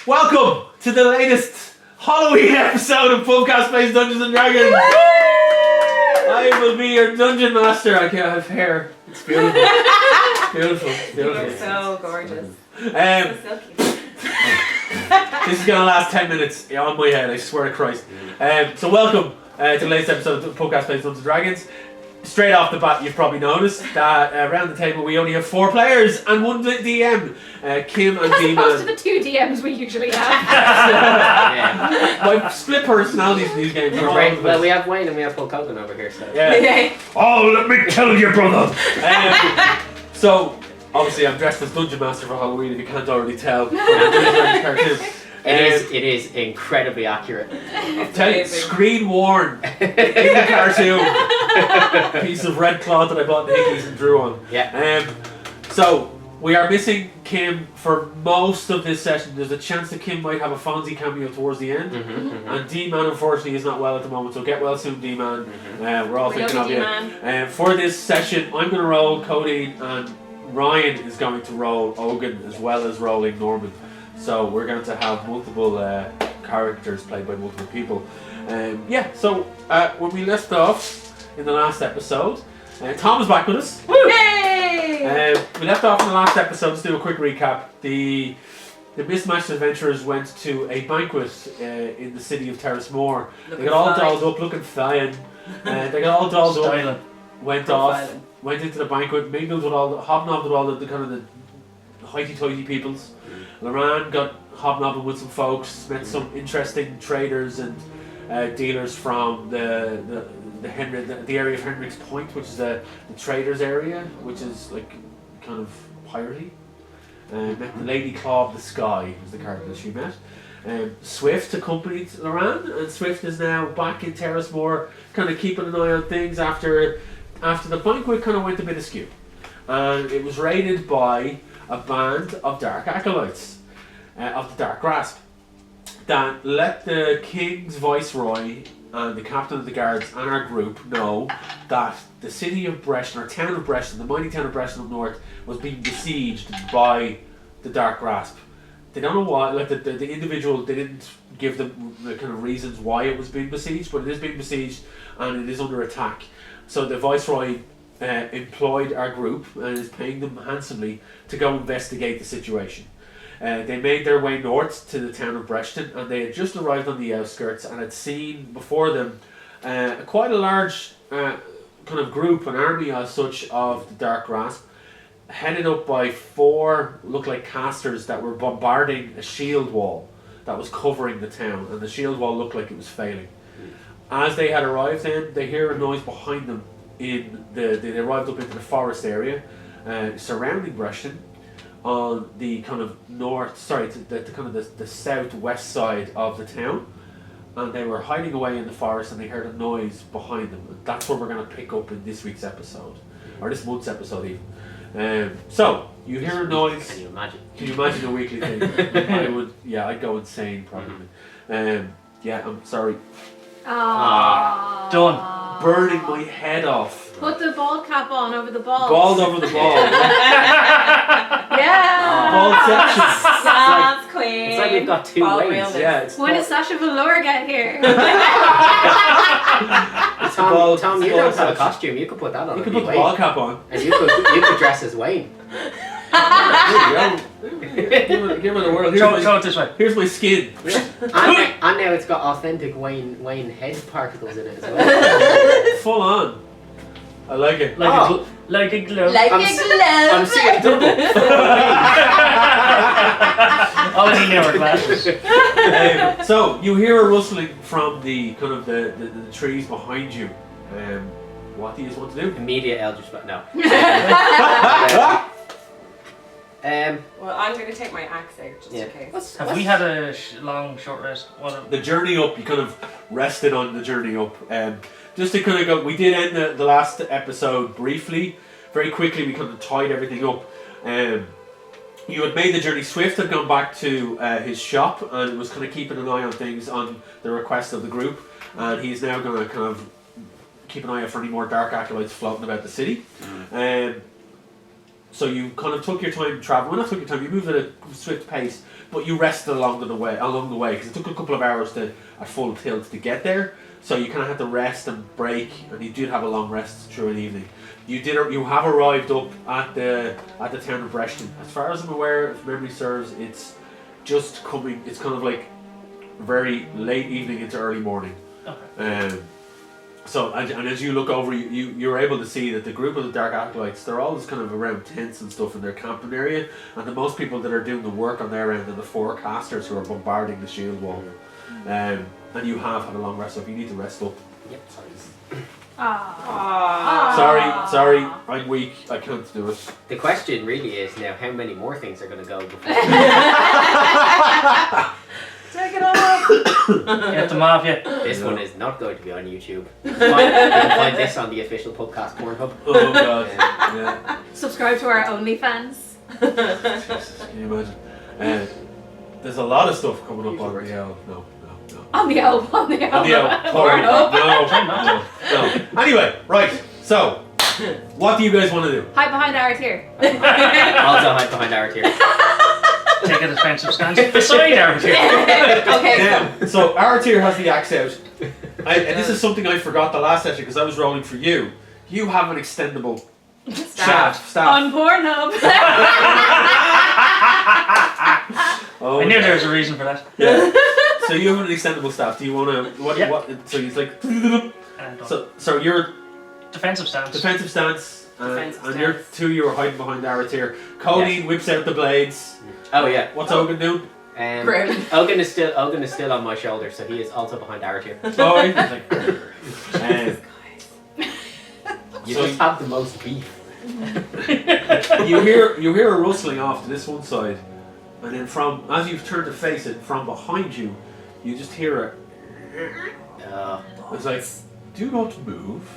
Welcome to the latest Halloween episode of Pubcast plays Dungeons and Dragons. I will be your dungeon master. I can't have hair. It's beautiful. Beautiful. You're so gorgeous. So silky. This is gonna last 10 minutes on my head. I swear to Christ. So welcome to the latest episode of Pubcast plays Dungeons and Dragons. Straight off the bat, you've probably noticed that around the table we only have 4 players and 1 DM. Kim and D-Man. As opposed to the 2 DMs we usually have. My split personalities in these games are all over the Well, place. we have Wayne and we have Paul Cogan over here, so. Yeah. Oh, let me tell you, brother. So, obviously, I'm dressed as Dungeon Master for Halloween. If you can't already tell, It is incredibly accurate. Tell you, screen worn in the cartoon. Piece of red cloth that I bought in Hickeys and drew on. Yeah. So we are missing Kim for most of this session. There's a chance that Kim might have a Fonzie cameo towards the end. And D-Man unfortunately is not well at the moment, so get well soon, D-Man. We're all thinking of you. For this session, I'm going to roll Codeine and Ryan is going to roll Ogun as well as rolling Norman. So we're going to have multiple characters played by multiple people. So when we left off in the last episode, Tom is back with us. Woo! Yay! We left off in the last episode. Let's do a quick recap. The mismatched adventurers went to a banquet in the city of Terrismore. They got all dolled up, looking fine. They got all dolled up, went into the banquet, mingled with hobnobbed with all the kind of the hoity-toity peoples. Loran got hobnobbing with some folks, met some interesting traders and dealers from the area of Henrik's Point, which is the traders area, which is like kind of piratey. Met the Lady Claw of the Sky, was the character that she met. Swift accompanied Loran, and Swift is now back in Terrismore, kind of keeping an eye on things after the banquet kind of went a bit askew. And it was raided by a band of dark acolytes of the Dark Grasp that let the King's Viceroy and the Captain of the Guards and our group know that the city of Breshton, or town of Breshton, the mighty town of Breshton up north, was being besieged by the Dark Grasp. They don't know why, like the individual, they didn't give them the kind of reasons why it was being besieged, but it is being besieged and it is under attack. So the Viceroy employed our group and is paying them handsomely to go investigate the situation. They made their way north to the town of Breshton, and they had just arrived on the outskirts and had seen before them quite a large kind of group, an army as such, of the Dark Grasp, headed up by 4 look like casters that were bombarding a shield wall that was covering the town, and the shield wall looked like it was failing. As they had arrived then, they hear a noise behind them. They arrived up into the forest area surrounding Breshton on the kind of the southwest side of the town, and they were hiding away in the forest and they heard a noise behind them. And that's what we're going to pick up in this week's episode, or this month's episode even. So you hear a noise. Can you imagine? Can you imagine a weekly thing? I would. Yeah, I'd go insane probably. Yeah, I'm sorry. Done. Burning my head off. Put the ball cap on over the balls. Bald over the ball. Yeah. Bald section. Dance queen. It's like we've got 2 Ball ways. realness. Yeah, it's When does Sasha Velour get here? Tom, you don't have a costume. You could put that on. You could and put be the ball Wayne. cap on. And you could dress as Wayne. Give me the world. Show it this way. Here's my skin. And now it's got authentic Wayne head particles in it as well. Full on. I like it. Like a glove. Like I'm a glove. I'm seeing double. Oh, he never glasses. So you hear a rustling from the kind of the trees behind you. What do you want to do? Immediate Eldritch Blast. No. Well, I'm going to take my axe out just in case. Have we had a long, short rest? The journey up, you kind of rested on the journey up. Just to kind of go, we did end the last episode briefly. Very quickly, we kind of tied everything up. You had made the journey. Swift had gone back to his shop and was kind of keeping an eye on things on the request of the group. And he's now going to kind of keep an eye out for any more dark acolytes floating about the city. So you kind of took your time traveling. Well, not took your time, you moved at a swift pace but you rested along the way because it took a couple of hours at full tilt to get there. So you kind of had to rest and break, and you did have a long rest through the evening. You have arrived up at the town of Breshton. As far as I'm aware, if memory serves, it's just coming. It's kind of like very late evening into early morning. Okay. So and as you look over, you're able to see that the group of the Dark Acolytes, they're always kind of around tents and stuff in their camping area, and the most people that are doing the work on their end are the forecasters who are bombarding the shield wall. And you have had a long rest, so if you need to rest up. Yep, sorry. Sorry, I'm weak. I can't do it. The question really is now, how many more things are going to go before? Take it off! Get them off you. This one is not going to be on YouTube. You can find this on the official Pubcast Pornhub. Oh god. Yeah. Subscribe to our OnlyFans. Jesus, can you imagine? There's a lot of stuff coming up on the L. No. On the L. On the L. No. Anyway, right. So, what do you guys want to do? Hide behind our tier. Also hide behind our tier. Take a defensive stance beside our tier. Okay. Yeah. So Aratir has the axe out. And this is something I forgot the last session because I was rolling for you. You have an extendable staff. On Pornhub. Oh, I knew there was a reason for that. Yeah. So you have an extendable staff. Do you want to? What? Yep. What? So he's like. So you're defensive stance. defensive stance, Defensive and stance. you were hiding behind Aratir. Cody whips out the blades. Oh yeah. What's Ogun doing? Grim. Ogun is still on my shoulder, so he is also behind our tier. Oh, he's like. You So- just have the most beef. you hear a rustling off to this one side, and then as you've turned to face it, from behind you, you just hear it's like, do not move,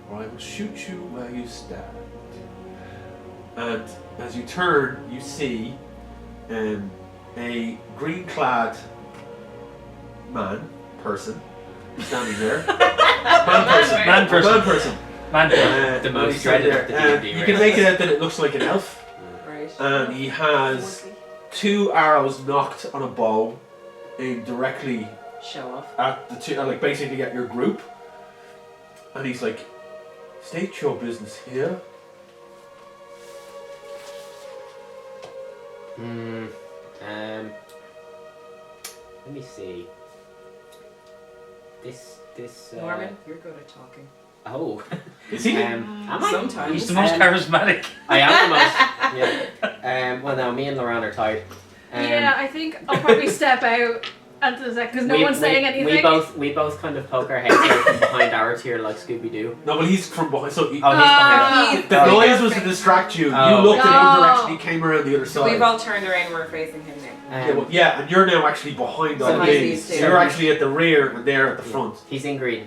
or I will shoot you where you stand. And as you turn, you see a green-clad person standing there. Man person. The most he's right dreaded there. of the And D&D you can race. make it out that it looks like an elf, Right. and he has 2 arrows knocked on a bow, aimed directly Show off. at the two, like basically at your group. And he's like, "State your business here." Let me see. This. Norman, you're good at talking. Oh. Is he? Am I? Sometimes. He's the most charismatic. I am the most. Yeah. Well, now me and Loran are tied. Yeah, I think I'll probably step out into the second because no one's saying anything. We both kind of poke our heads out from behind our tier like Scooby Doo. No, but he's from behind. So Oh, he's behind us. the noise was to distract you. Oh. You looked in one No. direction. He came around the other side. We've all turned around and we're facing him now. Yeah, and you're now actually behind all Behind these. these So two. you're actually at the rear, and they're at the front. He's in green.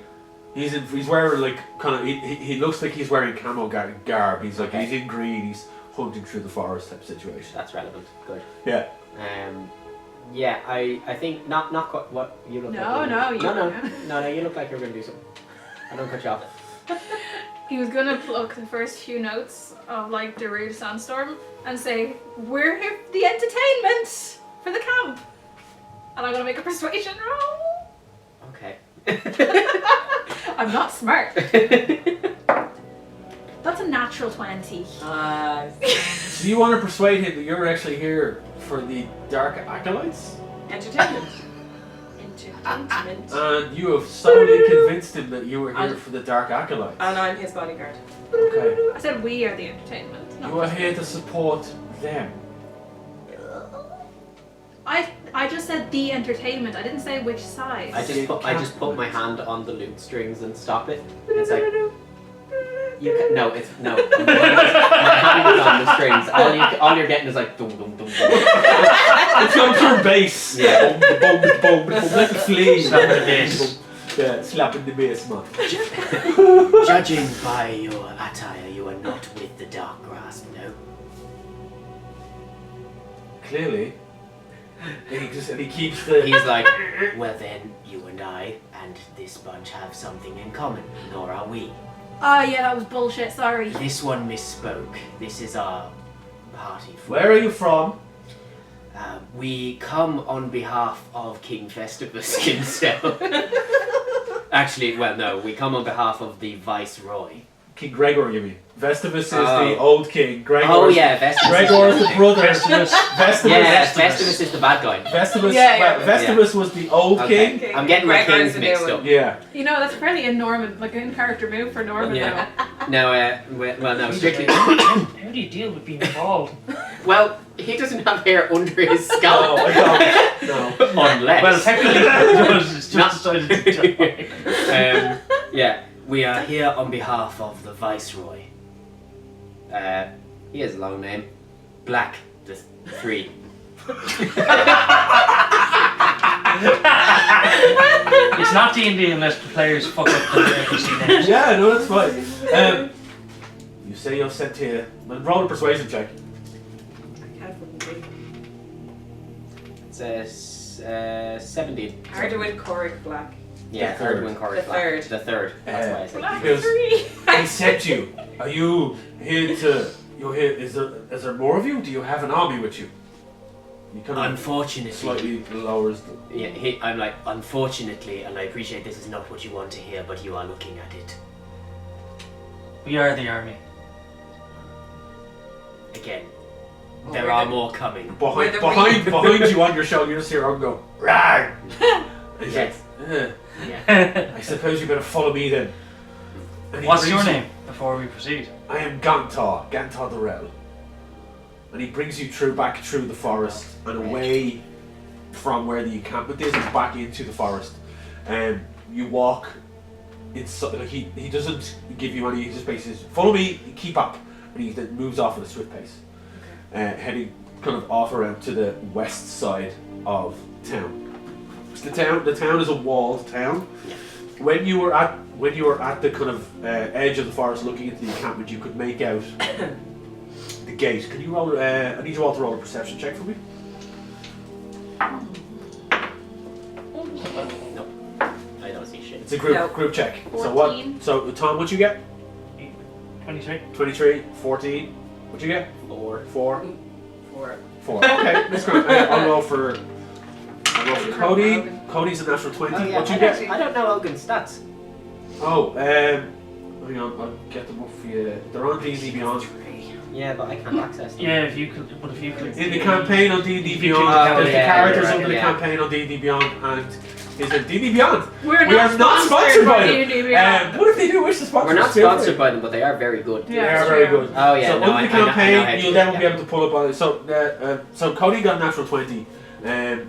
He's wearing like kind of. He looks like he's wearing camo garb. He's like Okay. he's in green. He's hunting through the forest type situation. That's relevant. Good. Yeah. Yeah, I think not quite what you look No, like. no, you- No, you look like you're gonna do something. I don't cut you off. He was gonna pluck the first few notes of like the Rude Sandstorm and say, "We're here for the entertainment for the camp," and I'm gonna make a persuasion roll. Okay. I'm not smart. That's a natural 20. So you want to persuade him that you're actually here for the Dark Acolytes? Entertainment. Entertainment. And you have solidly convinced him that you were here for the Dark Acolytes. And I'm his bodyguard. Okay. I said we are the entertainment. not You are just here me. to support them. I just said the entertainment. I didn't say which side. I just put my hand on the lute strings and stop it. It's like you can, no, it's no. My hand is on the strings. All you're getting is like dum dum dum dum. It's going through bass. Yeah. Boom, boom, boom, boom, like a flea. Slapping the bass. Yeah, slapping the bass, man. Judging by your attire, you are not with the Dark Grasp, no. Clearly. And he keeps the. He's like, well then, you and I and this bunch have something in common, nor are we. Oh yeah, that was bullshit. Sorry. This one misspoke. This is our party. Where are you from? We come on behalf of King Festivus himself. Actually, well, no, we come on behalf of the Viceroy. King Gregor, you mean? Festivus is the old king. Gregor Oh is yeah, Festivus. Gregor is the brother. Festivus. Yeah, Festivus is the bad guy. Festivus, Yeah. Festivus was the old king. Okay. I'm getting my Gregor's kings the new mixed one. up. Yeah. You know, that's fairly a Norman, like an in-character move for Norman Yeah. though. No, well, no, strictly. How do you deal with being bald? Well, he doesn't have hair under his No, scalp. I don't. No. Unless. Well, technically, it's just Not- decided to die. Yeah, we are here on behalf of the Viceroy. He has a long name. Black, the 3. It's not D&D unless the players fuck up the NPC names. Yeah, no, that's fine. You say you're sent here. Well, roll a persuasion check. I can't fucking read. It's 17. Hard to win Corric Black. Yeah, The third third. one Corey The Black. third. The third. That's why I said. Black Because- 3. I sent you. Are you here to? You're here. Is there more of you? Do you have an army with you? You kind of Unfortunately. slightly lowers. The, Yeah, I'm like, unfortunately, and I appreciate this is not what you want to hear, but you are looking at it. We are the army. Again, Oh, there we're are the- more coming. behind, the behind you on your shoulder, you just hear him go, "Rag!" And he's Yes. like, Yeah. I suppose you better follow me then. And he What's brings your you- name before we proceed? I am Gantar the Rel. And he brings you back through the forest and away from where the encampment is and back into the forest. You walk inside, like he doesn't give you any, he just basically says, follow me, keep up. And he then moves off at a swift pace. Heading kind of off around to the west side of town. The town is a walled town. Yeah. When you were at the kind of edge of the forest looking into the encampment, you could make out the gate. Can you roll? I need you all to roll a perception check for me. No, I don't see shit. It's a group No. group check. 14. So what? So Tom, what you get? 23? 23, 14. What you get? 4. 4, 4. 4. Okay, that's great. I'll roll for Cody. Cody's a natural 20. Oh, yeah. What you get? I don't know Elgin's stats. Oh, hang on, I'll get them up for you. They're on D&D Beyond. Yeah, but I can't access them. Yeah, if you click. In the campaign on D&D If you Beyond, click- there's the yeah, characters you're right, under the yeah. campaign on D&D Beyond, and is it D&D Beyond? We're We are not sponsored by them. D&D Beyond. What if they do wish to sponsor We're not us? Feel free. sponsored by them, but they are very good. They Yeah, are very true. good. Oh yeah, So no, under I the know campaign, how to you'll do never it, be able to pull up on it. So Cody got a natural 20, and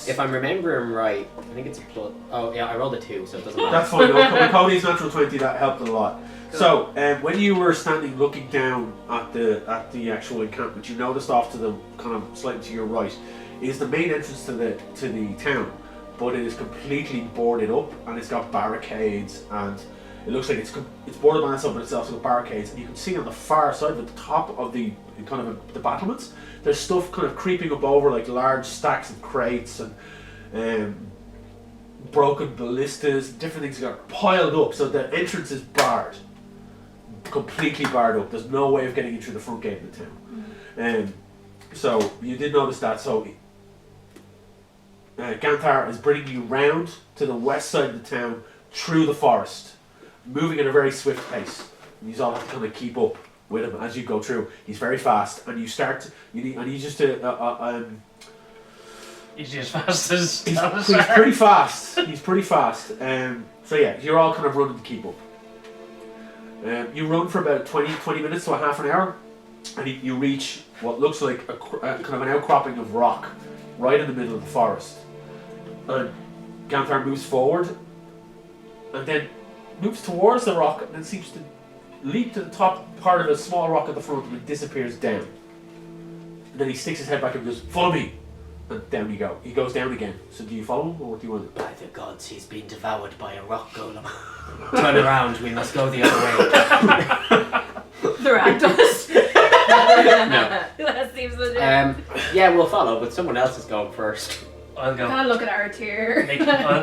If I'm remembering right, I think it's a plus. Oh yeah, I rolled a 2, so it doesn't matter. that's fine. With Cody's natural 20, that helped a lot. So when you were standing looking down at the actual encampment, you noticed off to the kind of slightly to your right is the main entrance to the town, but it is completely boarded up and it's got barricades and it looks like it's boarded by itself, but it's also got barricades. And you can see on the far side, at the top of the kind of the battlements, there's stuff kind of creeping up over like large stacks of crates and broken ballistas, different things got piled up. So the entrance is barred. Completely barred up. There's no way of getting in through the front gate of the town. So you did notice that. So Gantar is bringing you round to the west side of the town through the forest, moving at a very swift pace. And you all have to kind of keep up with him as you go through. He's very fast, and I need just to. Is he as fast as He's Salazar? pretty fast. He's pretty fast. So yeah, you're all kind of running to keep up. You run for about 20 minutes to a half an hour, and you reach what looks like a kind of an outcropping of rock right in the middle of the forest. And Ganthar moves forward, and then moves towards the rock, and then seems to leap to the top part of a small rock at the front, and it disappears down. And then he sticks his head back and goes, "Follow me!" And down you go. He goes down again. So do you follow him, or do you want to? By the gods, he's been devoured by a rock golem. Turn around, we must go the other way. The rat does. No. That seems legit. Yeah, we'll follow, but someone else is going first. I'll go. Kind of look at our tier.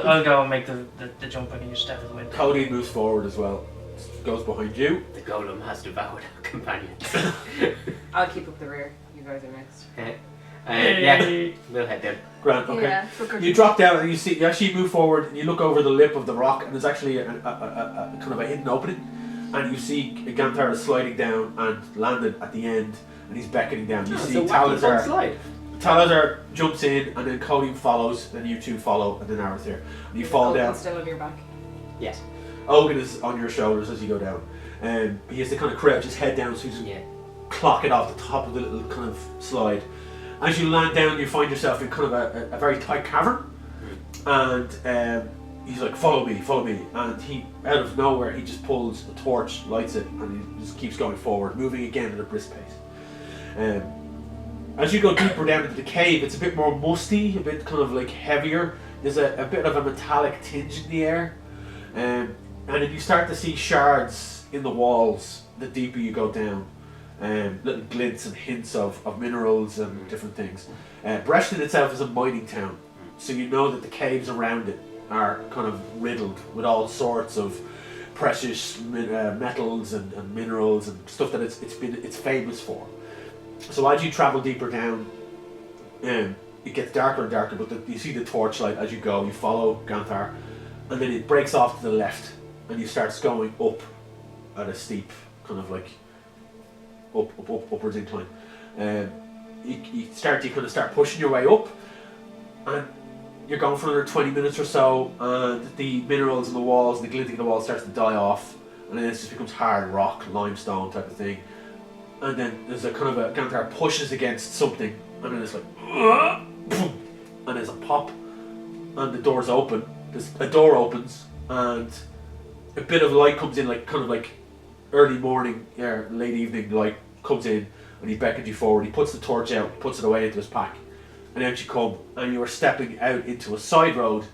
I'll go and make the jump and you step in the wind. Cody moves forward as well. Goes behind you. The golem has devoured our companions. I'll keep up the rear. You guys are next. Yeah, we'll head down. Grant, okay. Yeah, for good. You drop down and you actually move forward and you look over the lip of the rock and there's actually a kind of a hidden opening, and you see Ganthar is sliding down and landed at the end and he's beckoning down. You see Talazar jumps in and then Cody follows, then you two follow, and then Arathir. And you fall down. Still on your back. Yes. Ogun is on your shoulders as you go down. And he has to kind of crouch his head down so he's clock it off the top of the little kind of slide. As you land down, you find yourself in kind of a very tight cavern, and he's like, follow me, and he, out of nowhere, he just pulls a torch, lights it, and he just keeps going forward, moving again at a brisk pace. As you go deeper down into the cave, it's a bit more musty, a bit kind of like heavier. There's a bit of a metallic tinge in the air, and then you start to see shards in the walls the deeper you go down. Little glints and hints of minerals and different things. Breshton itself is a mining town, so you know that the caves around it are kind of riddled with all sorts of precious metals and minerals and stuff that it's famous for. So as you travel deeper down, it gets darker and darker, but you see the torchlight as you go. You follow Ganthar, and then it breaks off to the left, and you start going up at a steep kind of like upwards incline. You start pushing your way up, and you're going for another 20 minutes or so, and the minerals in the walls and the glinting in the walls starts to die off, and then it just becomes hard rock, limestone type of thing. And then there's a kind of a Ganthar pushes against something, and then it's like, and there's a pop, and the doors open. A door opens, and a bit of light comes in, like kind of like early morning or late evening light comes in, and he beckons you forward. He puts the torch out, puts it away into his pack, and out you come, and you are stepping out into a side road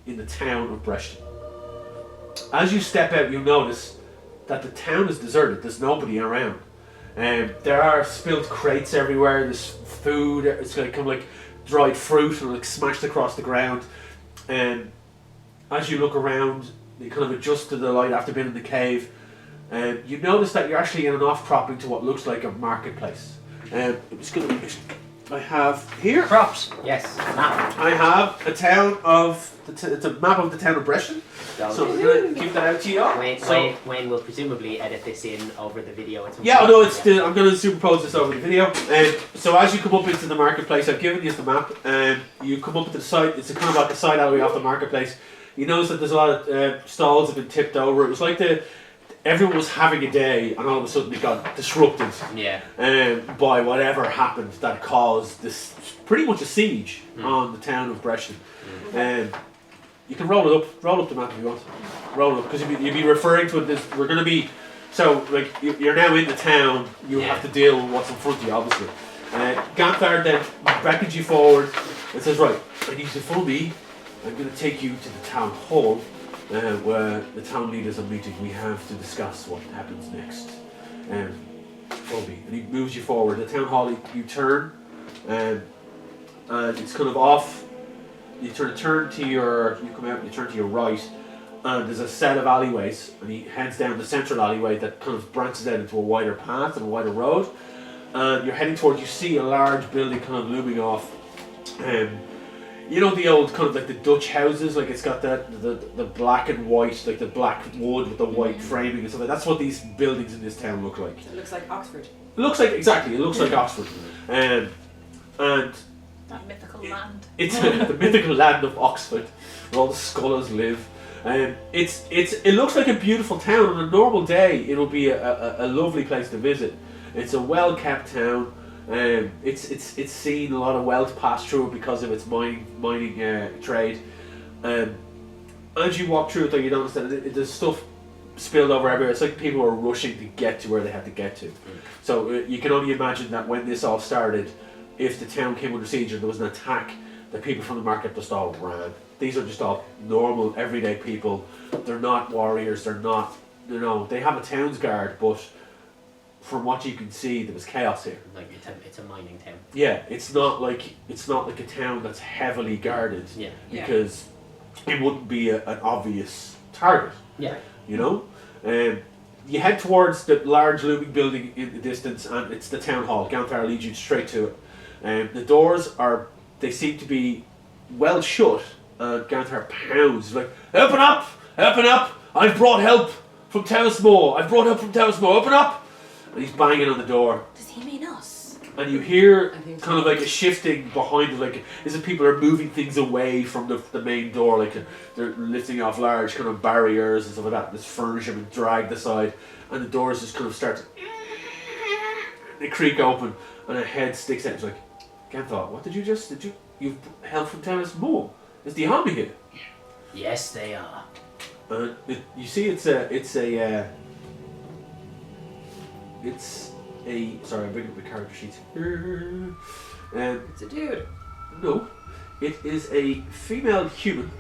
in the town of Breshton. As you step out, you notice that the town is deserted. There's nobody around. There are spilled crates everywhere. There's food. It's kind of like dried fruit and like smashed across the ground. And as you look around, you kind of adjust to the light after being in the cave. You notice that you're actually in an off-cropping to what looks like a marketplace. I have here. Props. Yes. Map. I have a town of. It's a map of the town of Breshton. So I'm going to give that out to you. Wayne will presumably edit this in over the video. Yeah, no, it's still. I'm going to superimpose this over the video. So as you come up into the marketplace, I've given you the map, and you come up to the side. It's a kind of like a side alleyway off the marketplace. You notice that there's a lot of stalls have been tipped over. It was like everyone was having a day, and all of a sudden it got disrupted. Yeah. By whatever happened that caused this pretty much a siege on the town of Breshton. You can roll up the map if you want. Roll it up, because you'd be referring to it. We're going to be, so like you're now in the town. You have to deal with what's in front of you, obviously. Ganthar then beckons you forward and says, "Right, I need you to follow me. I'm going to take you to the town hall, where the town leaders are meeting. We have to discuss what happens next. Follow me." And he moves you forward. The town hall, you turn, and it's kind of off. You turn to your, you come out and you turn to your right, and there's a set of alleyways, and he heads down the central alleyway that kind of branches out into a wider path and a wider road, and you're heading towards, you see a large building kind of looming off. You know the old kind of like the Dutch houses, like it's got the black and white, like the black wood with the white framing and stuff like that. That's what these buildings in this town look like. It looks like Oxford. It looks like Oxford. And that mythical land. It's the mythical land of Oxford, where all the scholars live. It looks like a beautiful town. On a normal day, it'll be a lovely place to visit. It's a well-kept town. It's seen a lot of wealth pass through it because of its mining trade. As you walk through it, though, you notice that there's stuff spilled over everywhere. It's like people are rushing to get to where they have to get to. So you can only imagine that when this all started, if the town came under siege and there was an attack, the people from the market just all ran. These are just all normal, everyday people. They're not warriors. They're not, they have a towns guard, but from what you can see, there was chaos here. Like it's a mining town. Yeah, it's not like a town that's heavily guarded. Yeah. Because it wouldn't be an obvious target. Yeah. You head towards the large looming building in the distance, and it's the town hall. Ganthar leads you straight to it. The doors they seem to be well shut. Ganthar pounds, like, open up! Open up! I've brought help from Terrismore! Open up! And he's banging on the door. Does he mean us? And you hear I think kind of like a shifting behind it, like as if people are moving things away from the main door, like they're lifting off large kind of barriers and stuff like that. This furniture been dragged aside, and the doors just kind of start to they creak open, and a head sticks out. It's like, Ganthar, what did you've help from Terrismore? Is the army here? Yes, they are. You see, it's a. Sorry, I'm bringing up the character sheet. It's a dude. No, it is a female human,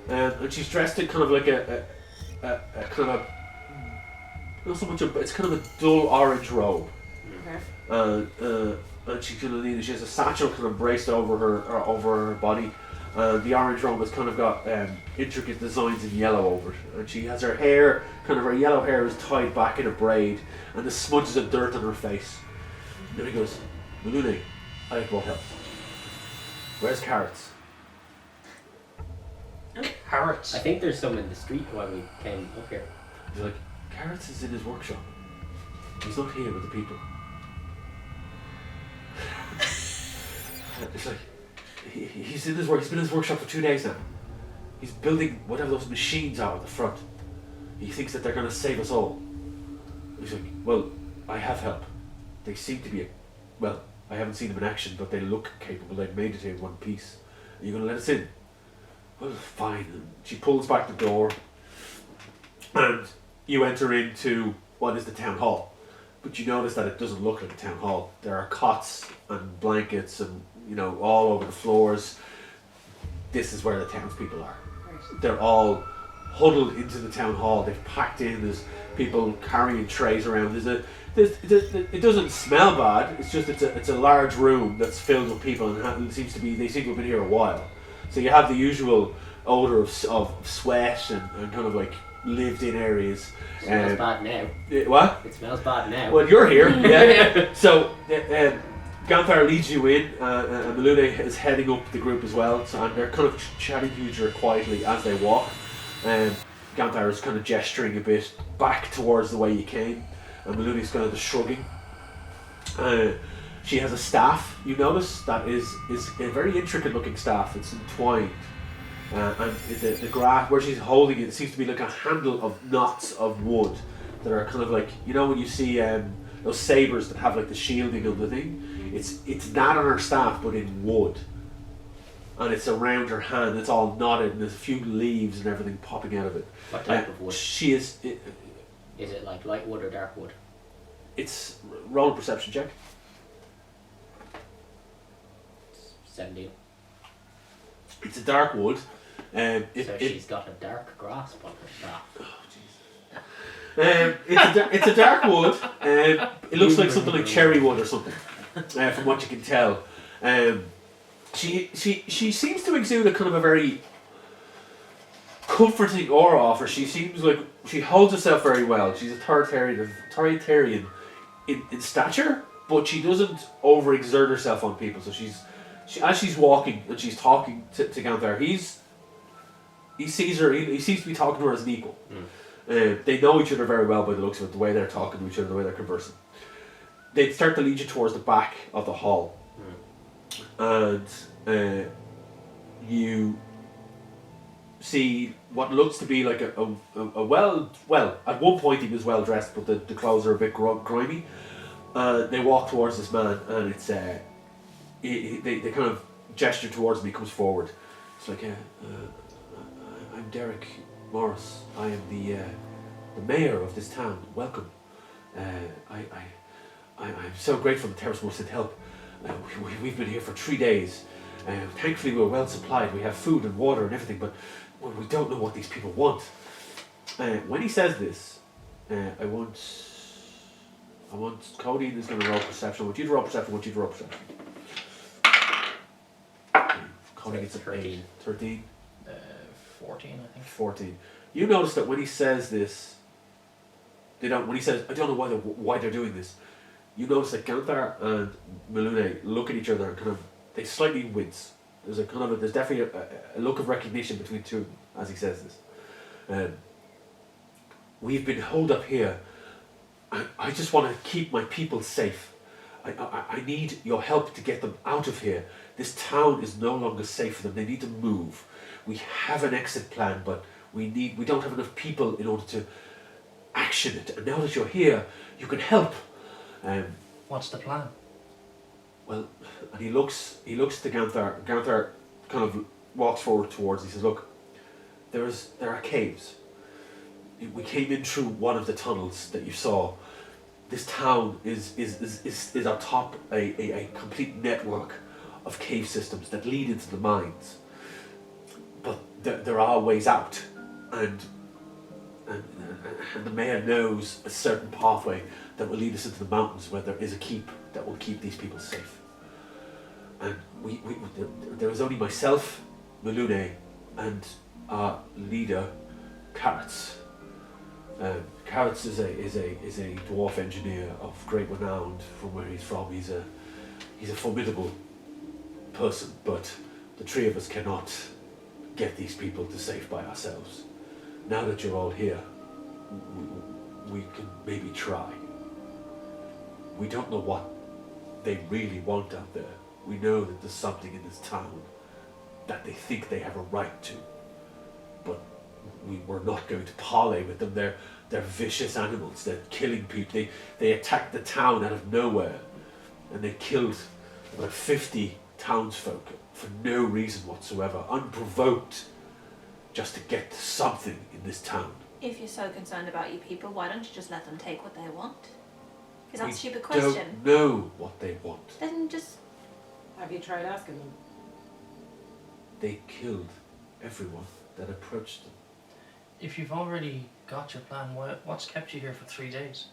and she's dressed in kind of like a kind of not so much it's kind of a dull orange robe. Okay. And she's kind of leaning. She has a satchel kind of braced over her body. The orange robe has kind of got intricate designs in yellow over it, and she has her hair, kind of her yellow hair is tied back in a braid, and the smudges of dirt on her face. And then he goes, Malune, I have brought help. Where's Carrots? Carrots. I think there's some in the street while we came up here. He's like, Carrots is in his workshop. He's not here with the people. It's like, he's in his work. He's been in his workshop for 2 days now. He's building whatever those machines are at the front. He thinks that they're going to save us all. He's like, well, I have help. They seem to be, well, I haven't seen them in action, but they look capable. They've made it in one piece. Are you going to let us in? Well, fine. And she pulls back the door, and you enter into what is the town hall. But you notice that it doesn't look like a town hall. There are cots and blankets and, all over the floors. This is where the townspeople are. Right. They're all huddled into the town hall. They've packed in. There's people carrying trays around. It doesn't smell bad. It's just it's a large room that's filled with people, and they seem to have been here a while. So you have the usual odor of sweat and kind of like lived in areas. It smells bad now. What? It smells bad now. Well, you're here. Yeah. So Ganthar leads you in, and Malune is heading up the group as well. So, and they're kind of chatting to each other quietly as they walk. Ganthar is kind of gesturing a bit back towards the way you came, and Malune's kind of just shrugging. She has a staff. You notice that is a very intricate looking staff. It's entwined. And the grass where she's holding it seems to be like a handle of knots of wood that are kind of like, when you see those sabers that have like the shielding of the thing. It's that on her staff, but in wood, and it's around her hand. It's all knotted, and there's a few leaves and everything popping out of it. What type of wood? She is. Is it like light wood or dark wood? It's roll a perception check. 17. It's a dark wood. So she's got a dark grasp on her staff. It's a dark wood. It looks like something like cherry wood or something, from what you can tell. She seems to exude a kind of a very comforting aura off her. She seems like she holds herself very well. She's authoritarian in stature, but she doesn't overexert herself on people. So as she's walking and she's talking to Ganthar, he sees her. He seems to be talking to her as an equal. They know each other very well by the looks of it, the way they're talking to each other, the way they're conversing. They start to lead you towards the back of the hall, and you see what looks to be like a at one point he was well dressed, but the clothes are a bit grimy. They walk towards this man, and it's they kind of gesture towards him. He comes forward. It's like, I'm Derek Morris. I am the mayor of this town. Welcome. I'm so grateful that Terrismore sent help. We've been here for 3 days. Thankfully we're well supplied. We have food and water and everything, but we don't know what these people want. When he says this, I want Cody is going to roll perception. I want you to roll perception. I want you to roll perception. Cody gets a 13. 13. 14, I think. 14. You notice that when he says this, when he says, I don't know why they're doing this, you notice that Ganthar and Melune look at each other and kind of, they slightly wince. There's definitely a look of recognition between the two of them as he says this. We've been holed up here. I just want to keep my people safe. I need your help to get them out of here. This town is no longer safe for them. They need to move. We have an exit plan, but we don't have enough people in order to action it. And now that you're here, you can help. What's the plan? Well, and he looks to Ganthar. Ganthar kind of walks forward towards. He says, "Look, there are caves. We came in through one of the tunnels that you saw. This town is atop a complete network of cave systems that lead into the mines. But there are ways out, and the mayor knows a certain pathway that will lead us into the mountains where there is a keep that will keep these people safe. And there was only myself, Melune, and our leader, Carrots. Carrots is a dwarf engineer of great renown from where he's from. He's a formidable person, but the three of us cannot get these people to safe by ourselves. Now that you're all here, we can maybe try. We don't know what they really want out there. We know that there's something in this town that they think they have a right to, but we're not going to parley with them. They're vicious animals. They're killing people. They attacked the town out of nowhere, and they killed about 50 townsfolk for no reason whatsoever, unprovoked, just to get something in this town. If you're so concerned about your people, why don't you just let them take what they want? Is that We a stupid question? don't know what they want. Then just... Have you tried asking them? They killed everyone that approached them. If you've already got your plan, what's kept you here for 3 days?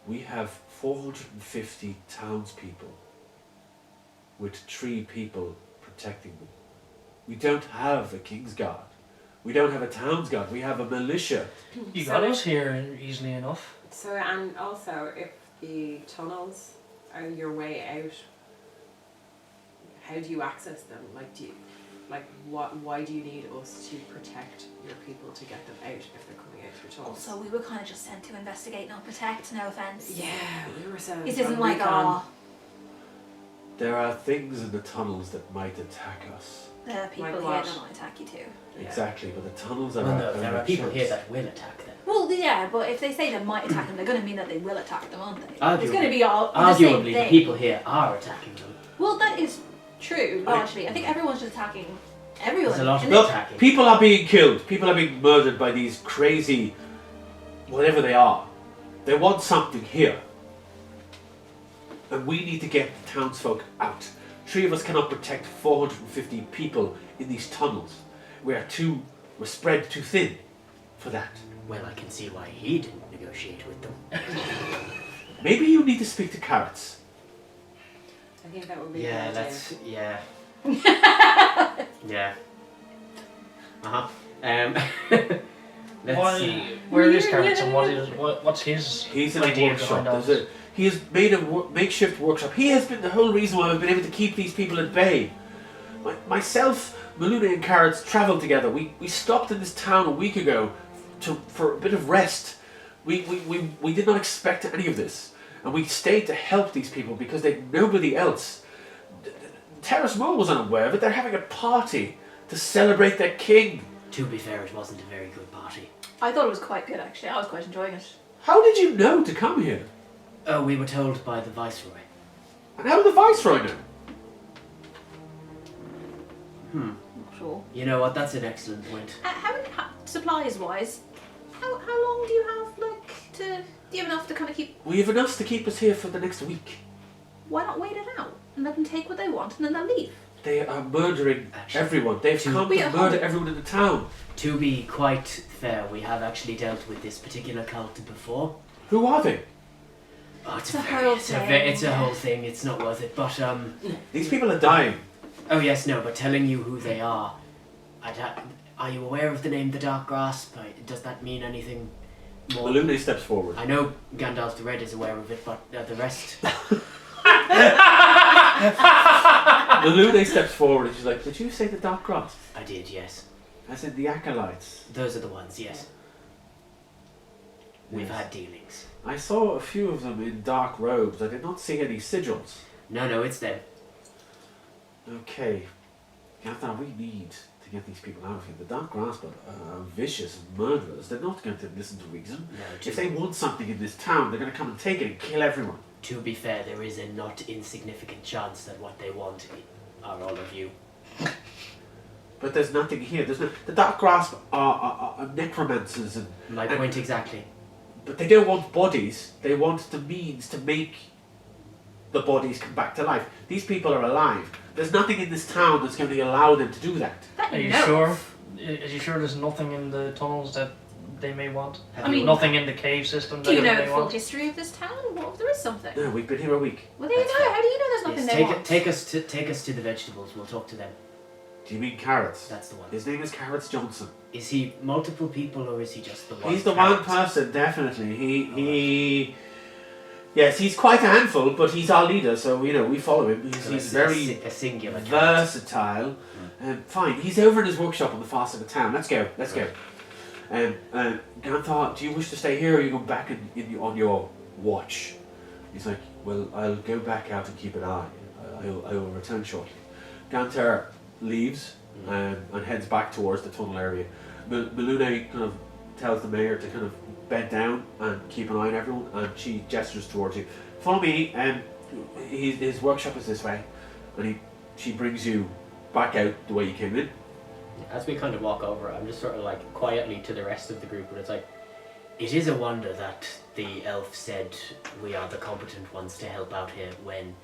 We have 450 townspeople with 3 people protecting them. We don't have a king's guard. We don't have a town's guard. We have a militia. You got us here easily enough. So, and also, if the tunnels are your way out, how do you access them? Why do you need us to protect your people to get them out if they're coming out through tunnels? Also, we were kind of just sent to investigate, not protect, no offence. Yeah, we were sent. This isn't like our... There are things in the tunnels that might attack us. There are people Like here what? that might attack you too. Yeah. Exactly, but the tunnels are... Well, no, are there a are people chance. here that will attack them. Well, yeah, but if they say they might attack them, they're going to mean that they will attack them, aren't they? Arguably. It's going to be all the same Arguably, the thing. people here are attacking them. Well, that is true, largely. I think everyone's just attacking everyone. There's a lot of And Look, attacking. people are being killed. People are being murdered by these crazy... whatever they are. They want something here. And we need to get the townsfolk out. 3 of us cannot protect 450 people in these tunnels. We're spread too thin for that. Well, I can see why he didn't negotiate with them. Maybe you need to speak to Carrots. I think that would be Yeah, a good idea. yeah. Yeah. Uh-huh. Where is Carrots and what's his He's in a idea workshop. behind all this? He has made a makeshift workshop. He has been the whole reason why we've been able to keep these people at bay. Myself, Melune and Carrots travelled together. We stopped in this town a week ago for a bit of rest. We did not expect any of this. And we stayed to help these people because they had nobody else. Terrismore was unaware of it. They're having a party to celebrate their king. To be fair, it wasn't a very good party. I thought it was quite good, actually. I was quite enjoying it. How did you know to come here? Oh, we were told by the Viceroy. And how did the Viceroy know? Not sure. You know what, that's an excellent point. Supplies-wise, how long do you have, do you have enough to kind of keep... We have enough to keep us here for the next week. Why not wait it out and let them take what they want and then they'll leave? They are murdering Actually, everyone. They've come to murder everyone in the town. To be quite fair, we have actually dealt with this particular cult before. Who are they? Oh, It's a whole thing. It's a whole thing, it's not worth it, but These people are dying. oh yes, no, but telling you who they are, are you aware of the name The Dark Grasp? Does that mean anything more. Malune steps forward. I know Gandalf the Red is aware of it, but the rest. Malune steps forward and she's like, did you say the Dark Cross? I did, yes. As in the Acolytes? Those are the ones, yes. We've Yes. had dealings. I saw a few of them in dark robes. I did not see any sigils. No, it's them. Okay. Gatha, we need to get these people out of here. The Dark Grasp are vicious and murderers. They're not going to listen to reason. No, If they want something in this town, they're going to come and take it and kill everyone. To be fair, there is a not insignificant chance that what they want are all of you. But there's nothing here. The Dark Grasp are necromancers, and My point exactly. but they don't want bodies. They want the means to make the bodies come back to life. These people are alive. There's nothing in this town that's going to allow them to do that. That Are you no. sure? Are you sure there's nothing in the tunnels that they may want? I mean, Nothing in the cave system Do that you know they the full want? history of this town? What if there is something? No, we've been here a week. Well, there you That's go. fair. How do you know there's nothing Yes, they want? take us to the vegetables. We'll talk to them. Do you mean Carrots? That's the one. His name is Carrots Johnson. Is he multiple people or is he just the one? He's the one character? person, definitely. He. Yes, he's quite a handful, but he's our leader, so we follow him. So He's it's very a singular character. versatile. Fine, he's over in his workshop on the far side of town. Let's go. Ganthar, do you wish to stay here, or are you going back on your watch? He's like, well, I'll go back out and keep an eye. I will return shortly. Ganthar leaves and heads back towards the tunnel area. Malune kind of tells the mayor to kind of bend down and keep an eye on everyone, and she gestures towards you. Follow me, and his workshop is this way, and she brings you back out the way you came in. As we kind of walk over, I'm just sort of like quietly to the rest of the group, and it's like, it is a wonder that the elf said we are the competent ones to help out here when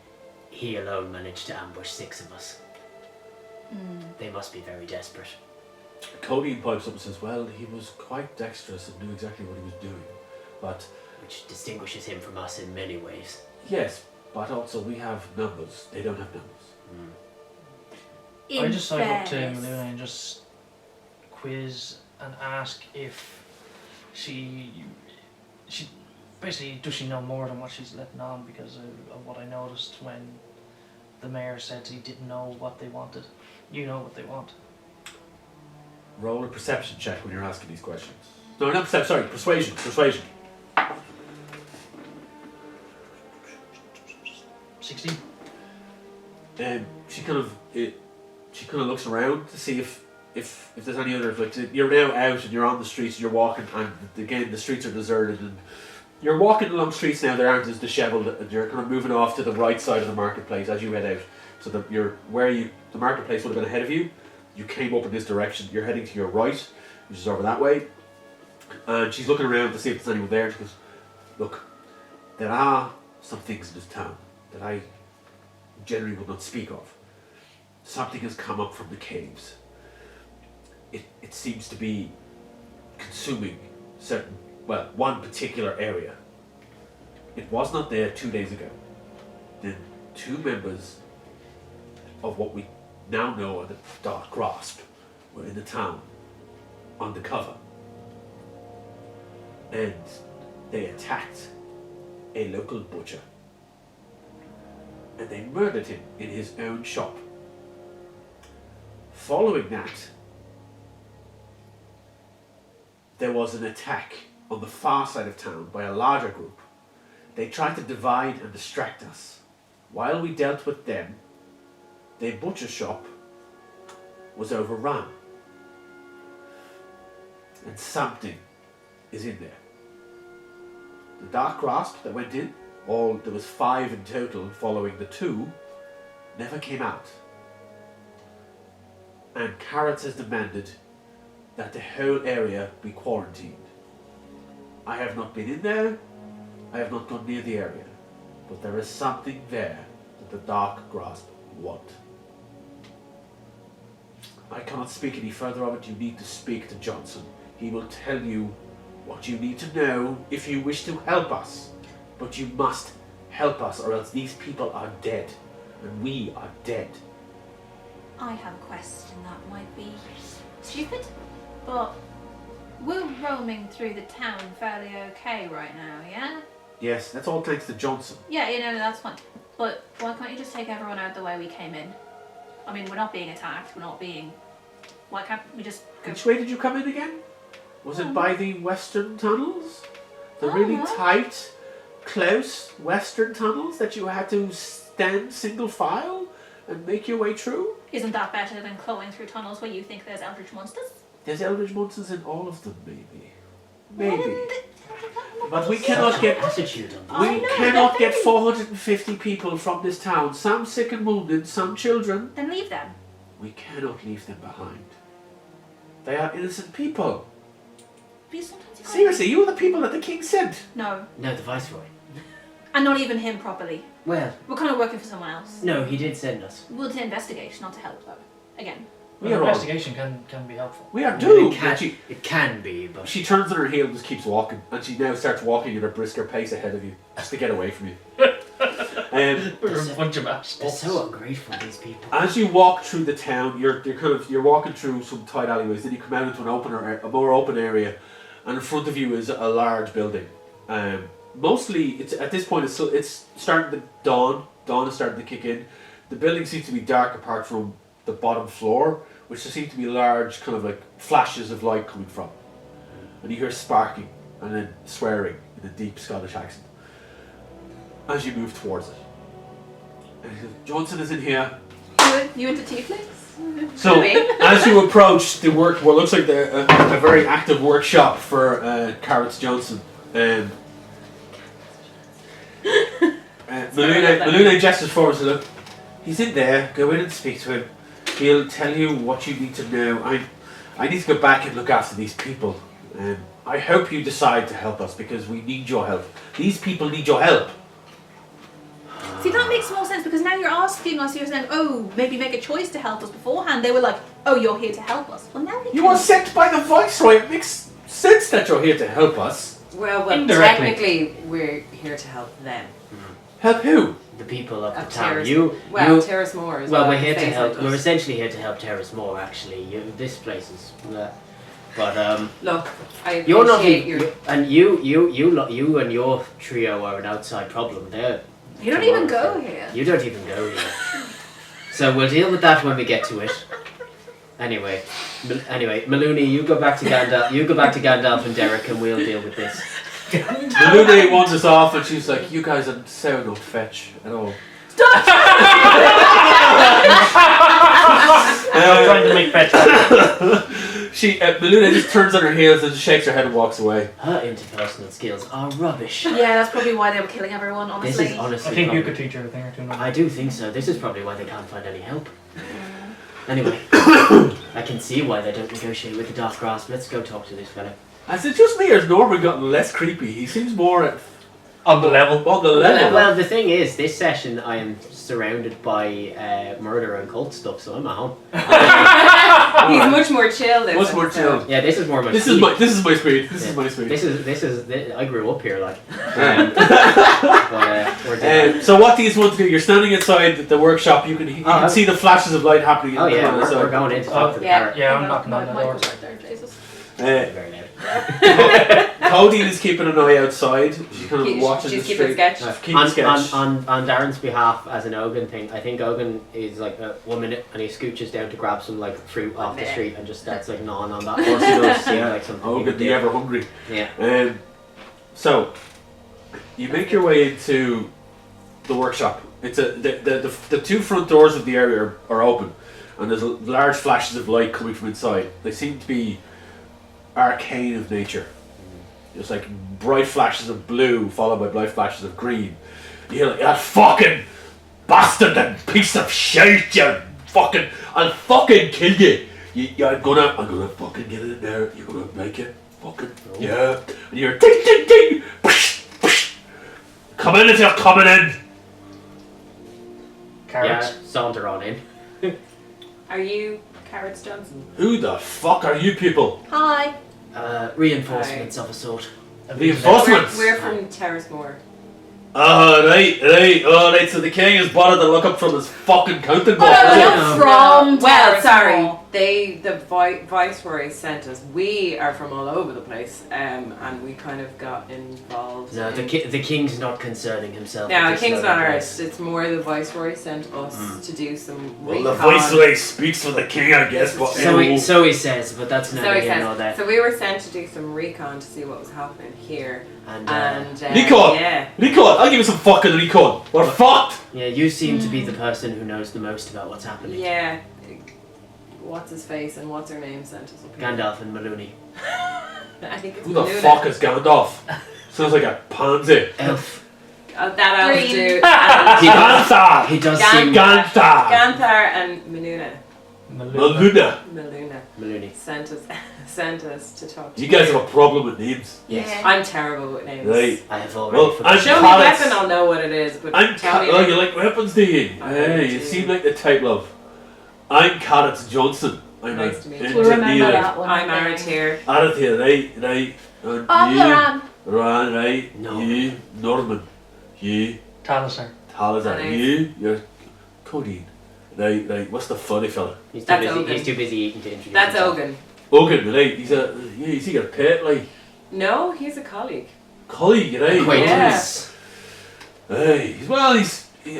he alone managed to ambush 6 of us. They must be very desperate. Cody pipes up and says, well, he was quite dexterous and knew exactly what he was doing. But, Which distinguishes him from us in many ways. yes, but also we have numbers. They don't have numbers. In I just like up to fairness. Maluna and just quiz and ask if she basically, does she know more than what she's letting on, because of what I noticed when the mayor said he didn't know what they wanted. You know what they want. Roll a perception check when you're asking these questions. No, not perception, sorry, persuasion. 16? She kind of looks around to see if there's any other, like, you're now out and you're on the streets and you're walking, and again the streets are deserted, and you're walking along streets now that aren't as dishevelled, and you're kind of moving off to the right side of the marketplace as you head out. So that the marketplace would have been ahead of you. You came up in this direction. You're heading to your right, which is over that way. And she's looking around to see if there's anyone there. She goes, look, there are some things in this town that I generally would not speak of. Something has come up from the caves. It seems to be consuming one particular area. It was not there 2 days ago. Then 2 members of what we now know are the Dark Grasp were in the town undercover, and they attacked a local butcher, and they murdered him in his own shop. Following that, there was an attack on the far side of town by a larger group. They tried to divide and distract us. While we dealt with them, their butcher shop was overrun. And something is in there. The Dark Grasp that went in, there was 5 in total following the 2, never came out. And Carrots has demanded that the whole area be quarantined. I have not been in there, I have not gone near the area, but there is something there that the Dark Grasp want. I cannot speak any further of it. You need to speak to Johnson. He will tell you what you need to know if you wish to help us. But you must help us, or else these people are dead, and we are dead. I have a question that might be stupid, but we're roaming through the town fairly okay right now, yeah? Yes, that's all thanks to Johnson. Yeah, that's fine. But why can't you just take everyone out the way we came in? I mean, we're not being attacked, why can't we just go... Which way did you come in again? Was it by the western tunnels? The really tight, close western tunnels that you had to stand single file and make your way through? Isn't that better than clawing through tunnels where you think there's eldritch monsters? There's eldritch monsters in all of them, maybe. Maybe. But we cannot get... attitude on this. We cannot get 450 people from this town. Some sick and wounded, some children. Then leave them. We cannot leave them behind. They are innocent people. Seriously, you are the people that the king sent. No. No, the Viceroy. And not even him properly. Well, We're kind of working for someone else. no, he did send us. We'll to investigate, not to help, though. Again. We Well, are all, investigation can be helpful. we are doomed. It And can be, but she turns on her heel and just keeps walking. And she now starts walking at a brisker pace ahead of you, just to get away from you. We're a bunch of they're assholes. so ungrateful, these people. As you walk through the town, you're walking through some tight alleyways. Then you come out into a more open area, and in front of you is a large building. Mostly, it's at this point it's starting to dawn. Dawn is starting to kick in. The building seems to be dark apart from the bottom floor, which there seem to be large kind of like flashes of light coming from. And you hear sparking and then swearing in a deep Scottish accent as you move towards it. And he says, Johnson is in here. You into tieflings? So, as you approach what looks like a very active workshop for Carrots Johnson, Malune gestures forward and says, look, he's in there, go in and speak to him. He'll tell you what you need to know. I need to go back and look after these people. I hope you decide to help us because we need your help. These people need your help. See, that makes more sense because now you're asking us, you're saying, oh, maybe make a choice to help us beforehand. They were like, oh, you're here to help us. Well, now You are sent by the Viceroy. It makes sense that you're here to help us. Well, Indirectly. technically, we're here to help them. Help who? The people of the Of town. Terrismore as well. Well, we're here to things help. like We're that. essentially here to help Terrismore. Actually, this place is. But Look, I you're not. appreciate your... And you and your trio are an outside problem. You don't even go here. You don't even go here. So we'll deal with that when we get to it. Anyway, Maloney, you go back to Gandalf. You go back to Gandalf and Derek, and we'll deal with this. Malune wanders off and she's like, you guys are so not fetch at all. I'm trying to make fetch. Malune just turns on her heels and shakes her head and walks away. Her interpersonal skills are rubbish. Yeah, that's probably why they were killing everyone, This honestly. is honestly. I think you probably- could teach her a thing or two. I do think so. This is probably why they can't find any help. Anyway, I can see why they don't negotiate with the Dark Grasp. Let's go talk to this fella. Is it just me or has Norman gotten less creepy? He seems more On the level. on the level. Well, the thing is, this session I am surrounded by murder and cult stuff, so I'm at home. He's much more chill this Much more episode. chill. Yeah, this is more my This speed. is my speed. This Yeah. is my speed. This is. I grew up here, like. Um, But we're doing. so what these ones do? You're standing inside the workshop. You can Oh, see the flashes of light happening. Oh in the yeah, corner, we're going in to talk to the Yeah. parrot. Yeah, I'm knocking on the door. Michael's right there, Jesus. Very loud. Codeine is keeping an eye outside. She kind of She's watches the keeping street. sketch. Keeping On, sketch. on Darren's behalf, as an Ogun thing, I think Ogun is like 1 minute and he scooches down to grab some like fruit off the street and just starts like gnawing on that. Or she does seem like something. Oh, he good, would the do. ever hungry. Yeah. So you make your way into the workshop. It's the two front doors of the area are open, and there's large flashes of light coming from inside. They seem to be arcane of nature. Just like bright flashes of blue followed by bright flashes of green. You hear like, that fucking bastard and piece of shit, you fucking, I'll fucking kill you. I'm gonna fucking get it in there. You're gonna make it fucking, yeah. And you're ding ding ding. Psh, psh. Come in if you're coming in. Carrots. Yeah, saunter on in. Are you Carrots Johnson? Who the fuck are you people? Hi. Reinforcements of a sort. Reinforcements. We're from Terrismore. Oh, right. So the king has bothered to look up from his fucking counting book. Oh, is no, it? no, from Well, Terrismore. sorry. the Viceroy sent us. We are from all over the place, and we kind of got involved. No, the king's not concerning himself. No, the with this king's not loaded ours. place. It's more the Viceroy sent us to do some Well, recon. the Viceroy speaks for the king, I guess. But So he says, but that's So neither he here nor says. there. So we were sent to do some recon to see what was happening here, And recon! yeah. Recon! I'll give you some fucking recon. We're fucked! yeah, you seem to be the person who knows the most about what's happening. Yeah. What's his face and what's her name sent us up here. Gandalf and Maloney. I think it's Who the Luna. fuck is Gandalf? Sounds like a pansy. Elf. That elf Green. dude. He does, Gandalf! he does Gan- seem... Gandalf! Ganthar and Minuna. Maluna. Miluna Maloney. sent us to talk to You guys have a problem with names. Yes. Yeah. I'm terrible with names. Right. I have already Well, forgotten. Show me a weapon, I'll know what it is. But I'm tell me. you like weapons, do you? I Hey, you do. seem like the type, love. I'm Carrots Johnson. I'm Nice an to meet you. We'll remember engineer. that one. I'm I married think. here. Out here, right. And Oh, you, Moran. right. No. You, Norman. You, Talisker. Talazar. Nice. You're Codeine. Right. What's the funny fella? He's too That's busy. Ogun. He's too busy eating to introduce That's himself. Ogun. Ogun, right? He's your pet, like No, he's a colleague. colleague, right? Acquaintance. Hey,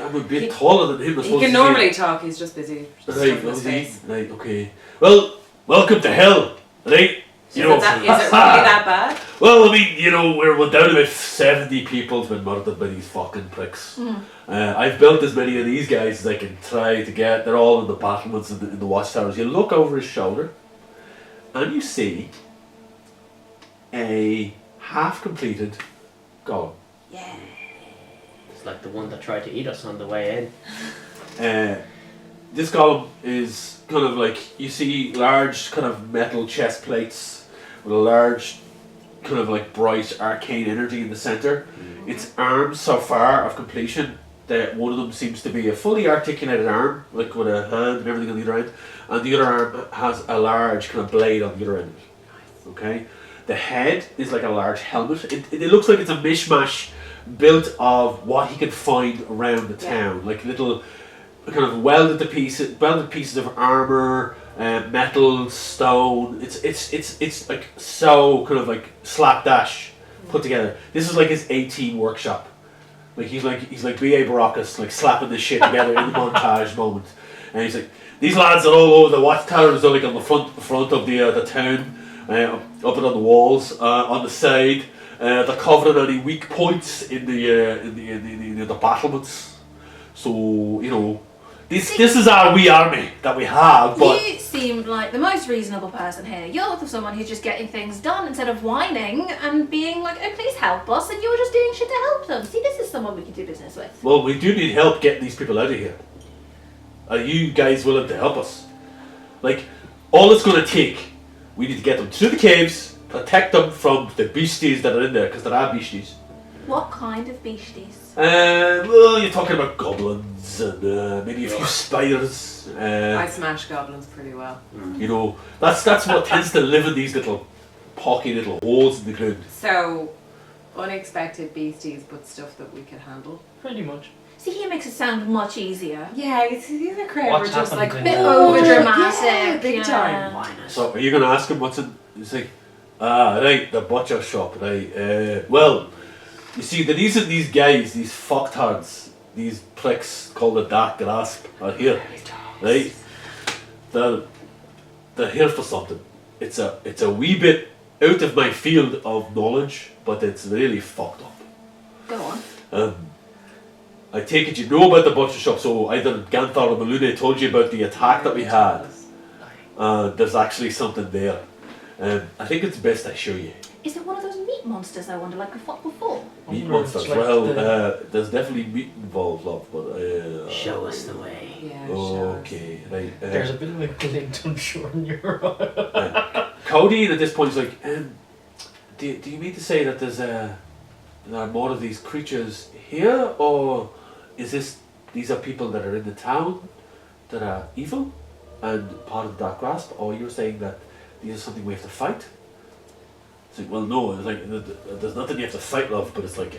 I'm a bit He- taller than him. I He suppose can he's normally talk, he's just busy Right, stuffing well, his face. right, okay. Well, welcome to hell, right? Is it really that bad? Well, I mean, we're down about 70 people's been murdered by these fucking pricks. I've built as many of these guys as I can try to get. They're all in the battlements and in the watchtowers. You look over his shoulder, and you see a half-completed golem. Yeah. It's like the one that tried to eat us on the way in. This golem is kind of like, you see large kind of metal chest plates with a large kind of like bright arcane energy in the center. Its arms so far of completion that one of them seems to be a fully articulated arm, like with a hand and everything on the other end, and the other arm has a large kind of blade on the other end. Okay? The head is like a large helmet. It looks like it's a mishmash built of what he could find around the town, like little kind of welded pieces of armor, metal, stone. It's like so kind of like slapdash put together. This is like his 18 workshop. Like he's like B.A. Baracus, like slapping this shit together in the montage moment. And he's like, these lads are all over the watchtowers. They're like on the front of the town, up and on the walls, on the side. They're covering any weak points in the battlements. So this is our wee army that we have. But You seem like the most reasonable person here. You're someone who's just getting things done instead of whining and being like, oh, please help us, and you're just doing shit to help them. See, this is someone we can do business with. well, we do need help getting these people out of here. Are you guys willing to help us? Like, all it's going to take, we need to get them to the caves, protect them from the beasties that are in there, because there are beasties. What kind of beasties? Well, you're talking about goblins and maybe a few spiders. I smash goblins pretty well. That's what tends to live in these little pocky little holes in the ground. So, unexpected beasties, but stuff that we could handle. Pretty much. See, he makes it sound much easier. Yeah, you see, these are crowd What's were just like happened Bit in- over yeah, dramatic. big time. Why not? So, are you going to ask him what's in? He's like, right, the butcher shop, right. Well, you see, the reason these guys, these fucktards, these pricks called the Dark Grasp are here, right? They're here for something. It's a wee bit out of my field of knowledge, but it's really fucked up. Go on. I take it you know about the butcher shop, so either Ganthar or Malune told you about the attack that we had. There's actually something there. I think it's best I show you. Is it one of those meat monsters, I wonder, like we fought before? Meat It's monsters. like Well, the- there's definitely meat involved, love, but Show us the way. Yeah, okay, right. There's a bit of a glint, I'm sure, in your eye. Cody at this point is like, do you mean to say that there are more of these creatures here, or is these are people that are in the town that are evil and part of the Dark Grasp, or you're saying that these are something we have to fight? It's like, well, no, it's like there's nothing you have to fight, love, but it's like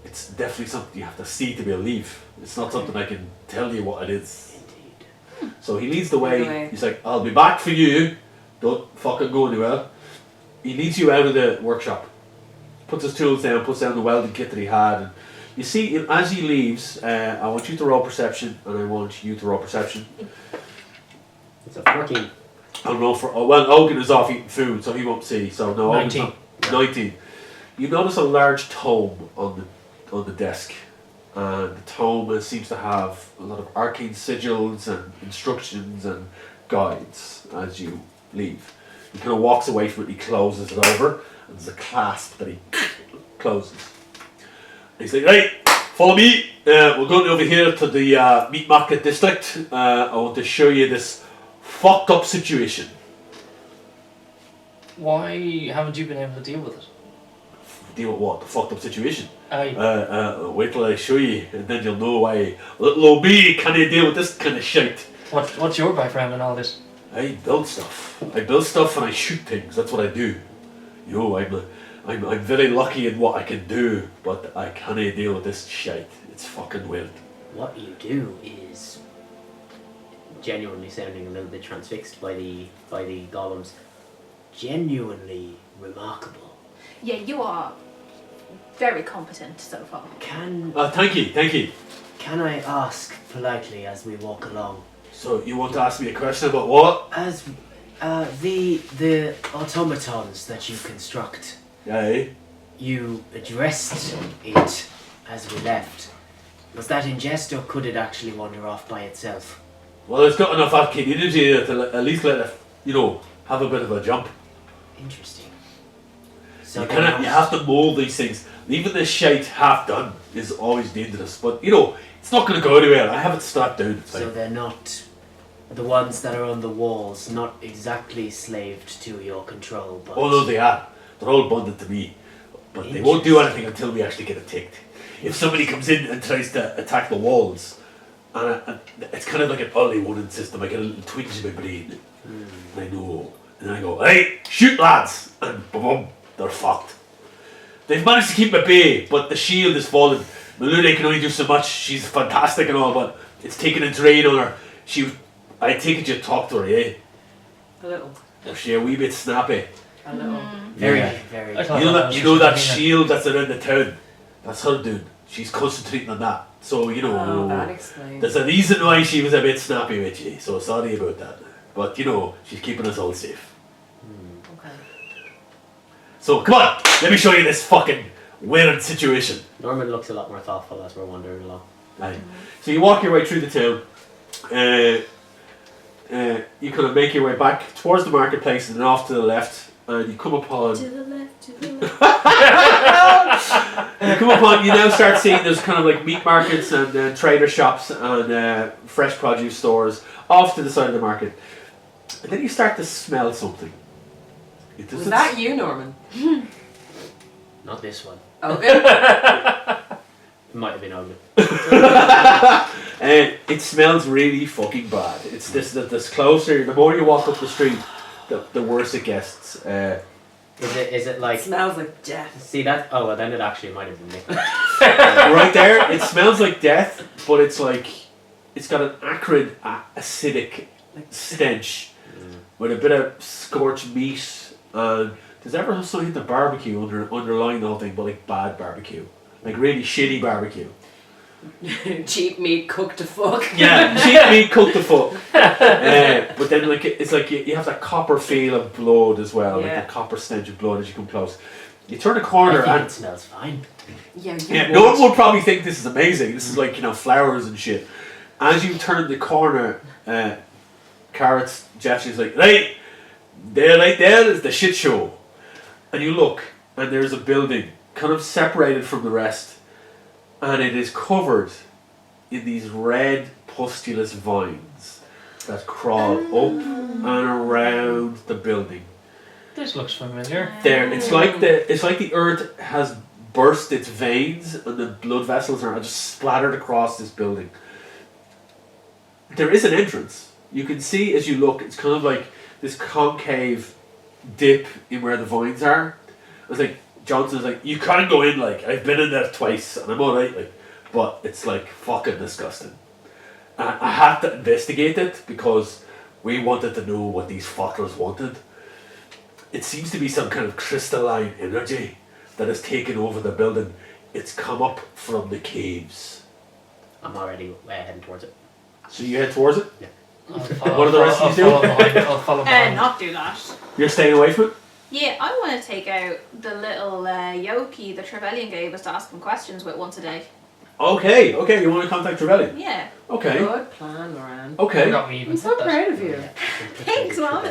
it's definitely something you have to see to believe. It's not something I can tell you what it is. Indeed. So he leads the Lead the way. way. He's like, I'll be back for you. Don't fucking go anywhere. He leads you out of the workshop. Puts his tools down, puts down the welding kit that he had. And you see, as he leaves, I want you to roll perception, and I want you to roll perception. It's a 14. I'll roll for. Oh, well, Ogan is off eating food, so he won't see. So no, Ogan's 19. not- 19. You notice a large tome on the desk, and the tome seems to have a lot of arcane sigils and instructions and guides as you leave. He kind of walks away from it. He closes it over, and there's a clasp that he closes. And he's like, "Right, follow me. We're going over here to the meat market district. I want to show you this fucked up situation." Why haven't you been able to deal with it? Deal with what? The fucked up situation? Aye. Wait till I show you, and then you'll know why little old me can't deal with this kind of shit. What's your background in all this? I build stuff. I build stuff and I shoot things. That's what I do. You know, I'm very lucky in what I can do, but I can't deal with this shit. It's fucking weird. What you do is genuinely sounding a little bit transfixed by the golems. Genuinely remarkable. Yeah, you are very competent so far. Thank you. Can I ask politely as we walk along? So you want to ask me a question about what? As the automatons that you construct, Aye. you addressed it as we left. Was that in jest, or could it actually wander off by itself? Well, it's got enough arcane energy to at least let it, have a bit of a jump. Interesting. So You they're have to mould these things. Leaving this shite half done is always dangerous, but it's not going to go anywhere. I have it strapped down. It's So fine. they're not the ones that are on the walls, not exactly slaved to your control, but Oh no, they are. They're all bonded to me, but they won't do anything until we actually get it ticked. If somebody comes in and tries to attack the walls, and it's kind of like an early warning system. I get a little twinge in my brain, and I know, and then I go, "Hey, shoot, lads!" And boom, they're fucked. They've managed to keep at bay, but the shield is fallen. Malune can only do so much. She's fantastic and all, but it's taken a drain on her. I take it you talk to her, eh? A little. Is she a wee bit snappy? A little. very, Yeah. very. I thought You know that that, was you just know that Karina. shield that's around the town? That's her doing. She's concentrating on that. So, Oh, that explains. there's a reason why she was a bit snappy with you. So sorry about that. But, she's keeping us all safe. Okay. So, come on! Let me show you this fucking weird situation. Norman looks a lot more thoughtful as we're wandering along. Right. So you walk your way through the town. You kind of make your way back towards the marketplace and then off to the left. And you come upon... To the left, to the left. You now start seeing there's kind of like meat markets and trader shops and fresh produce stores off to the side of the market. And then you start to smell something. It Was doesn't that you, Norman? Not this one. Okay. It might have been ugly. It smells really fucking bad. It's this closer. The more you walk up the street, the worse it gets. Is it like? Smells like death. See that? Oh well, then it actually might have been me. Right there, it smells like death, but it's got an acrid, acidic stench with a bit of scorched meat. And there's ever something the barbecue underlying the whole thing, but like bad barbecue, like really shitty barbecue. Cheap meat cooked to fuck. Yeah, cheap meat cooked to fuck. But then it's like you have that copper feel of blood as well, like Yeah. the copper stench of blood as you come close. You turn a I corner think and it smells fine. Yeah, yeah, no one would probably think this is amazing. This is like flowers and shit. As you turn the corner, Carrot's gestures like, right there is the shit show, and you look and there's a building kind of separated from the rest, and it is covered in these red pustulous vines that crawl up and around the building. This looks familiar. There, it's like the earth has burst its veins and the blood vessels are just splattered across this building. There is an entrance. You can see as you look, it's kind of like this concave dip in where the vines are. It's like Johnson's like, you can't go in. Like I've been in there twice and I'm alright. Like, but it's like fucking disgusting. I had to investigate it because we wanted to know what these fuckers wanted. It seems to be some kind of crystalline energy that has taken over the building. It's come up from the caves. I'm already heading towards it. So you head towards it? What are the rest of you doing? I'll follow behind. Not do that. You're staying away from it? Yeah, I want to take out the little Yoki that Trevelyan gave us to ask him questions with once a day. Okay, you want to contact Trevelyan? Yeah. Okay, Good plan, Moran. I okay. forgot we even I'm said so that. proud of you. Thanks, Mom.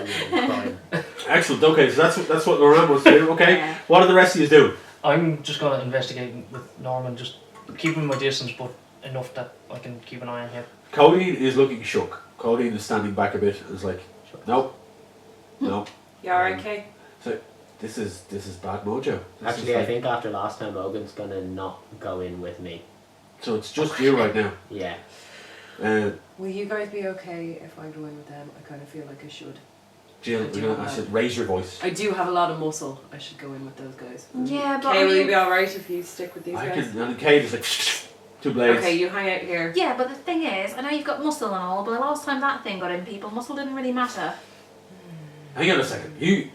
Excellent, okay, so that's what Loran wants to do, okay? Yeah. What are the rest of you doing? I'm just going to investigate with Norman, just keeping my distance, but enough that I can keep an eye on him. Codeine is looking shook. Codeine is standing back a bit and is like, nope. No. You alright, Kay? This is bad mojo. This Actually, is I like- think after last time, Ogan's gonna not go in with me. So it's just you right now. Yeah. Will you guys be okay if I go in with them? I kind of feel like I should. Jill, I said raise your voice. I do have a lot of muscle. I should go in with those guys. Yeah, but Kay, I will you mean- be alright if you stick with these I guys? can, and Kate is like, 2 blades. Okay, you hang out here. Yeah, but the thing is, I know you've got muscle and all, but the last time that thing got in people, muscle didn't really matter. Hang on a second. You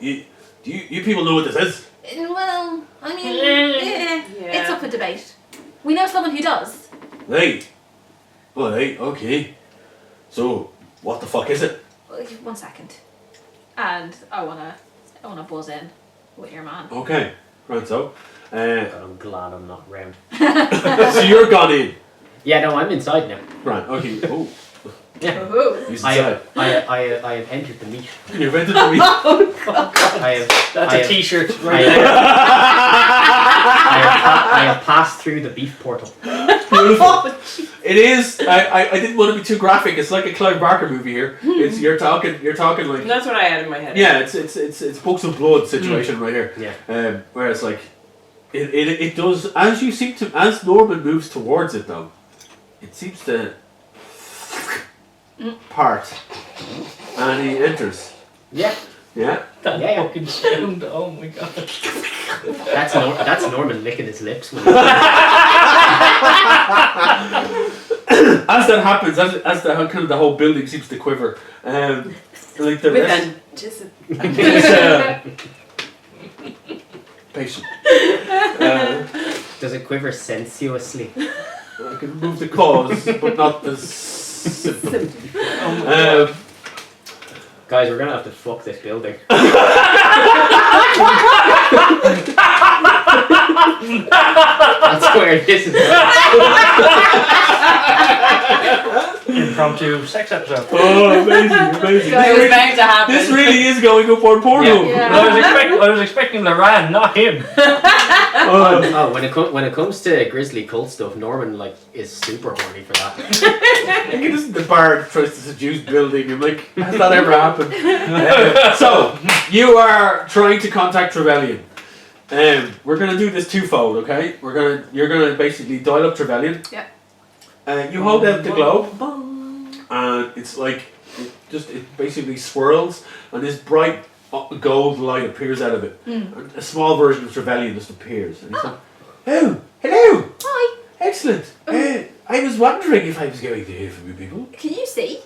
people know what this is? Well, I mean, yeah, Yeah. it's up for debate. We know someone who does. Right. Well, right, okay. So, what the fuck is it? 1 second. And I wanna buzz in with your man. Okay, right, so. God, I'm glad I'm not round. So you're gone in. Yeah, no, I'm inside now. Right, okay. Oh, Yeah. Ooh. he's I inside. I have entered the meat. You've entered the meet. I have. That's I a have- t-shirt I right have, there. I have passed through the beef portal. Beautiful. It is. I didn't want to be too graphic. It's like a Clive Barker movie here. It's you're talking like. That's what I had in my head. Yeah, it's books of blood situation right here. Yeah. Where it's like, it does as Norman moves towards it though, it seems to part, and he enters. Yeah. Yeah. That Yeah. fucking sound, oh my god. That's Norman licking his lips. When As that happens, as the kind of the whole building seems to quiver, like the With rest. anticipation. Patient. Does it quiver sensuously? I can remove the cause, but not the symptom. Guys, we're gonna have to fuck this building. That's where this is. Impromptu sex episode. Oh, amazing. It was bound to happen. This really is going up on porno. Yeah. But I was expecting Loran, not him. Oh, when it comes to grisly cult stuff, Norman is super horny for that. Look at this, the bard tries to seduce building. I'm like, has that ever happened? So, you are trying to contact Trevelyan. We're gonna do this twofold, okay? You're gonna basically dial up Trevelyan. Yep. You hold out the globe, and it's like it basically swirls, and this bright gold light appears out of it. And a small version of Trevelyan just appears, and he's like, "Oh, hello, Hi. excellent. I was wondering if I was going to hear from you people. Can you see?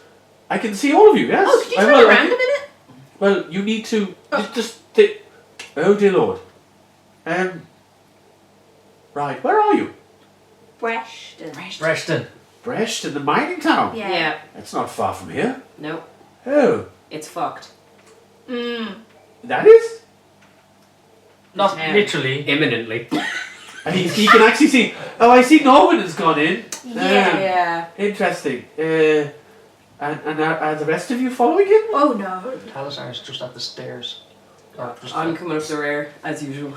I can see all of you. Yes. Oh, could you I turn will, I around can- a minute? Well, you need to just. Oh dear Lord. Right. Where are you? Breshton. Breshton. Breshton, the mining town. Yeah. Yeah. That's not far from here. Nope. Oh, It's fucked. that is. Not Yeah. literally. Imminently. And he can actually see. Oh, I see Norman has gone in. Yeah. Interesting. And are the rest of you following him? Oh no. Talazar's just at the stairs. Or just I'm coming up the rear, as usual.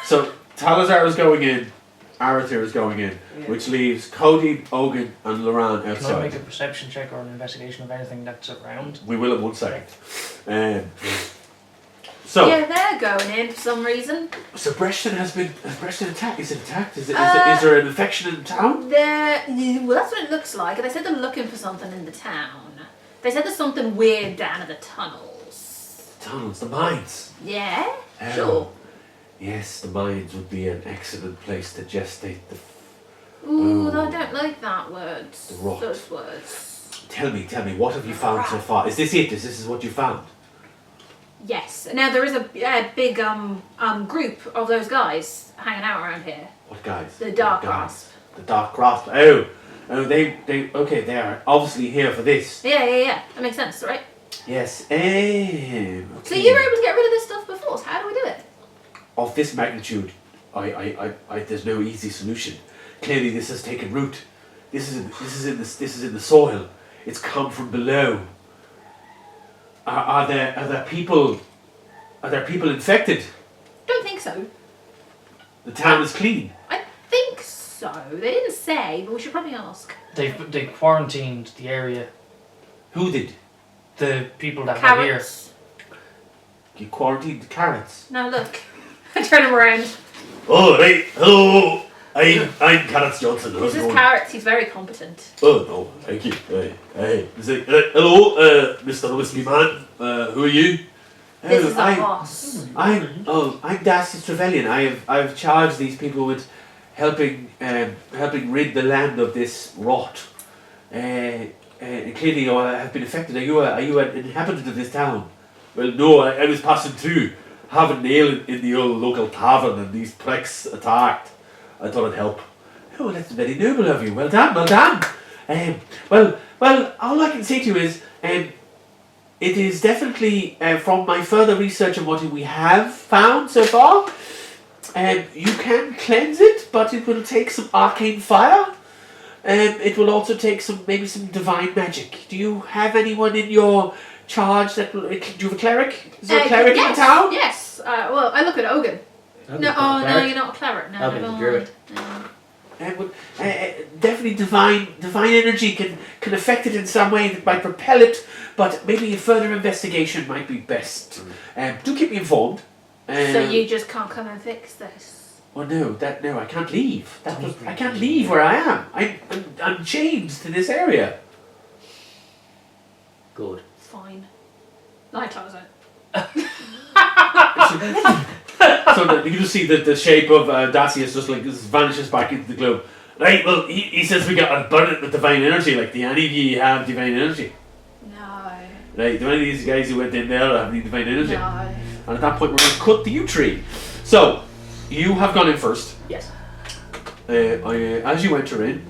So Talazar is going in. Arathir is going in, Yeah. which leaves Cody, Ogun, and Loran Can I outside. make a perception check or an investigation of anything that's around? We will in 1 second. So, Yeah, they're going in for some reason. so Breshton has Breshton attacked? Is it attacked? Is there an infection in town? Well, that's what it looks like. They said they're looking for something in the town. They said there's something weird down in the tunnels. Tunnels, the mines. Yeah? Oh, Sure. Yes, the mines would be an excellent place to gestate the. Ooh, Oh. I don't like that word. The rot. Those words. Tell me, what have you found so far? Is this it? Is this what you found? Yes. Now there is a big group of those guys hanging out around here. What guys? The Dark What guys? Grasp. The Dark Grasp. Oh, they are obviously here for this. Yeah. That makes sense, right? Yes. Okay. So you were able to get rid of this stuff before. So how do we do it? Of this magnitude, I there's no easy solution. Clearly, this has taken root. This is in the soil. It's come from below. Are there people infected? Don't think so. The town is clean. I think so. They didn't say, but we should probably ask. They quarantined the area. Who did? The people that were here. Carrots. You quarantined the carrots. Now look. I turn him around. Oh right, hello. I'm Carrots Johnson. This is Carrots. He's very competent. Oh no, thank you. Hey. Hello, Mr. Whiskey Man. Who are you? This is our boss. I'm Darcy Trevelyan. I've charged these people with helping rid the land of this rot. Clearly you have been affected. Are you an inhabitant of this town? Well, no. I was passing through, having an ale in the old local tavern, and these pricks attacked. I thought it'd help. Oh, that's very noble of you. Well done. Well, all I can say to you is, it is definitely, from my further research on what we have found so far, you can cleanse it, but it will take some arcane fire. It will also take maybe some divine magic. Do you have anyone in your charge that will... Do you have a cleric? Is there a cleric in the town? Yes. Well, I look at Ogun. No, you're not a cleric. No, Ogun's never a druid. mind. No. Definitely divine energy can affect it in some way that might propel it, but maybe a further investigation might be best. Do keep me informed. So you just can't come and fix this? Well, no, I can't leave. I can't leave where I am. I'm chained to this area. Good. Fine. I close it. So you just see the shape of Dacius just vanishes back into the globe. Right, well, he says we got to burn it with divine energy. Like, do any of you have divine energy? No. Right, do any of these guys who went in there have any divine energy? No. And at that point, we're going to cut the yew tree. So, you have gone in first. Yes. As you enter in,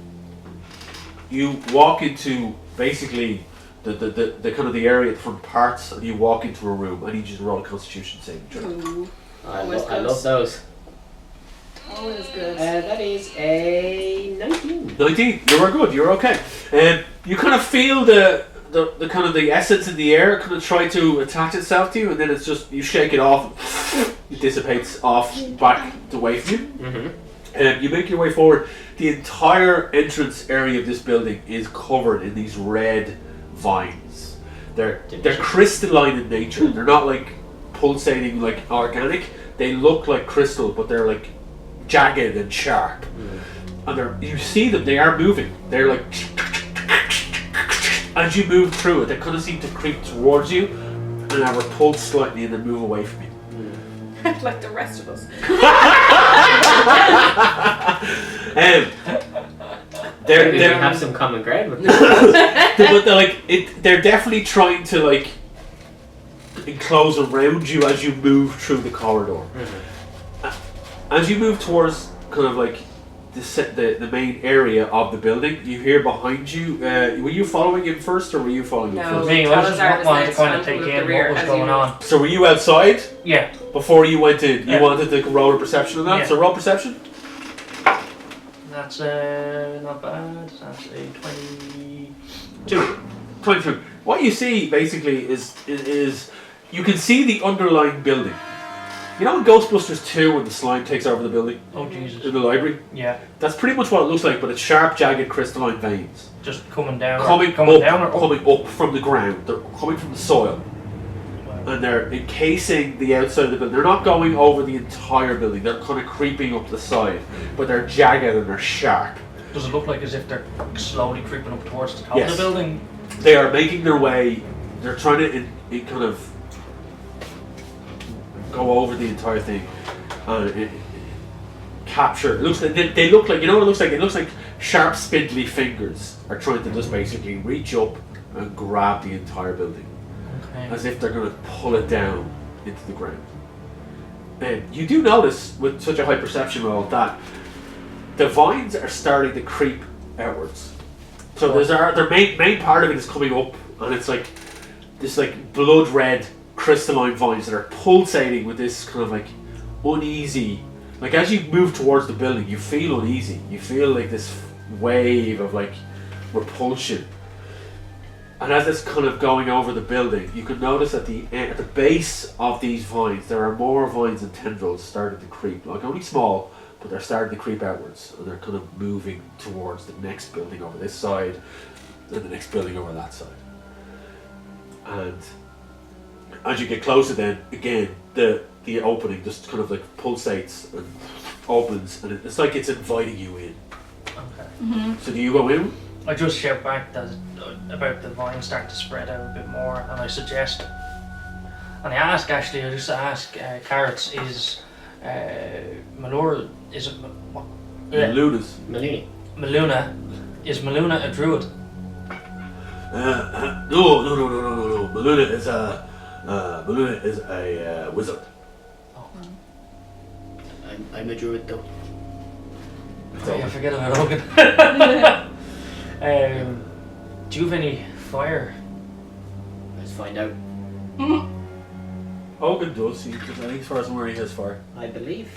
you walk into basically the kind of the area at the front parts, and you walk into a room. I need you to roll a Constitution saving throw. Ooh. I Always love those. Always good. That is a 19. 19. You are good. You're okay. You kind of feel the kind of the essence in the air kind of try to attach itself to you, and then it's just you shake it off. It dissipates off back away from you. Mm-hmm. You make your way forward. The entire entrance area of this building is covered in these red vines. They're crystalline in nature. They're not like pulsating like organic. They look like crystal, but they're like jagged and sharp. And you see them. They are moving. They're like as you move through it, they kind of seem to creep towards you and are repulsed slightly and then move away from you. Like the rest of us. Maybe we have some common ground with them. But they're definitely trying to like enclose around you as you move through the corridor. As you move towards kind of like the main area of the building, you hear behind you. Were you following him first, or were you following him No. first? Me, I was Salazar just was wanted to next kind on of take with the in rear, what was as going you on. So were you outside Yeah. before you went in? You Yeah. wanted to roll a perception on that. Yeah. So roll perception. That's not bad. That's a 22. 22. What you see basically is you can see the underlying building. You know in Ghostbusters 2 when the slime takes over the building Oh Jesus. in the library? Yeah. That's pretty much what it looks like, but it's sharp, jagged, crystalline veins. Just coming down. Coming down or up? coming up from the ground. They're coming from the soil. And they're encasing the outside of the building. They're not going over the entire building. They're kind of creeping up the side. But they're jagged and they're sharp. Does it look like as if they're slowly creeping up towards the top Yes. of the building? They are making their way. They're trying to kind of go over the entire thing. Capture. It looks like they look like, you know what it looks like? It looks like sharp, spindly fingers are trying to just basically reach up and grab the entire building, Okay. as if they're going to pull it down into the ground. And you do notice with such a high perception roll that the vines are starting to creep outwards. So their main part of it is coming up, and it's like this like blood red crystalline vines that are pulsating with this kind of like uneasy. Like as you move towards the building, you feel uneasy. You feel like this wave of like repulsion. And as it's kind of going over the building, you can notice at the base of these vines, there are more vines and tendrils starting to creep. Like only small, but they're starting to creep outwards, and they're kind of moving towards the next building over this side, and the next building over that side. And as you get closer, then again the opening just kind of like pulsates and opens, and it's like it's inviting you in. Okay. So do you go in? I just shout back that about the vine starting to spread out a bit more, and I suggest, and I just ask Carrots, is Malura, is it what? Lunas. Maluna, is Maluna a druid? No. Maluna is a wizard. I'm a druid though. Oh, yeah, forget about Hogan. Do you have any fire? Let's find out. Hogan does. I think as far as where he has fire. I believe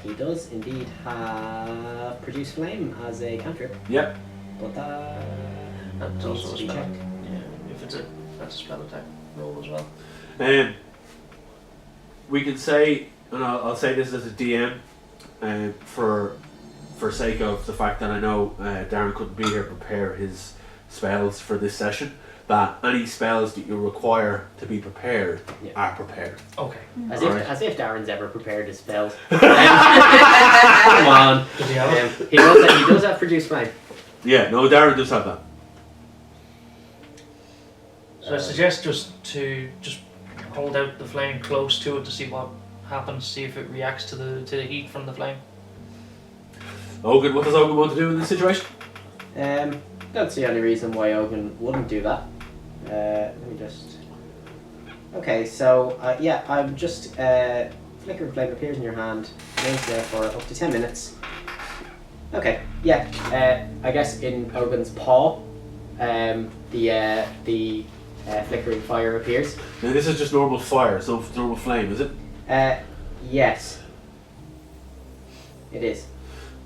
he does indeed have produce flame as a cantrip, Yep. but That's needs also to a be spell. checked. Yeah, if that's a spell attack roll as well. We can say, and I'll say this as a DM, for sake of the fact that I know Darren couldn't be here to prepare his spells for this session, that any spells that you require to be prepared are prepared. Okay. As if Darren's ever prepared his spells. Come on. Does he have it? He does have produce flame. Yeah, no, Darren does have that. So I suggest just hold out the flame close to it to see what happens, see if it reacts to the heat from the flame. Hogan, what does Hogan want to do in this situation? Don't see any reason why Ogun wouldn't do that. Let me just. Okay, so I'm just flicker of flame appears in your hand, remains there for up to 10 minutes. Okay, I guess in Ogun's paw, the flickering fire appears. Now this is just normal fire, so normal flame, is it? Yes, it is.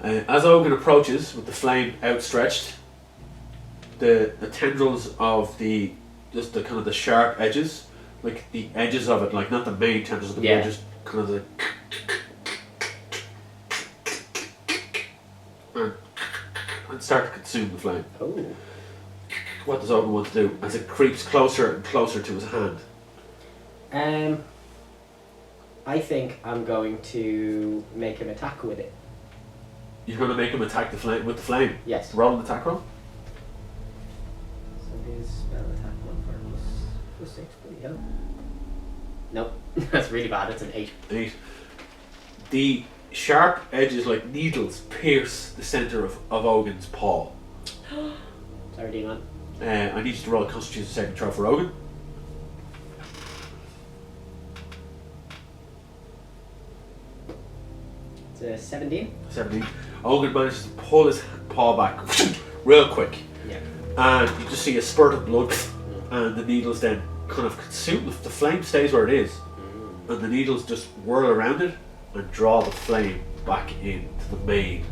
As Hogan approaches with the flame outstretched, the tendrils of the kind of the sharp edges, like the edges of it, like not the main tendrils, but the edges, kind of the and start to consume the flame. Oh. What does Hogan want to do as it creeps closer and closer to his hand? I think I'm going to make him attack with it. You're going to make him attack the flame with the flame. Yes. Roll an attack roll. So his spell attack modifier was +6. Bloody hell. Nope. That's really bad. It's an 8. 8. The sharp edges, like needles, pierce the center of Ogun's paw. Sorry, Demon. I need you to roll a Constitution saving throw for Ogun. It's a 17. 17. Ogun manages to pull his paw back real quick. Yeah. And you just see a spurt of blood, and the needles then kind of consume. The flame stays where it is, and the needles just whirl around it and draw the flame back into the main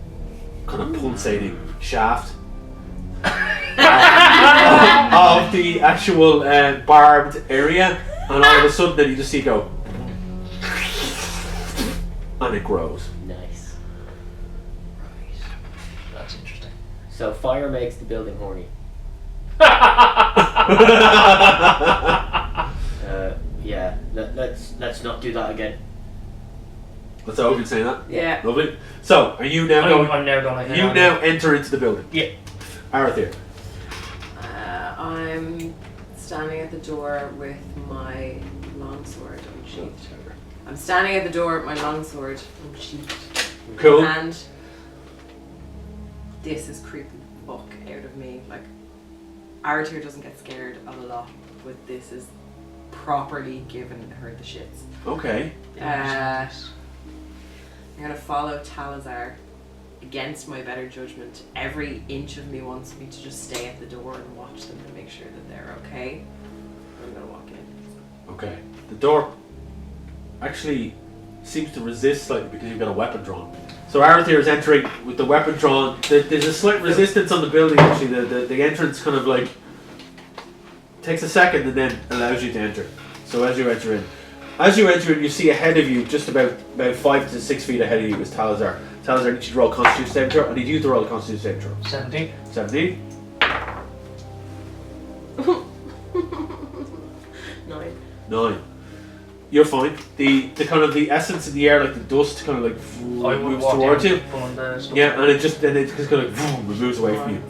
kind of pulsating shaft of the actual barbed area, and all of a sudden then you just see it go, and it grows. Nice. That's interesting. So fire makes the building horny. Let's not do that again. That's Ogun saying that. Yeah. Lovely. So, are you now going? I'm now going. You now enter into the building. Yeah. Arathir. I'm standing at the door with my longsword unsheathed. I'm standing at the door with my longsword unsheathed. Cool. And this is creeping the fuck out of me. Like, Aratir doesn't get scared a lot, but this is properly giving her the shits. Okay. I'm gonna follow Talazar against my better judgment. Every inch of me wants me to just stay at the door and watch them and make sure that they're okay. I'm gonna walk in. Okay. The door actually seems to resist slightly because you've got a weapon drawn. So Arathir is entering with the weapon drawn. There's a slight resistance on the building actually. The entrance kind of like takes a second and then allows you to enter. So as you enter in, you see ahead of you, just about 5 to 6 feet ahead of you, is Talazar. Talazar needs you to roll a Constitution saving throw. I need you to roll a Constitution saving throw. 17. 17. 9. You're fine. The kind of the essence in the air, like the dust, kind of like moves towards you. Yeah, and it just kind of like moves away from you.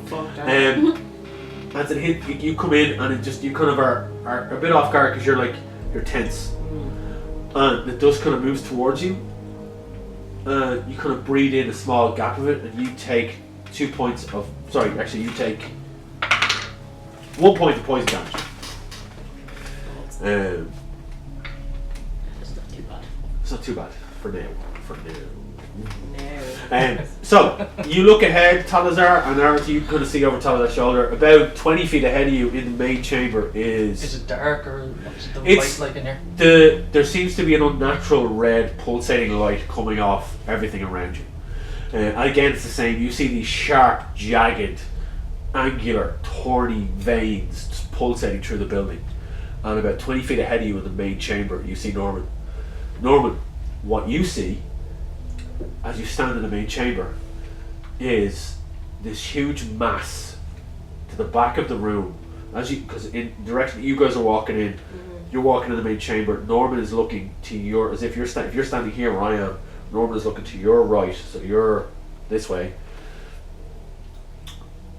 As it hit, you come in and it just you kind of are a bit off guard because you're tense. And the dust kind of moves towards you. You kind of breathe in a small gap of it, and you take 2 points of. Sorry, actually, you take 1 point of poison damage. It's not too bad for now. No. So you look ahead, Talazar, and Arathir, you can kind of see over Talazar's shoulder. About 20 feet ahead of you in the main chamber is. Is it dark or what's the light like in here? There seems to be an unnatural red pulsating light coming off everything around you. And again, it's the same. You see these sharp, jagged, angular, thorny veins just pulsating through the building. And about 20 feet ahead of you in the main chamber, you see Norman. Norman, what you see as you stand in the main chamber is this huge mass to the back of the room. Because in the direction that you guys are walking in, you're walking in the main chamber. Norman is looking to your, as if you're standing here where I am. Norman is looking to your right, so you're this way,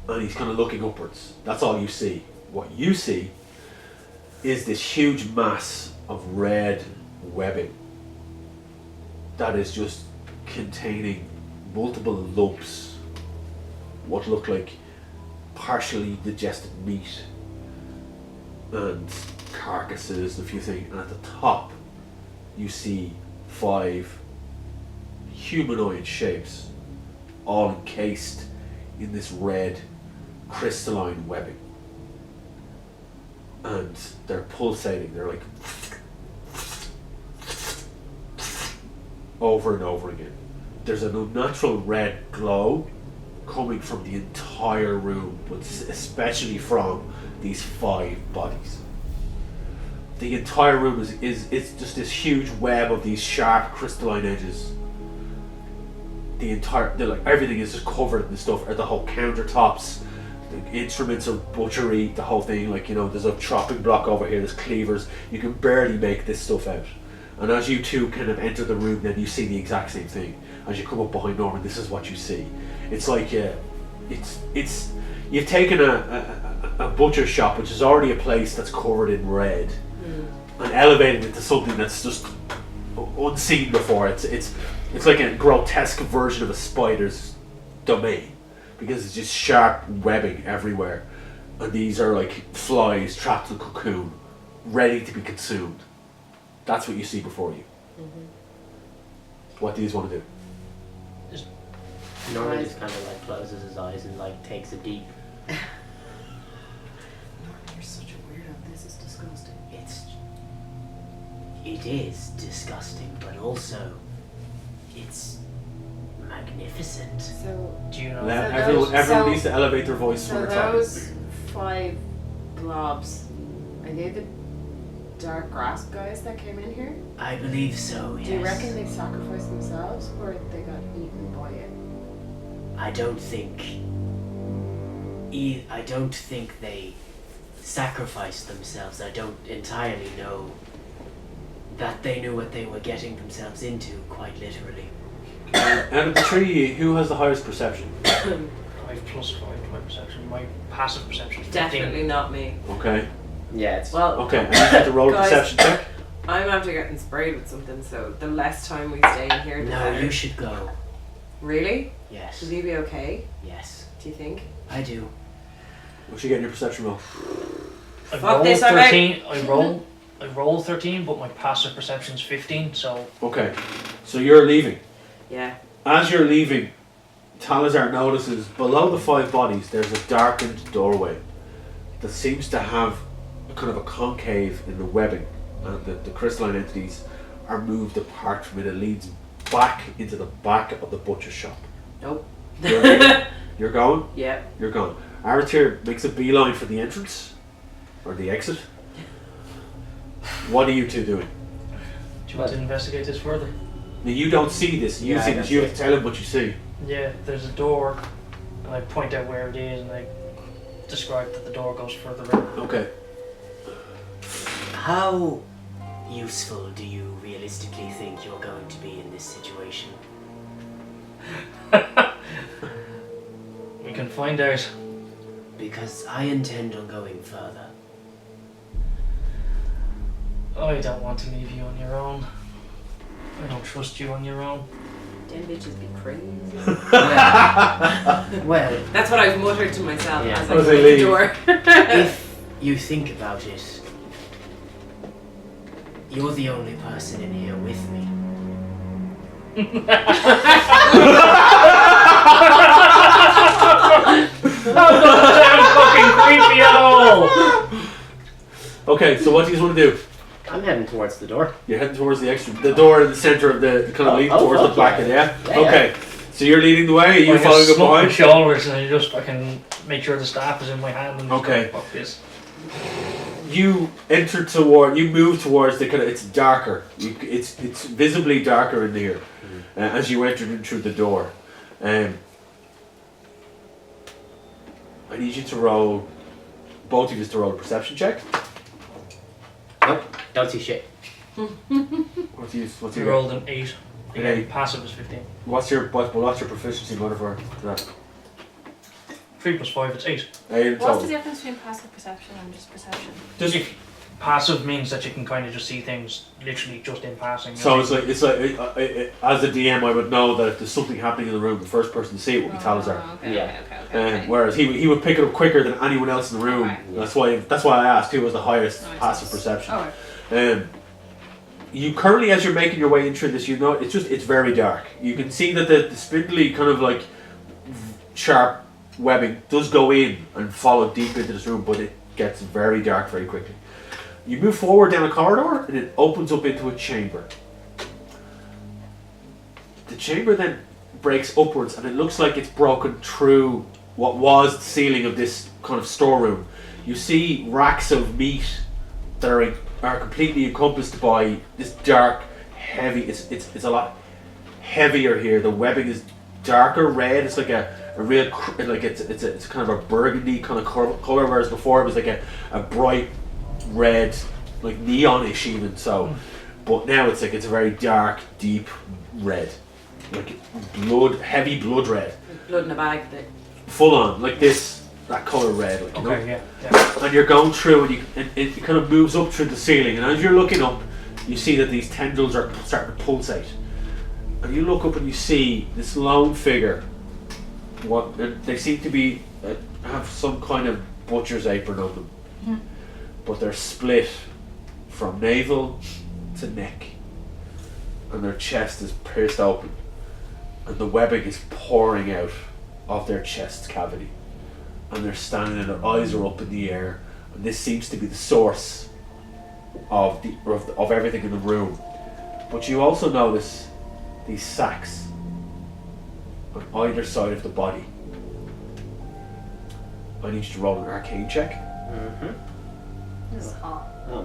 and he's kind of looking upwards. That's all you see. What you see is this huge mass of red webbing that is just containing multiple lumps, what look like partially digested meat and carcasses, a few things, and at the top you see 5 humanoid shapes all encased in this red crystalline webbing, and they're pulsating. They're like over and over again. There's an unnatural red glow coming from the entire room, but especially from these 5 bodies. The entire room is just this huge web of these sharp crystalline edges. Everything is just covered in this stuff. The whole countertops, the instruments of butchery, the whole thing. There's a chopping block over here. There's cleavers. You can barely make this stuff out. And as you two kind of enter the room, then you see the exact same thing. As you come up behind Norman, this is what you see. It's like it's you've taken a butcher shop, which is already a place that's covered in red, and elevated it to something that's just unseen before. It's like a grotesque version of a spider's domain, because it's just sharp webbing everywhere, and these are like flies trapped in a cocoon, ready to be consumed. That's what you see before you. What do you want to do? Norman just kind of like closes his eyes and like takes a deep. Norman, you're such a weirdo. This is disgusting. It is disgusting, but also it's magnificent. So Do you know? Everyone needs to elevate their voice when So we're talking. those 5 blobs, are they the dark grass guys that came in here? I believe so, yes. Do you reckon they sacrificed themselves, or they got eaten by it? I don't think they sacrificed themselves. I don't entirely know that they knew what they were getting themselves into, quite literally. Out of the 3 of you, who has the highest perception? 5 plus 5 to my perception. My passive perception is 15. Definitely not me. Okay. Yeah, it's Well, Okay. And you have to roll a Guys. perception check. I'm after getting sprayed with something, so the less time we stay in here, the no. better. You should go. Really? Yes. Will you be okay? Yes, Do you think? I do. What you get in your perception roll? Fuck this, I'm out. 13. I roll 13, but my passive perception's 15. So Okay, so you're leaving. Yeah. As you're leaving, Talazar notices below the 5 bodies there's a darkened doorway that seems to have a kind of a concave in the webbing, and the crystalline entities are moved apart from it. It leads back into the back of the butcher shop. Nope. You're going? Yeah. You're going. Aratir makes a beeline for the entrance, or the exit. What are you two doing? do you want to investigate this further? Now, you don't see this. You Yeah, see I this. don't You see have to tell him what you see. Yeah, there's a door, and I point out where it is, and I describe that the door goes further in. Okay. How useful do you realistically think you're going to be in this situation? We can find out. Because I intend on going further. I don't want to leave you on your own. I don't trust you on your own. Damn bitches be crazy. Well, That's what I've muttered to myself Yeah. as I As close they the leave. door. if you think about it, you're the only person in here with me. That's fucking creepy at all! Okay, so what do you want to do? I'm heading towards the door. You're heading towards the door in the center of the kind of lead towards the fuck back yeah. of it. Yeah, Okay, so you're leading the way. Are you I following just up slump my behind? shoulders and I just fucking make sure the staff is in my hand and just Okay. go, fuck this. You move towards the kind of. It's darker. It's visibly darker in here as you entered in through the door. I need you to roll. Both of you to roll a perception check. Nope, don't see shit. What's We your rolled an 8. An Again, 8. passive is 15. what's your proficiency modifier for that? 3 plus 5, it's 8. 8 in What's total. the difference between passive perception and just perception? Just If passive means that you can kind of just see things literally just in passing. so it's like as a DM, I would know that if there's something happening in the room, the first person to see it would be Talazar. Okay, Yeah. okay. Whereas he would pick it up quicker than anyone else in the room. Okay. That's why I asked who was the highest That makes passive sense. perception. Alright. You currently, as you're making your way in through this, you know it's very dark. You can see that the spindly kind of like sharp webbing does go in and follow deep into this room, but it gets very dark very quickly. You move forward down a corridor and it opens up into a chamber. The chamber then breaks upwards and it looks like it's broken through what was the ceiling of this kind of storeroom. You see racks of meat that are completely encompassed by this dark, heavy. It's a lot heavier here. The webbing is darker red. It's like a real like it's kind of a burgundy kind of color, whereas before it was like a bright red, like neonish even so. But now it's a very dark, deep red, like heavy blood red, Blood in a bag. That full on like that color red. Like, you know? Okay, yeah. And you're going through and it kind of moves up through the ceiling, and as you're looking up you see that these tendrils are starting to pulsate, and you look up and you see this lone figure. And they seem to be have some kind of butcher's apron on them, but they're split from navel to neck, and their chest is pierced open and the webbing is pouring out of their chest cavity, and they're standing and their eyes are up in the air, and this seems to be the source of everything in the room. But you also notice these sacks on either side of the body. I need you to roll an arcane check. This is hot. Oh,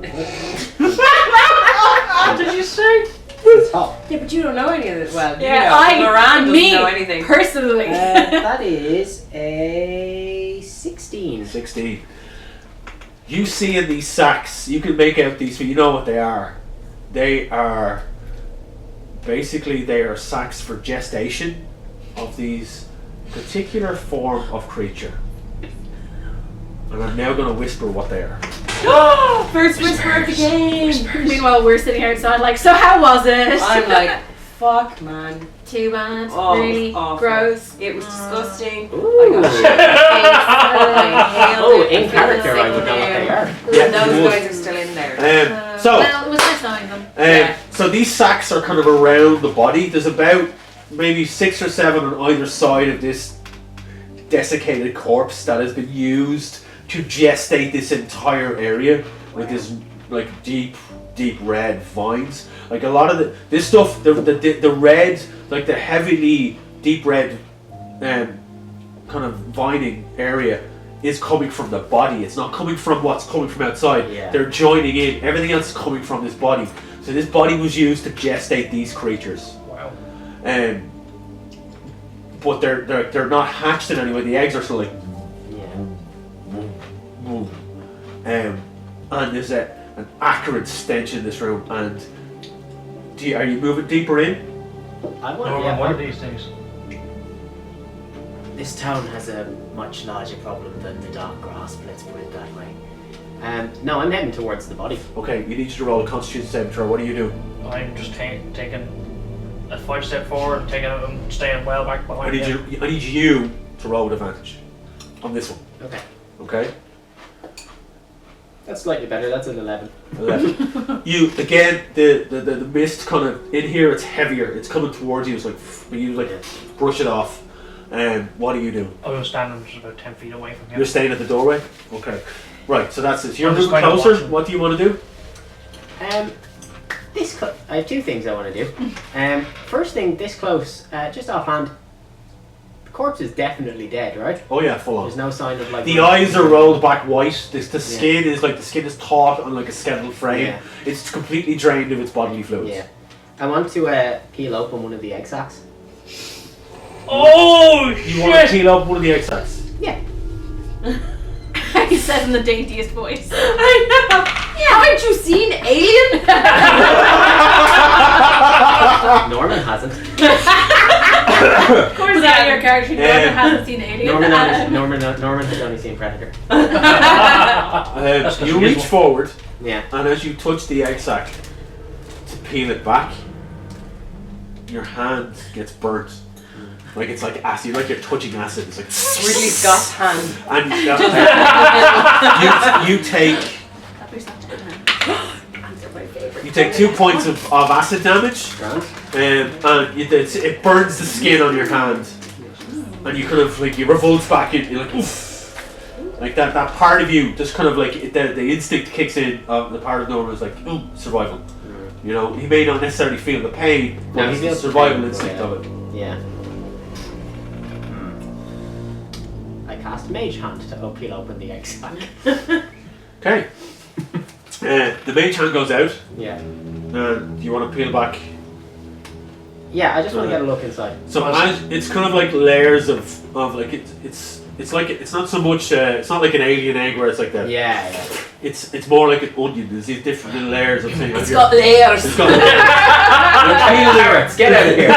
What did you say? it's hot. yeah, but you don't know any of this. Well, Yeah, you know, Moran doesn't know anything. Personally. That is a 16. 16. You see in these sacks, you can make out these, you know what they are. They are sacks for gestation of these particular form of creature. And I'm now going to whisper what they are. First whisper of the game. Meanwhile, we're sitting outside like, so how was it? I'm like, fuck, man. Too bad. Oh, really awful. gross. It was disgusting. Ooh. I got shit in the face. Oh, in character, I would know what they are. Yeah, And those you would. guys are still in there. Well, it was nice knowing them. Yeah. So these sacs are kind of around the body. There's about maybe 6 or 7 on either side of this desiccated corpse that has been used to gestate this entire area with this like deep red vines. Like a lot of this stuff, the red, like the heavily deep red kind of vining area is coming from the body. It's not coming from what's coming from outside. Yeah. They're joining in. Everything else is coming from this body. So this body was used to gestate these creatures. Wow. But they're not hatched in any way. The eggs are still like. Yeah. And there's an acrid stench in this room. And are you moving deeper in? I want. Norman, Yeah, what are these things? This town has a much larger problem than the dark grasp. Let's put it that way. No, I'm heading towards the body. Okay, you need you to roll a Constitution saving throw. What do you do? I'm just taking a 5 step forward, taking it and staying well back I behind. need you to roll with advantage on this one. Okay. Okay. That's slightly better. That's an 11. 11. You again, the mist kind of in here. It's heavier. It's coming towards you. It's like you like brush it off. What do you do? I was standing just about 10 feet away from him. You're staying at the doorway. Okay. Right. So that's it. You're I'm just moving kind of closer. watching. What do you want to do? I have 2 things I want to do. First thing, this close, just offhand. The corpse is definitely dead, right? Oh yeah, full on. There's no sign of like. The eyes are rolled back white. The skin is like the skin is taut on like a skeletal frame. Yeah. It's completely drained of its bodily fluids. Yeah. I want to peel open one of the egg sacs. Oh You want to peel up one of the egg sacs? Yeah. He said in the daintiest voice. I know. Yeah, haven't you seen Alien? Norman hasn't. Of course not your character. Norman hasn't seen Alien. Norman has only seen Predator. You reach forward, Yeah. and as you touch the egg sac to peel it back, your hand gets burnt. Like it's like acid, like you're touching acid. It's like Ridley Scott's hand. and you take you take 2 points of acid damage, Grand. and it burns the skin on your hand, and you kind of like you revolt back in. You're like oof, like that part of you just kind of like the instinct kicks in. The part of Norman is like survival. You know, he may not necessarily feel the pain, but No, he it's the feels the survival pain, instinct yeah. of it. Yeah. I cast Mage Hand to peel open the egg sac. Okay. The mage hand goes out. Yeah. Do you want to peel back? Yeah, I just want to get a look inside. So it's kind of like layers of like it's like it's not so much it's not like an alien egg where it's like that. Yeah, yeah. It's more like an onion. There's these different little layers of things. It's got layers. It's got Carrots, get out of here.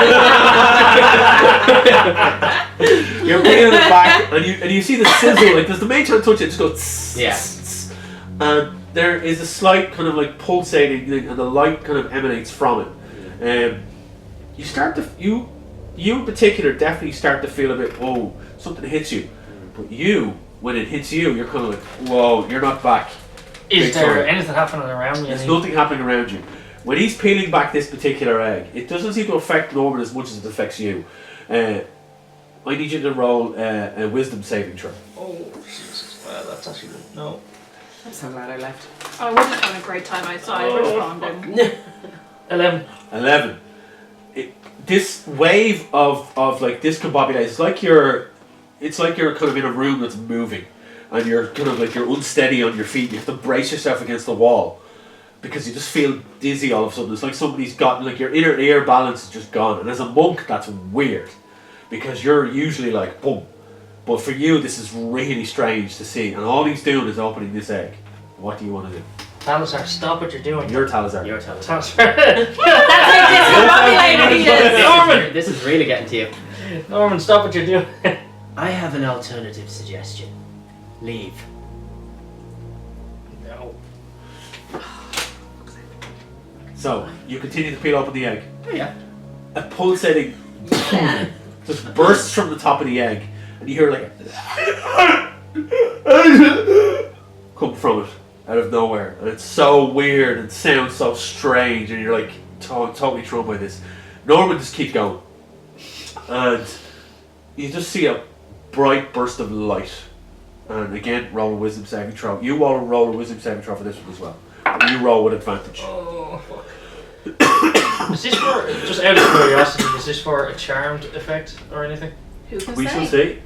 You're peeling it back, and you see the sizzle. Like does the mage hand touch it? It just goes. Tss, Yeah. tss, tss. And there is a slight kind of like pulsating thing, and the light kind of emanates from it. You start to you in particular definitely start to feel a bit something hits you, but when it hits you you're kind of like whoa, you're not back. Is Big there sorry. anything happening around me? There's nothing happening around you. When he's peeling back this particular egg, it doesn't seem to affect Norman as much as it affects you. I need you to roll a wisdom saving throw. Oh, Jesus. Well, that's actually good. No. I'm so glad I left. Oh, we're just having a great time outside. We're just bonding. 11. 11. This wave of like discombobulation, it's like you're kind of in a room that's moving, and you're kind of like you're unsteady on your feet. You have to brace yourself against the wall because you just feel dizzy all of a sudden. It's like somebody's got like your inner ear balance is just gone. And as a monk, that's weird because you're usually like boom, but for you this is really strange to see. And all he's doing is opening this egg. What do you want to do? Talazar, stop what you're doing. Your Talazar. Your turn. Talazar. That's how discombobulated he is. Norman! This is really getting to you. Norman, stop what you're doing. I have an alternative suggestion. Leave. No. So you continue to peel open the egg. Oh yeah. a pulsating Yeah. just bursts from the top of the egg, and you hear like come from it out of nowhere, and it's so weird and sounds so strange, and you're like totally thrown by this. Norman just keeps going, and you just see a bright burst of light. And again, roll a wisdom saving throw. You all roll a wisdom saving throw for this one as well. You roll with advantage. Oh, fuck. Is this for, just out of curiosity, is this for a charmed effect or anything? Who can We say? shall see.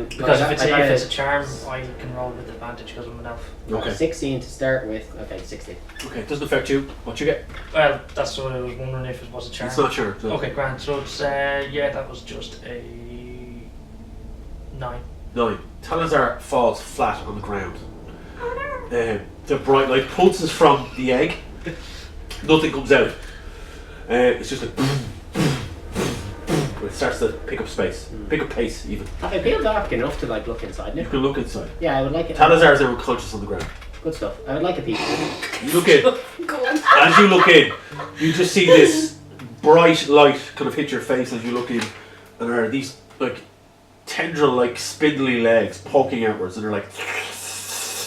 Because if it's a charm, I can roll with advantage because I'm an elf. Okay. 16 to start with. Okay, 16. Okay, it doesn't affect you. What you get? Well, that's what I was wondering if it was a charm. It's not sure. No. Okay, grand. So it's, yeah, that was just a 9. 9. Talazar falls flat on the ground. The bright light pulses from the egg. Nothing comes out. It's just like it starts to pick up space, pick up pace even. I feel dark enough to like look inside You now. can look inside. Yeah, I would like it. Talazar is now unconscious on the ground. Good stuff. I would like a piece. You look in. Go on. As you look in, you just see this bright light kind of hit your face as you look in, and there are these like tendril-like spindly legs poking outwards, and they're like.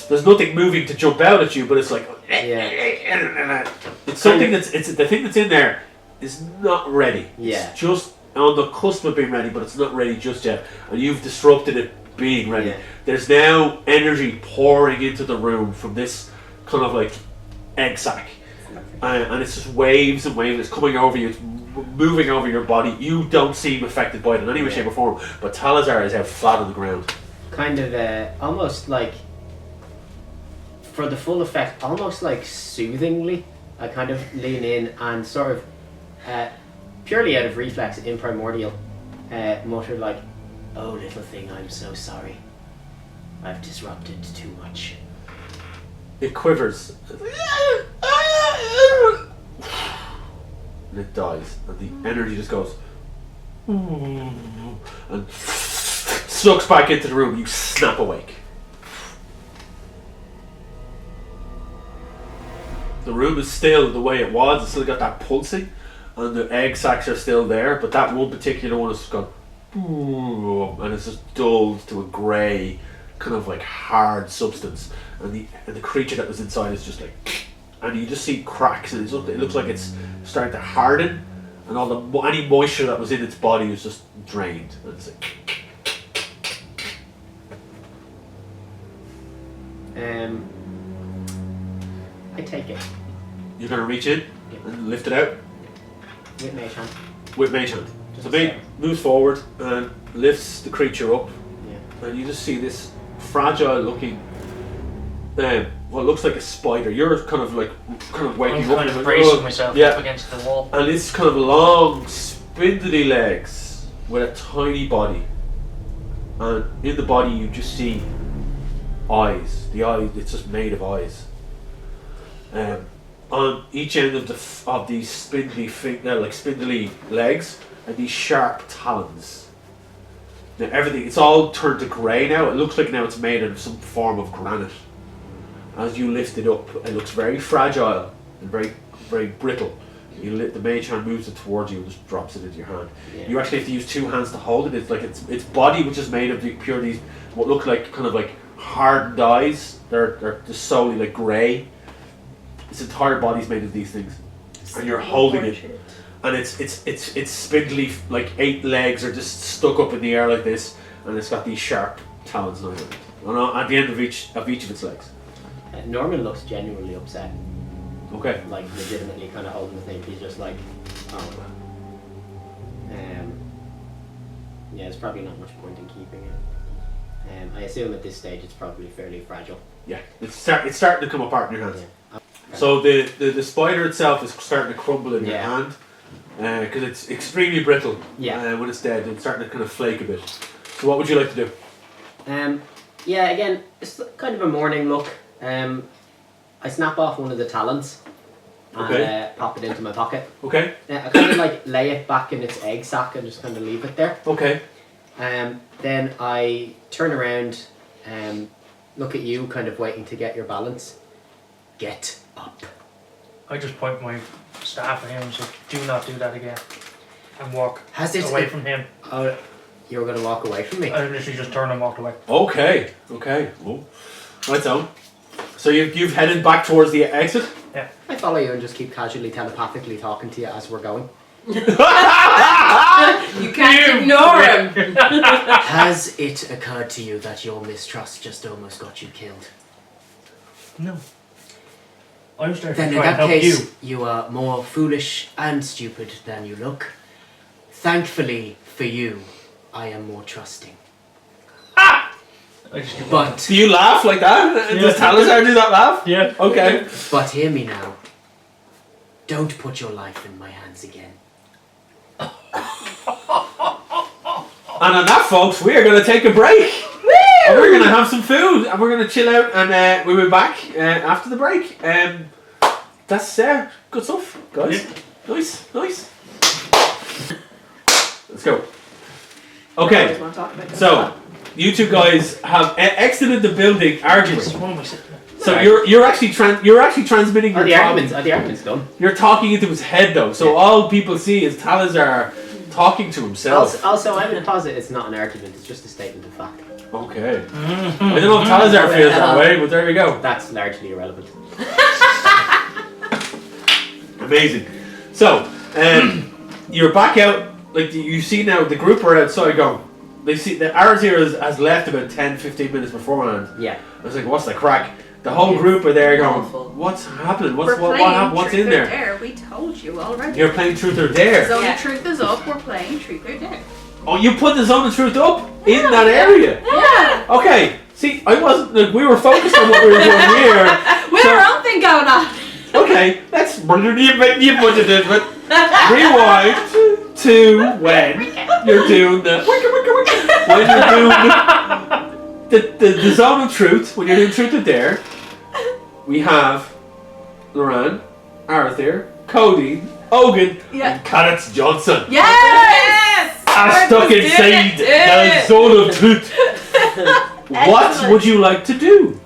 There's nothing moving to jump out at you, but it's like it's something that's the thing that's in there is not ready. Yeah. It's just on the cusp of being ready, but it's not ready just yet, and you've disrupted it being ready. Yeah. There's now energy pouring into the room from this kind of like egg sac, and it's just waves and waves. It's coming over you. It's moving over your body. You don't seem affected by it in any way, shape, or form. But Talazar is out flat on the ground. Kind of almost like, for the full effect, almost like soothingly, I kind of lean in and sort of, purely out of reflex in Primordial, mutter like, "Oh, little thing, I'm so sorry. I've disrupted too much." It quivers. And it dies. And the energy just goes. And sucks back into the room. You snap awake. The room is still the way it was. It's still got that pulsing. And the egg sacs are still there. But that one particular one has just gone. And it's just dulled to a grey, kind of like hard substance. And the creature that was inside is just like. And you just see cracks. And it looks like it's starting to harden. And all any moisture that was in its body was just drained. And it's like. I take it You're going to reach in and lift it out with Mage Hand. with Mage Hand. Just So Mage moves forward and lifts the creature up, Yeah. and you just see this fragile looking, what looks like a spider. You're kind of waking I'm up. kind of and bracing myself yeah. up against the wall. And it's kind of long, spindly legs with a tiny body. And in the body you just see eyes. The eye, it's just made of eyes. On each end of these spindly spindly legs are these sharp talons. Now it's all turned to grey now. It looks like now it's made out of some form of granite. As you lift it up, it looks very fragile and very, very brittle. The mage hand moves it towards you and just drops it into your hand. Yeah. You actually have to use 2 hands to hold it. It's like its body, which is made of these what look like kind of like hardened eyes. They're just solely like grey. Its entire body's made of these things, and you're holding it, and it's spindly, like 8 legs are just stuck up in the air like this, and it's got these sharp talons now at the end of each of its legs. Norman looks genuinely upset, Okay. like legitimately kind of holding the thing. He's just like, oh. Yeah, there's probably not much point in keeping it. I assume at this stage it's probably fairly fragile. Yeah, it's starting to come apart in your hands. Yeah. So the spider itself is starting to crumble in your Yeah. hand because it's extremely brittle. Yeah. When it's dead, it's starting to kind of flake a bit. So what would you like to do? Yeah, again, it's kind of a morning look. I snap off one of the talons and Okay. pop it into my pocket. Okay. I kind of like lay it back in its egg sac and just kind of leave it there. Okay. Then I turn around, look at you, kind of waiting to get your balance. Get up. I just point my staff at him and say, "Do not do that again." and walk Has it away from him. Oh, you're gonna walk away from me. I literally just turned and walked away. Okay. Oh. Right so. So you've headed back towards the exit? I follow you and just keep casually telepathically talking to you as we're going. You can't ignore him. Has it occurred to you that your mistrust just almost got you killed? No. I was there to Then in try and that help case, you. you are more foolish and stupid than you look. Thankfully for you, I am more trusting. I just keep But Do you laugh like that? Yeah. Does Talazar do that laugh? Yeah. Okay. But hear me now. Don't put your life in my hands again. And on that, folks, we are going to take a break. And we're going to have some food. And we're going to chill out. And we'll be back after the break. That's good stuff, guys. Yeah. Nice. Let's go. Okay. So, you two guys have exited the building arguing. What am I sitting there? So you're actually transmitting your The talk. argument's done. You're talking into his head though, so Yeah. all people see is Talazar talking to himself. Also, I would posit it's not an argument, it's just a statement of fact. Okay. I don't know if Talazar feels that way, but there we go. That's largely irrelevant. Amazing. So, you're back out. Like you see now, the group are outside going. They see the ours here has left about 10-15 minutes beforehand. Yeah. I was like, what's the crack? The whole group are there going. Awful. What's happening? What We're happened? playing What's Truth in or there? Dare. We told you already. You're playing Truth or The Dare. Zone Yeah. of Truth is up. We're playing Truth or Dare. Oh, you put the Zone of Truth up in that area. Yeah. Okay. See, I wasn't. Like, we were focused on what we were doing here. We have our own thing going on. Okay, let's rewind to when you're doing the Zone of Truth. When you're doing Truth or Dare, we have Loran, Arthur, Cody, Ogun, Yeah. and Kenneth Johnson. Yes. Are stuck inside the Zone of Truth. What Excellent. would you like to do?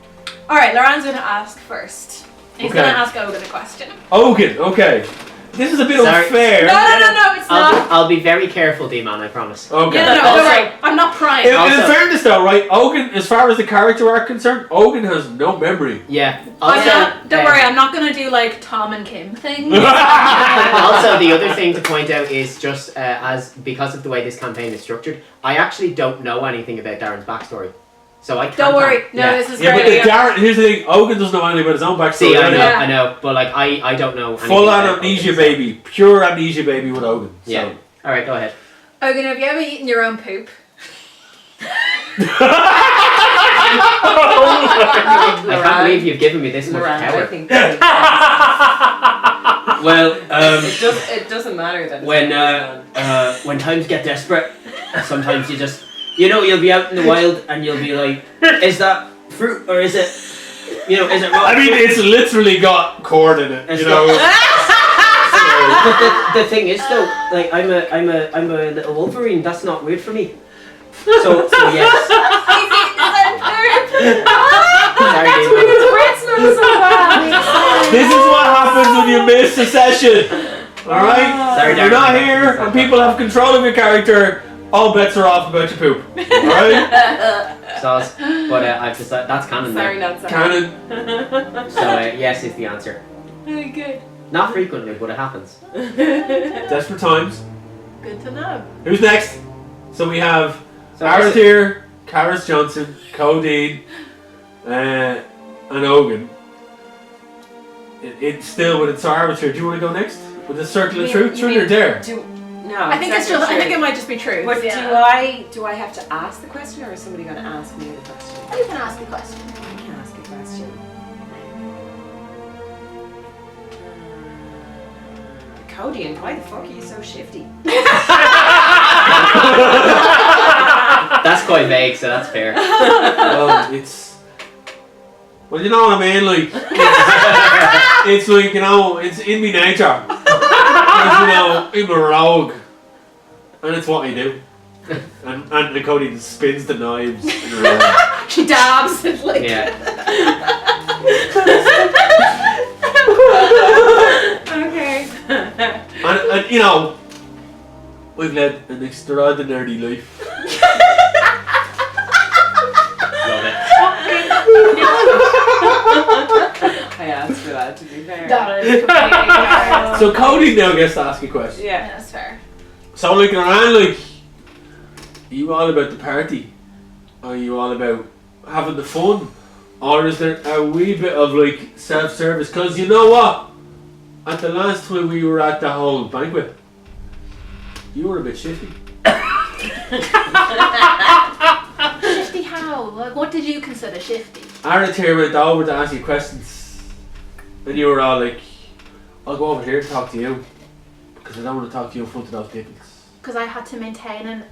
All right, Lauren's going to ask first. He's Okay. going to ask Ogun a question. Ogun, okay. This is a bit Sorry. unfair. No, it's not. I'll be very careful, D-Man, I promise. Okay. No, Also- don't worry. I'm not prying. In Also- fairness though, right, Ogun, as far as the character are concerned, Ogun has no memory. Yeah. I'm Also, not, don't worry, I'm not going to do like Tom and Kim thing. also, the other thing to point out is just because of the way this campaign is structured, I actually don't know anything about Darren's backstory. So I can't. Don't worry. No, yeah. this is Yeah, but great. here's the thing, Ogun doesn't know anything about his own backstory. See, I know, either. Yeah. I know, but like I don't know. anything Full on about amnesia Ogun, so- baby. Pure amnesia baby with Ogun. So. Yeah. All right, go ahead. Ogun, have you ever eaten your own poop? I can't believe you've given me this much Loran, I power. think that Well, it doesn't matter that when times get desperate, sometimes you'll be out in the wild and you'll be like, is that fruit or is it, is it raw? I mean, it's literally got corn in it, It's you know. But the thing is though, like I'm a little Wolverine. That's not weird for me. So yes. Sorry, That's David. why his breath smells so bad. This is what happens when you miss a session. Alright? Sorry, You're Darren. not here and people have control of your character, all bets are off about your poop. Alright? Sauce. But I've decided that's canon now. Sorry, not sorry. Canon. So yes is the answer. Very good. Not frequently, but it happens. Desperate times. Good to know. Who's next? So we have So Arathir, Karis Johnson, Codeine, and Ogun. It's still with its Arathir. Do you want to go next? With the Circle of Truth? Truth or Dare? No, I think it's just. I think it might just be true. But yeah. do I have to ask the question, or is somebody going to ask me the question? You can ask a question. I can ask a question. Cody, and why the fuck are you so shifty? That's quite vague, so that's fair. Well, well, you know what I mean? Like, it's like, it's in me nature. I'm a rogue. And it's what I do. And Cody just spins the knives in her own. She dabs and like. Yeah. Okay. And We've led an extraordinary life. Love it. I asked for that, to be fair. That is completely fair. So Cody now gets to ask a question. Yeah. That's fair. So like around like, are you all about the party? Are you all about having the fun? Or is there a wee bit of like self-service? Because you know what? At the last time we were at the whole banquet, you were a bit shifty. Shifty how? Like, what did you consider shifty? Arit here went over to ask you questions. And you were all like, I'll go over here and talk to you. Because I don't want to talk to you in front of those people. Because I had to maintain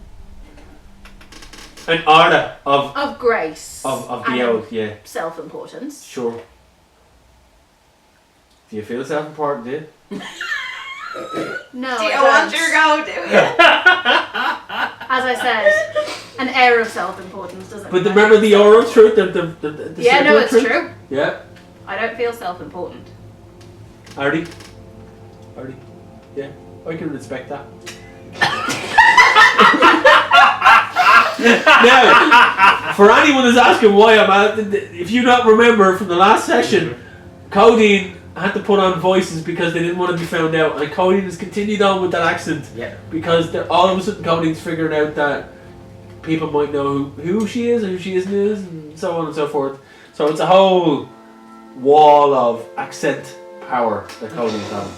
An order of grace. the and old, yeah. self-importance. Sure. Do you feel self-important, do you? No, Do you I want don't. your go, do you? As I said, an air of self-importance doesn't But mean remember I the feel oral truth? The Yeah, no, circular it's truth? true. Yeah. I don't feel self-important. Artie? Yeah, I can respect that. Now, for anyone who's asking why I'm at, if you don't remember from the last session, Codeine had to put on voices because they didn't want to be found out, and Codeine has continued on with that accent because all of a sudden Codeine's figured out that people might know who she is and who she isn't, and so on and so forth. So it's a whole wall of accent power that Codeine's on.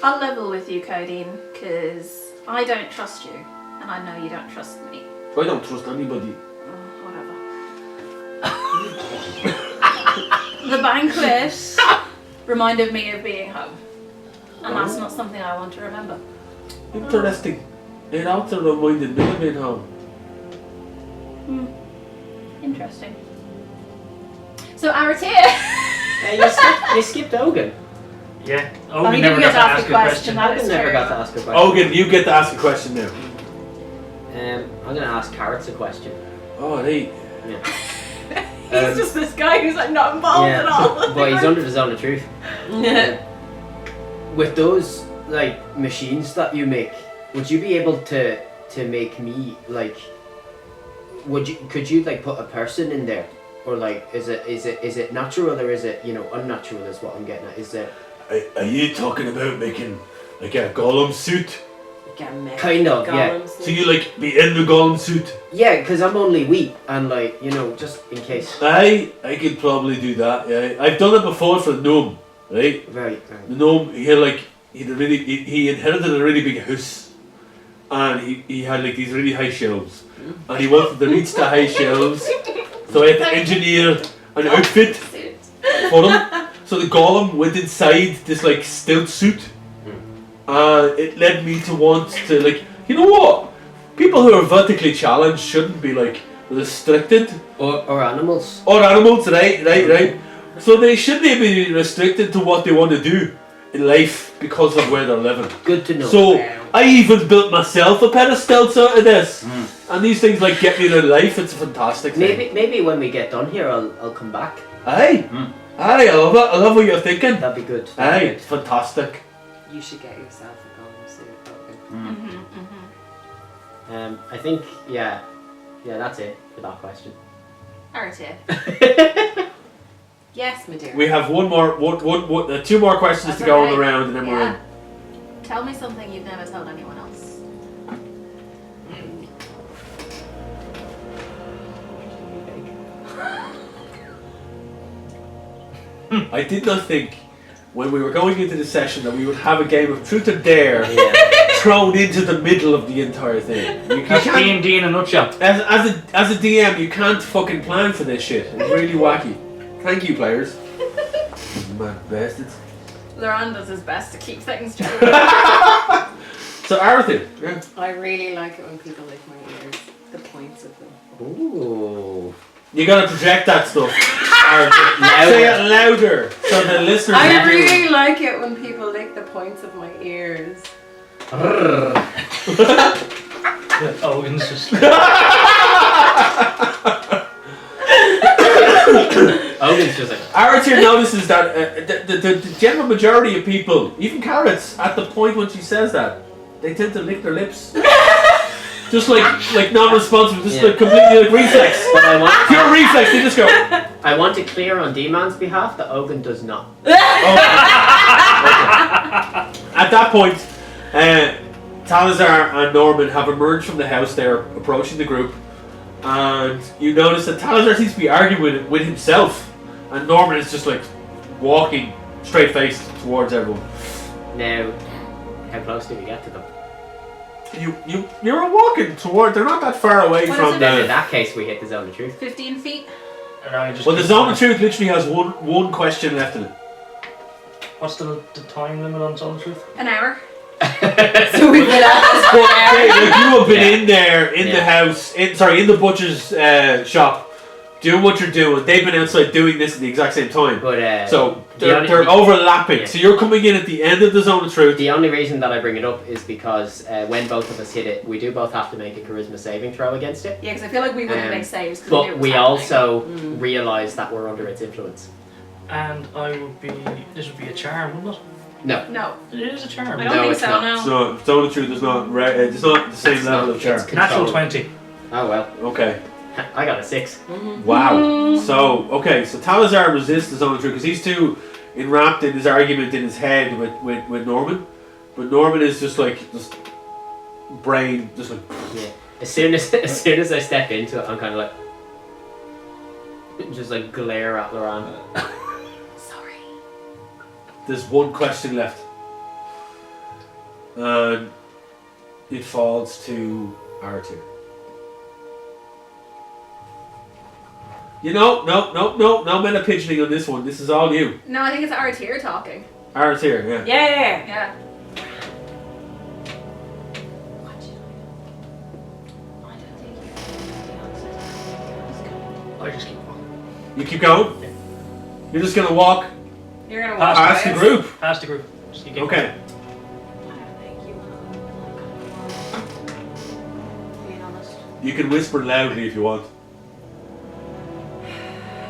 I'll level with you, Codeine, because I don't trust you, and I know you don't trust me. I don't trust anybody. Whatever. The banquet reminded me of being home, and that's not something I want to remember. Interesting. It also reminded me of being home. Interesting. So, Aratir. You skipped Ogun. Yeah. Oh, Oh, we you never didn't got to ask a question. That Ogun is never true. got to ask a question. Ogun, you get to ask a question now. I'm gonna ask Carrots a question. Oh, hey. Yeah. He's just this guy who's like not involved at all. But he's under the zone of truth. With those like machines that you make, would you be able to make me like? Could you like put a person in there, or like is it natural or is it unnatural? Is what I'm getting at. Is it? Are you talking about making like a golem suit? Kind of, yeah. So you like be in the golem suit? Yeah, because I'm only weak and like just in case. I could probably do that. Yeah, I've done it before for the gnome, right? Right. The gnome, he inherited a really big house, and he had like these really high shelves, and he wanted to reach the high shelves, so I had to engineer an outfit for him. So the golem went inside this like stout suit. It led me to want to like, you know what? People who are vertically challenged shouldn't be like restricted. Or animals. Or animals, right. So they shouldn't be restricted to what they want to do in life because of where they're living. Good to know. So I even built myself a pedestal out of this. And these things like get me in life. It's a fantastic thing. Maybe when we get done here, I'll come back. Aye, I love it. I love what you're thinking. That'd be good. Aye, it's fantastic. You should get yourself a golem suit. I think yeah, that's it for that question. Aratir. Yes, my dear. We have two more questions That's to go on okay. the round, and then we're in. Tell me something you've never told anyone else. I did not think when we were going into the session that we would have a game of truth or dare thrown into the middle of the entire thing. You That's can't, D&D in a nutshell. as a DM, you can't fucking plan for this shit. It's really wacky. Thank you, players. Mad bastards. Laurent does his best to keep things straight. So, Arthur. Yeah. I really like it when people lick my ears. The points of them. Ooh. You gotta project that stuff. Arthur. Say it louder so the listeners I can hear really like it when people lick the points of my ears. Owen's just Owen's just like Arthur notices that the general majority of people, even Carrots, at the point when she says that, they tend to lick their lips. Just like non-responsive, just like completely like reflex. But I want, Pure reflex, they just go. I want it clear on D-Man's behalf that Ogun does not. At that point, Talazar and Norman have emerged from the house. They're approaching the group, and you notice that Talazar seems to be arguing with himself, and Norman is just like walking straight-faced towards everyone. Now, how close do we get to them? You're walking toward. They're not that far away What from is it? Then in the. that case, we hit the zone of truth. 15 feet. And I just Well, the keep zone going. of truth literally has one question left in it. What's the time limit on Zone of Truth? An hour. So we've been at this for But hey, hours. like, you have been Yeah. in there, in the Yeah. house, in the butcher's shop, doing what you're doing. They've been outside doing this at the exact same time. But So the they're, only- they're overlapping. Yeah. So you're coming in at the end of the zone of truth. the only reason that I bring it up is because when both of us hit it, we do both have to make a charisma saving throw against it. Yeah, because I feel like we would have Um, made saves. 'cause knew But it was we happening. also realise that we're under its influence. And this would be a charm, wouldn't No. No, it? It is a charm. I don't No, think it's so. not. No. So zone of truth is not it's not the same It's level not- of charm. it's Natural control. 20. Oh well. Okay. I got a 6. Wow. So Talazar resists the zone of truth because he's too enwrapped in his argument in his head with Norman, but Norman is just brain just like. Yeah. As soon as I step into it, I'm kind of like just like glare at Loran. Sorry. There's one question left, and it falls to Arthur. No meta pigeoning on this one. This is all you. No, I think it's our tier talking. Arthur, yeah. Yeah. Yeah. I just keep walking. You keep going. You're just gonna walk You're gonna watch past the this. group. Past the group. Just keep Okay. Being honest. You can whisper loudly if you want.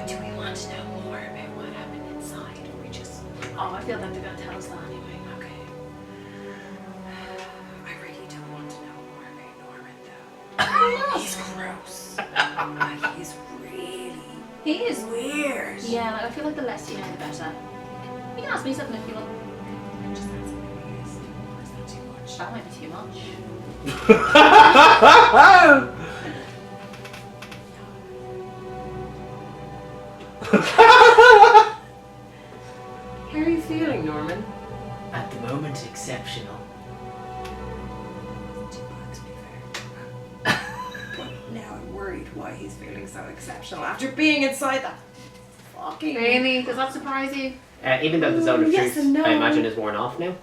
Do we want to know more about what happened inside, or we just? Oh, I feel like they're gonna tell us that anyway. Okay. I really don't want to know more about Norman though. He's gross. Like, he's really He is. weird. Yeah, like, I feel like the less you know, the better. You can ask me something if you want. Just that's what it is. It's not too much. That might be too much. How are you feeling, Norman? At the moment, exceptional. Too bad, to be fair. But now I'm worried why he's feeling so exceptional after being inside that fucking. Really? Does that surprise you? Even though the zone of Yes truth, and no. I imagine, is worn off now.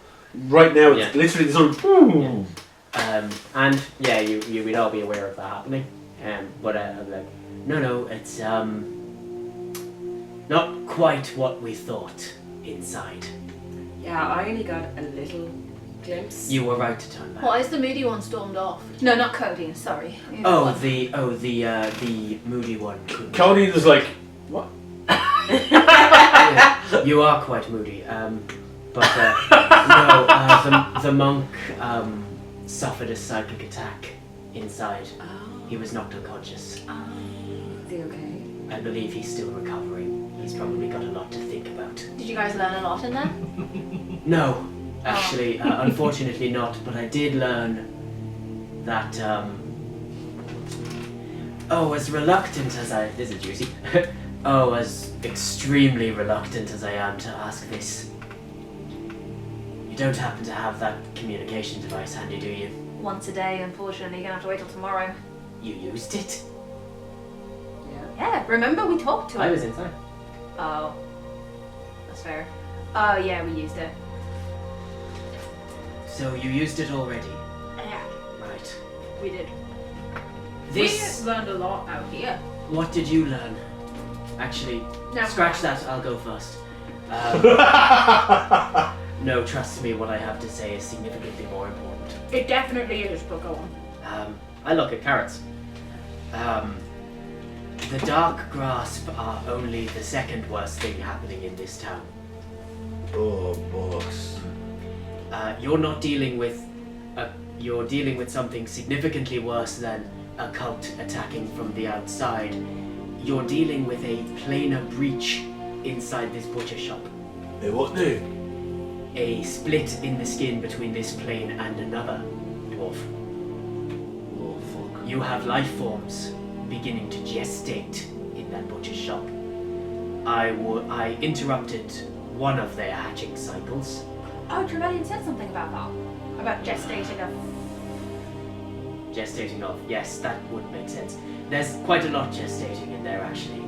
Right now, it's Yeah. literally the zone. And yeah, you would all be aware of that happening. But I'm like, no, it's not quite what we thought inside. Yeah, I only got a little glimpse. You were right to turn back. Why is the moody one stormed off? No, not Cody. Sorry. The moody one. couldn't- Cody is like, what? Yeah, you are quite moody. But no, the monk suffered a psychic attack inside. Oh. He was knocked unconscious. Is he okay? I believe he's still recovering. He's probably got a lot to think about. Did you guys learn a lot in there? No, actually, unfortunately not. But I did learn that. As reluctant as I is it juicy? As extremely reluctant as I am to ask this. You don't happen to have that communication device handy, do you? Once a day, unfortunately. You're gonna have to wait till tomorrow. You used it? Yeah, remember we talked to him? I was inside. Oh. That's fair. Oh, yeah, we used it. So you used it already? Yeah, Right. we did. This. We learned a lot out here. What did you learn? Actually, No. scratch that. I'll go first. No, trust me. What I have to say is significantly more important. It definitely is, but go on. I look at carrots. The Dark Grasp are only the second worst thing happening in this town. Oh, bollocks. You're not dealing with you're dealing with something significantly worse than a cult attacking from the outside. You're dealing with a planar breach inside this butcher shop. Hey, what now? A split in the skin between this plane and another dwarf. Oh, fuck. You have life forms beginning to gestate in that butcher shop. I interrupted one of their hatching cycles. Oh, Trevelyan said something about that. About gestating a... Gestating of, yes, that would make sense. There's quite a lot gestating in there, actually.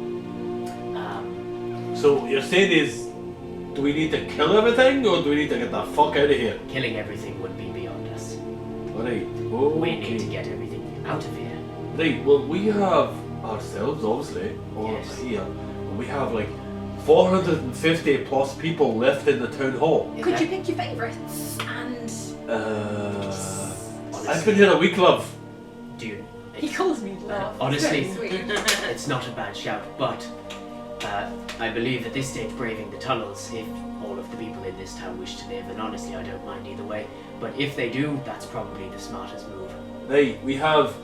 So what you're saying is, do we need to kill everything, or do we need to get the fuck out of here? Killing everything would be beyond us. Alright, We need to okay. get everything out of here. Right, well, we have ourselves, obviously, or Yes. here, and we have like 450 plus people left in the town hall. Could you pick your favourites? And... I've been here a week, love. Dude, He calls me love. honestly, Very sweet. it's not a bad shout, but I believe at this stage braving the tunnels, if all of the people in this town wish to live, and honestly I don't mind either way, but if they do, that's probably the smartest move. Right, we have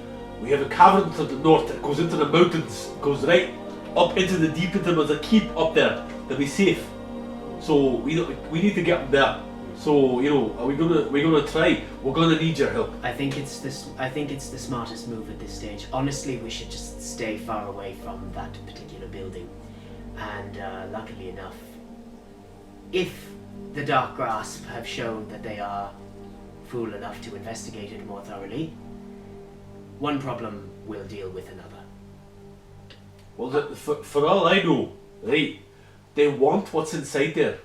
a cavern to the north that goes into the mountains, goes right up into the deep into there's a keep up there. They'll be safe. So we need to get them there. So we're gonna try. We're gonna need your help. I think it's the smartest move at this stage. Honestly, we should just stay far away from that particular building. And luckily enough, if the Dark Grasp have shown that they are fool enough to investigate it more thoroughly, one problem will deal with another. Well, for all I know, right, they want what's inside there.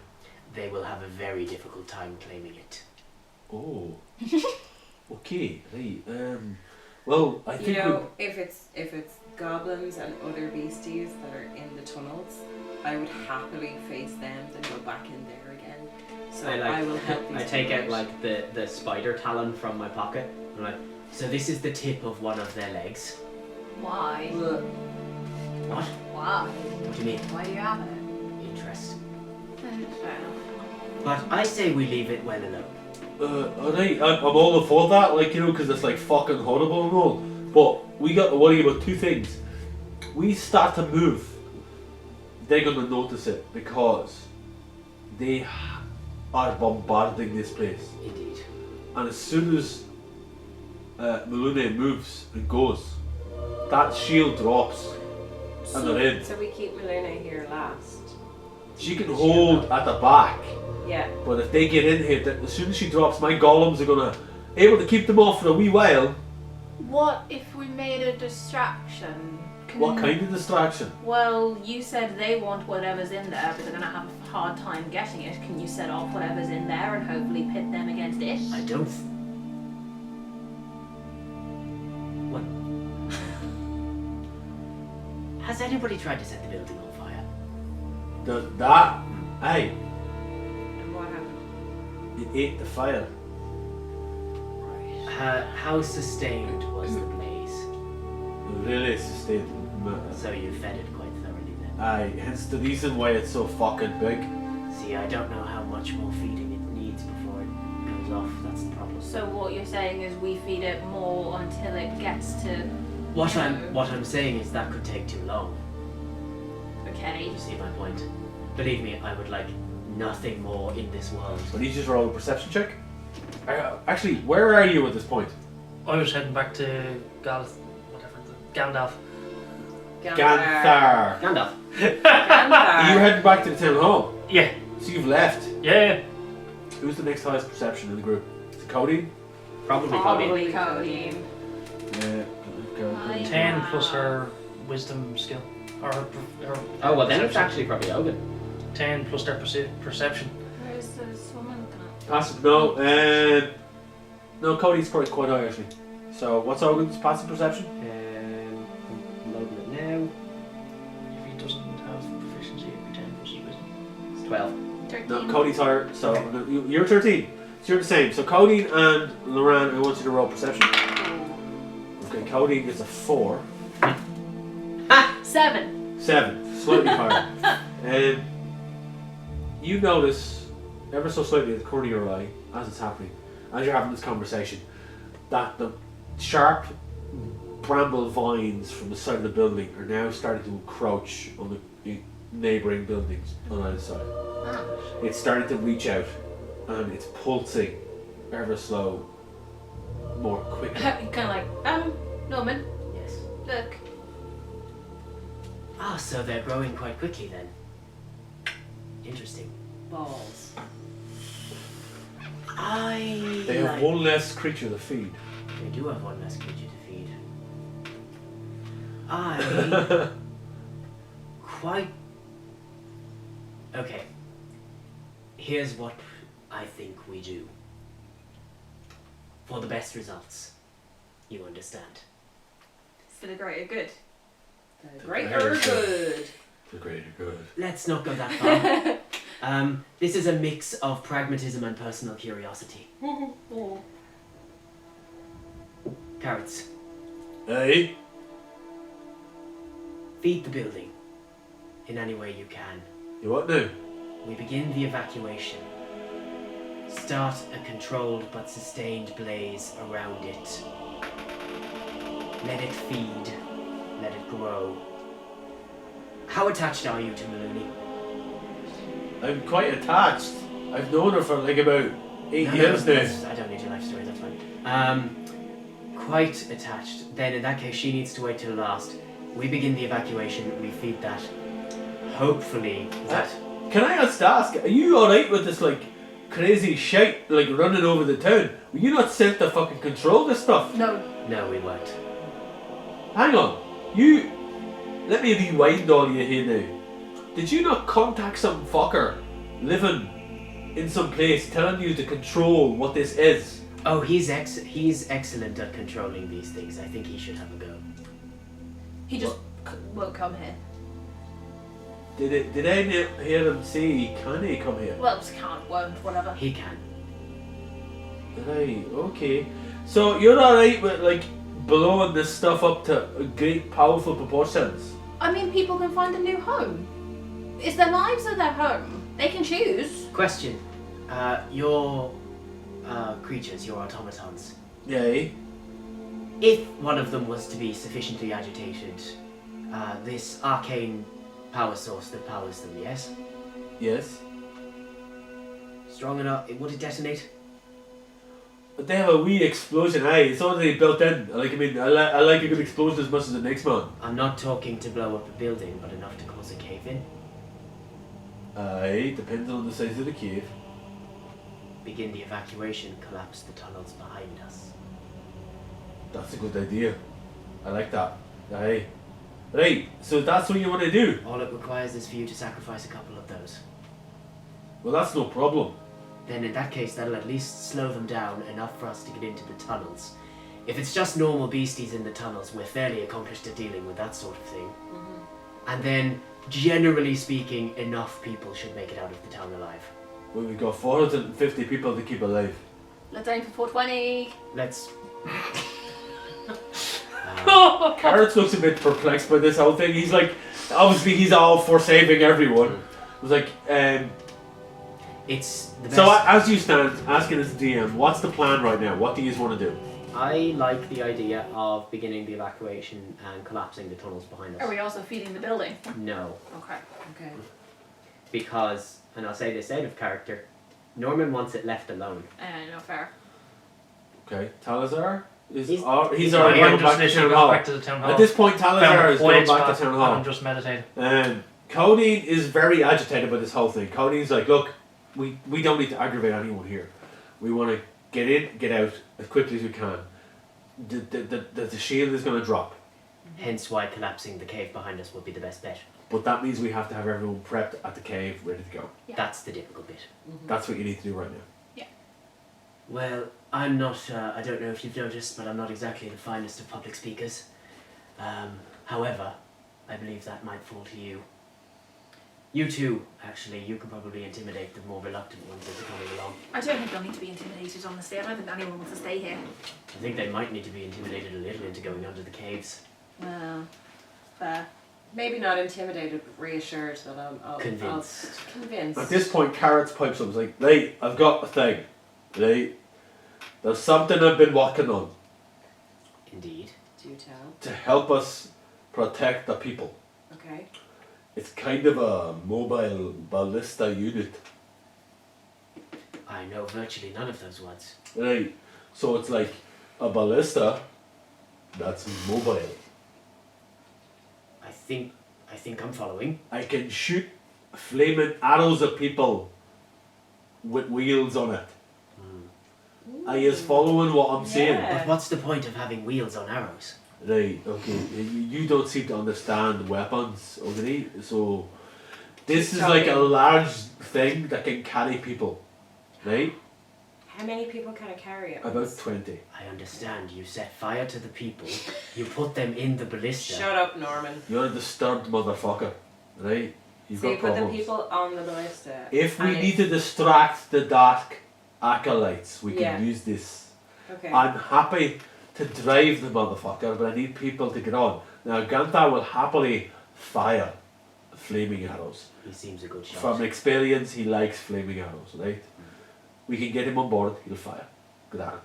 They will have a very difficult time claiming it. Oh. Okay, right. Well, I think if it's goblins and other beasties that are in the tunnels, I would happily face them than go back in there again. So I will help these I take people out like the spider talon from my pocket. I'm like, so this is the tip of one of their legs. Why? Ugh. What? Why? What do you mean? Why do you have it? Interest. Fair enough. But I say we leave it well alone. alright, I'm all for that, because it's like fucking horrible and all. But we got to worry about two things. We start to move, they're gonna notice it because they are bombarding this place. Indeed. And as soon as Melune moves and goes, that shield drops and they're in. So we keep Meluna here last. She can hold at the back. Yeah. But if they get in here, as soon as she drops, my golems are gonna able to keep them off for a wee while. What if we made a distraction? What kind of distraction? Well, you said they want whatever's in there, but they're gonna have a hard time getting it. Can you set off whatever's in there and hopefully pit them against it? I don't. What? Has anybody tried to set the building on fire? That, aye, And what happened? it ate the fire. How sustained was the blaze? Really sustained. So you fed it quite thoroughly then. Aye, hence the reason why it's so fucking big. See, I don't know how much more feeding it needs before it goes off. That's the problem. So what you're saying is we feed it more until it gets to... What I'm saying is that could take too long. Okay. You see my point? Believe me, I would like nothing more in this world. So you just roll a perception check. Actually, where are you at this point? I was heading back to Gandalf. Ganthar. Gandalf. Are you heading back to the town hall? Yeah. So you've left. Yeah. Who's the next highest perception in the group? Is it Cody? Probably Cody. Probably Cody. Yeah. Aye. 10 plus her wisdom skill. Or her Oh, well then it's perception. actually probably Ogun. 10 plus their perception. Where's this woman looking at? Passive, no, Cody's probably quite high actually. So what's Ogun's passive perception? I'm loading it now. If he doesn't have proficiency, it'd be 10 plus his wisdom. It's 12. 13. No, Cody's higher, so you're 13. So you're the same. So Cody and Loran, I want you to roll perception. Okay, Cody is a 4. 7. 7, slightly higher. You notice, ever so slightly at the corner of your eye, as it's happening, as you're having this conversation, that the sharp bramble vines from the side of the building are now starting to encroach on the neighbouring buildings on either side. It's starting to reach out, and it's pulsing ever slow, more quickly. Kind of like, Norman, Yes. look. Ah, so they're growing quite quickly then. Interesting. Balls. They have one less creature to feed. They do have one less creature to feed. I quite. Okay. Here's what I think we do. For the best results. You understand. For the greater good. Greater good. The greater good. Let's not go that far. This is a mix of pragmatism and personal curiosity. Oh. Carrots, Hey? feed the building in any way you can. You what now? We begin the evacuation. Start a controlled but sustained blaze around it. Let it feed. Let it grow. How attached are you to Maloney? I'm quite attached. I've known her for like about 8 years now. I don't need your life story, that's fine. Quite attached. Then in that case, she needs to wait till last. We begin the evacuation, we feed that. Hopefully that... Can I just ask, are you alright with this like crazy shite like running over the town? Were you not sent to fucking control this stuff? No. No, we weren't. Hang on. You... Let me rewind all you here now. Did you not contact some fucker living in some place telling you to control what this is? Oh, he's excellent at controlling these things. I think he should have a go. He just won't come here. Did I hear him say, can he come here? Well, just can't, won't, whatever. He can. Right, okay. So you're alright with like blowing this stuff up to great powerful proportions? I mean, people can find a new home. It's their lives or their home. They can choose. Question. Your creatures, your automatons. Yay. If one of them was to be sufficiently agitated, this arcane power source that powers them, yes? Yes. Strong enough, would it detonate? But they have a wee explosion, aye. It's already built in. Like, I mean, I like a good explosion as much as the next man. I'm not talking to blow up a building, but enough to cause a cave-in. Aye, depends on the size of the cave. Begin the evacuation, collapse the tunnels behind us. That's a good idea. I like that. Aye. Right, so that's what you want to do. All it requires is for you to sacrifice a couple of those. Well, that's no problem. Then in that case, that'll at least slow them down enough for us to get into the tunnels. If it's just normal beasties in the tunnels, we're fairly accomplished at dealing with that sort of thing. And then, generally speaking, enough people should make it out of the town alive. Well, we've got 450 people to keep alive. Let's aim for 420. Let's... Carrots looks a bit perplexed by this whole thing. He's like, obviously he's all for saving everyone. It was like, It's the best. so as you stand, asking as DM, what's the plan right now? What do you want to do? I like the idea of beginning the evacuation and collapsing the tunnels behind us. Are we also feeding the building? No, Okay. Okay. because, and I'll say this out of character, Norman wants it left alone. No fair. Okay, Talazar? He's He's- already I'm going just back to literally town going hall. back to the town hall. At this point, Talazar Found a is going quiet back to spot town and hall. I'm just meditating. Cody is very agitated by this whole thing. Cody's like, look, we don't need to aggravate anyone here. We want to get in, get out as quickly as we can. The shield is going to drop. Hence why collapsing the cave behind us would be the best bet. But that means we have to have everyone prepped at the cave, ready to go. Yeah. That's the difficult bit. That's what you need to do right now. Well, I'm not, I don't know if you've noticed, but I'm not exactly the finest of public speakers. However, I believe that might fall to you. You too, actually. You can probably intimidate the more reluctant ones as they're coming along. I don't think they'll need to be intimidated, honestly. I don't think anyone wants to stay here. I think they might need to be intimidated a little into going under the caves. Fair. Maybe not intimidated, but reassured that I'll Convinced. Convinced. At this point, Carrots pipes up. He's like, right, I've got a thing. Right? There's something I've been working on Indeed. Do tell. to help us protect the people. Okay. It's kind of a mobile ballista unit. I know virtually none of those words. Right. So it's like a ballista that's mobile. I think I'm following. I can shoot flaming arrows at people with wheels on it. Are you following what I'm saying? Yeah. But what's the point of having wheels on arrows? Right, okay. You don't seem to understand weapons, okay? So, this is like a large thing that can carry people, right? How many people can I carry at About once? 20. I understand. You set fire to the people. You put them in the ballista. Shut up, Norman. You're a disturbed motherfucker, right? You've So you got put the problems. people on the ballista. If we and need to distract the dark acolytes, we Yeah. can use this. Okay. I'm happy to drive the motherfucker, but I need people to get on. Now, Ganthar will happily fire flaming arrows. He seems a good shot. From experience, he likes flaming arrows, right? We can get him on board, he'll fire. Grand.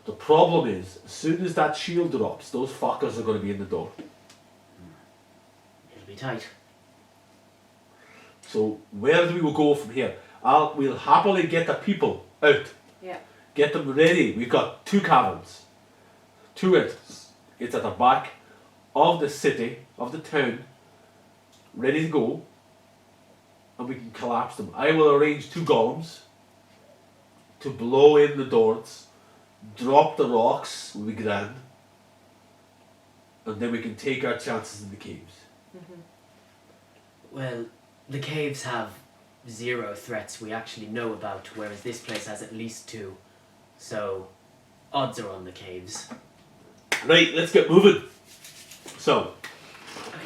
The problem is, as soon as that shield drops, those fuckers are going to be in the door. It'll be tight. So, where do we go from here? We'll happily get the people out. Yeah. Get them ready. We've got 2 caverns. 2 entrances. It's at the back of the city, of the town, ready to go. And we can collapse them. I will arrange 2 golems to blow in the doors, drop the rocks, will be grand. And then we can take our chances in the caves. Well, the caves have 0 threats we actually know about, whereas this place has at least 2. So, odds are on the caves. Right, let's get moving. So,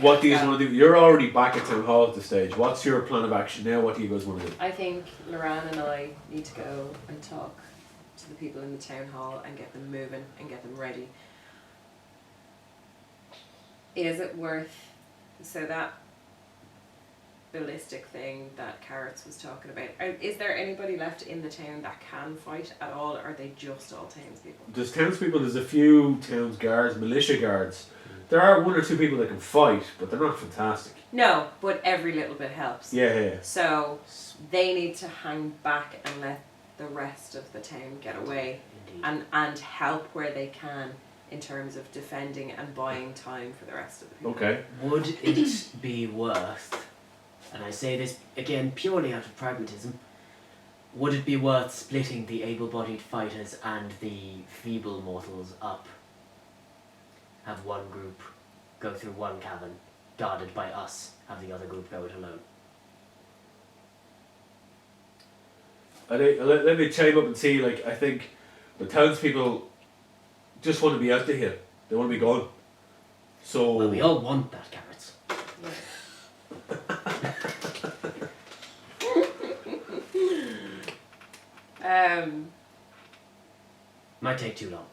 what do you want to do? You're already back at Town Hall at this stage. What's your plan of action now? What do you guys want to do? I think Loran and I need to go and talk to the people in the town hall and get them moving and get them ready. Is it worth, so that ballistic thing that Carrots was talking about, is there anybody left in the town that can fight at all, or are they just all townspeople? There's townspeople, there's a few towns guards, militia guards. There are 1 or 2 people that can fight, but they're not fantastic. No, but every little bit helps. Yeah. So they need to hang back and let the rest of the town get away Indeed. and help where they can in terms of defending and buying time for the rest of the people. Okay. Would it be worth, and I say this again purely out of pragmatism, would it be worth splitting the able-bodied fighters and the feeble mortals up? Have one group go through one cavern, guarded by us, have the other group go it alone. Let me chime up and see, I think the townspeople just want to be out of here. They want to be gone. So... Well, we all want that, Carrots. Might take too long.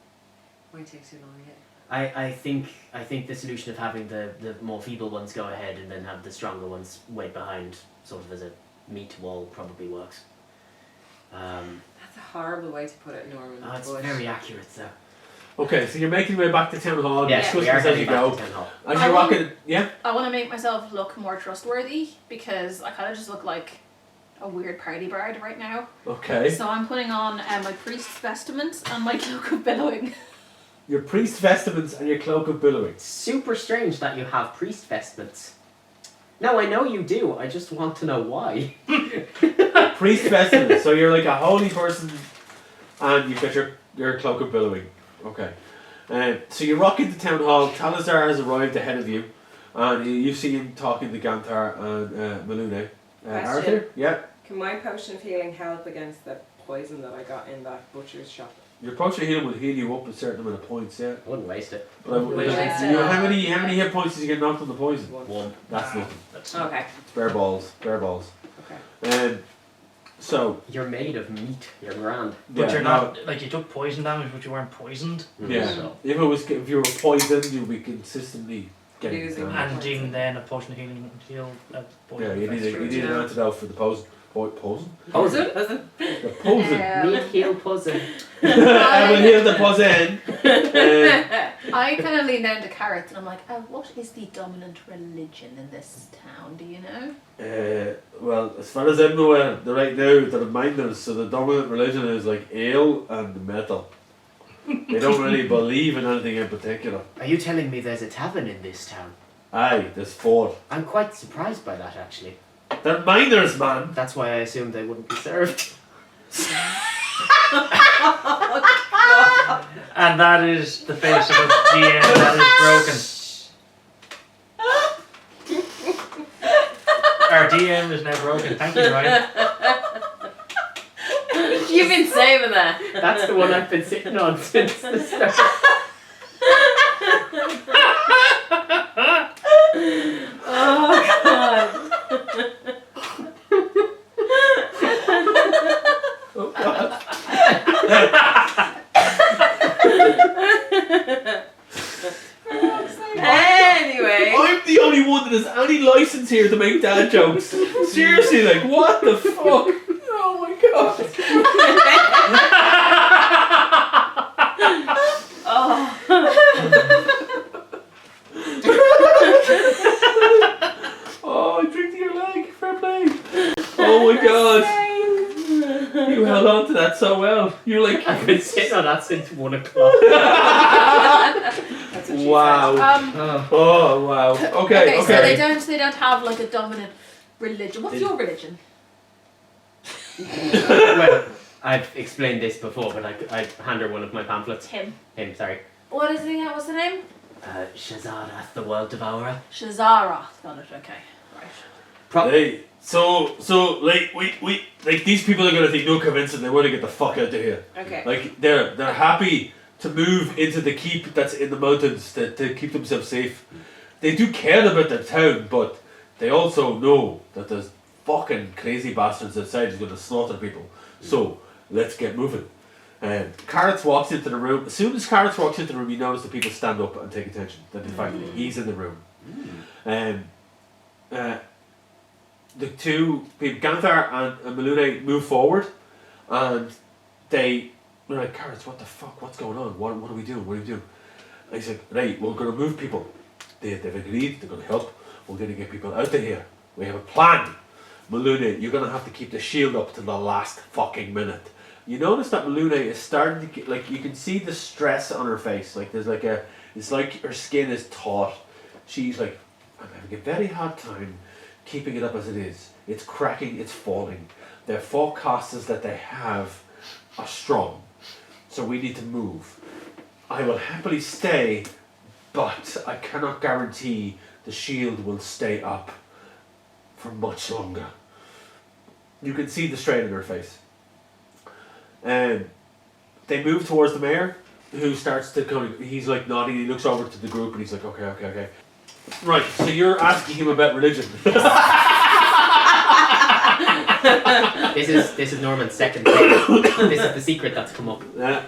Might take too long yet. I think the solution of having the more feeble ones go ahead and then have the stronger ones wait behind, sort of as a meat wall, probably works. That's a horrible way to put it, Norman. It's but very accurate though. Okay, so you're making your way back to Town Hall. Yes, we discussing are this as getting you back go. to Town Hall. As you're rocking... Yeah? I want to make myself look more trustworthy because I kind of just look like a weird party bard right now. Okay. So I'm putting on my priest's vestments and my cloak of billowing. Your priest vestments and your cloak of billowing. Super strange that you have priest vestments. No, I know you do. I just want to know why. Priest vestments. So you're like a holy person and you've got your cloak of billowing. Okay. So you rock into Town Hall. Talazar has arrived ahead of you. And you see him talking to Ganthar and Malune. Question. Arthur? Yeah. can my potion of healing help against the poison that I got in that butcher's shop? Your potion of healing will heal you up a certain amount of points, yeah. I wouldn't waste it. But how many hit points did you get knocked on the poison? One. That's nothing. That's Okay. It's bare balls. Bare balls. Okay. So You're made of meat. You're grand. But yeah, you're now- not, like, you took poison damage, but you weren't poisoned. Yeah. So. If you were poisoned, you'd be consistently getting Losing. damage. And even then, a potion of healing would heal that poison. Yeah, you effects need through an it. antidote for the poison. Posing? Posen. The posing. Meat heel puzzle. I will hear the posing. I kind of lean down to Carrots and I'm like, what is the dominant religion in this town? Do you know? Well, as far as I'm aware, right now they're miners, so the dominant religion is like ale and metal. They don't really believe in anything in particular. Are you telling me there's a tavern in this town? Aye, there's 4. I'm quite surprised by that, actually. They're miners, man. That's why I assumed they wouldn't be served. And that is the face of a GM that is broken. Our DM is now broken. Thank you, Ryan. You've been saving that. That's the one I've been sitting on since the start. Oh god. Oh God. Anyway. I'm the only one that has any license here to make dad jokes. Seriously, like, what the fuck? Oh my God. Oh. Oh, I tricked your leg. Fair play. Oh my God. You held on to that so well. You're like, I've been sitting on that since 1 o'clock. That's what she wow. Oh wow. Okay. So they don't have like a dominant religion. What's your religion? Well, I've explained this before, but I hand her one of my pamphlets. Him. Him, sorry. What is the what's the name? Shazarath, the World Devourer. Shazarath. Got it. Okay. Right. Hey, so like we like these people are gonna think no convincing. They want to get the fuck out of here. Okay. Like they're happy to move into the keep that's in the mountains to keep themselves safe. They do care about their town, but they also know that there's fucking crazy bastards outside who's gonna slaughter people. So let's get moving. Carrots walks into the room. As soon as Carrots walks into the room, you notice the people stand up and take attention. That in fact he's in the room. The two people, Ganthar and Malune, move forward, and they're like, Carrots, what the fuck? What's going on? What are we doing? What are we doing? And he's like, right, we're going to move people. They've agreed. They're going to help. We're going to get people out of here. We have a plan. Malune, you're going to have to keep the shield up to the last fucking minute. You notice that Malune is starting to get, like, you can see the stress on her face. Like, there's like it's like her skin is taut. She's like, I'm having a very hard time keeping it up as it is. It's cracking, it's falling. Their forecasts that they have are strong. So we need to move. I will happily stay, but I cannot guarantee the shield will stay up for much longer. You can see the strain in her face. They move towards the mayor, who starts to kind of, he's like nodding, he looks over to the group and he's like, okay. Right, so you're asking him about religion. This is Norman's second thing. This is the secret that's come up. Yeah.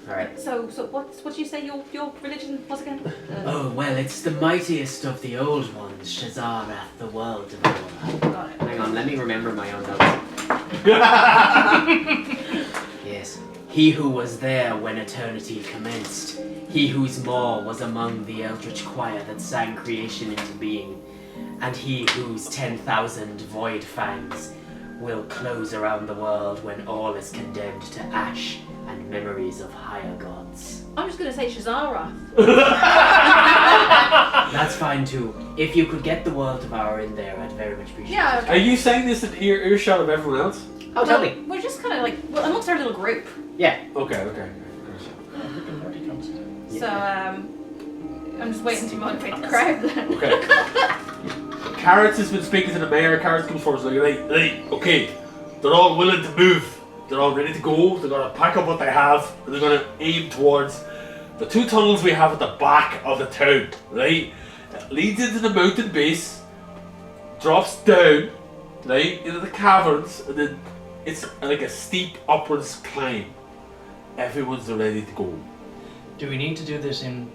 Alright. So what do you say your religion was again? Oh, well, it's the mightiest of the old ones, Shazarath, the World Devourer. Got it. Hang on, let me remember my own notes. Yes. He who was there when eternity commenced. He whose maw was among the eldritch choir that sang creation into being. And he whose 10,000 void fangs will close around the world when all is condemned to ash and memories of higher gods. I'm just gonna say Shazarath. That's fine too. If you could get the World Devourer in there, I'd very much appreciate Yeah. it. Okay. Are you saying this in earshot of everyone else? Oh, tell me. We're just kind of like amongst our little group. Yeah. Okay. So I'm just waiting to motivate the crowd then. Okay. Carrots has been speaking to the mayor. Carrots comes forward and is like, right, okay. They're all willing to move. They're all ready to go. They're going to pack up what they have and they're going to aim towards the 2 tunnels we have at the back of the town, right? It leads into the mountain base, drops down, right, into the caverns, and then it's like a steep upwards climb. Everyone's ready to go. Do we need to do this in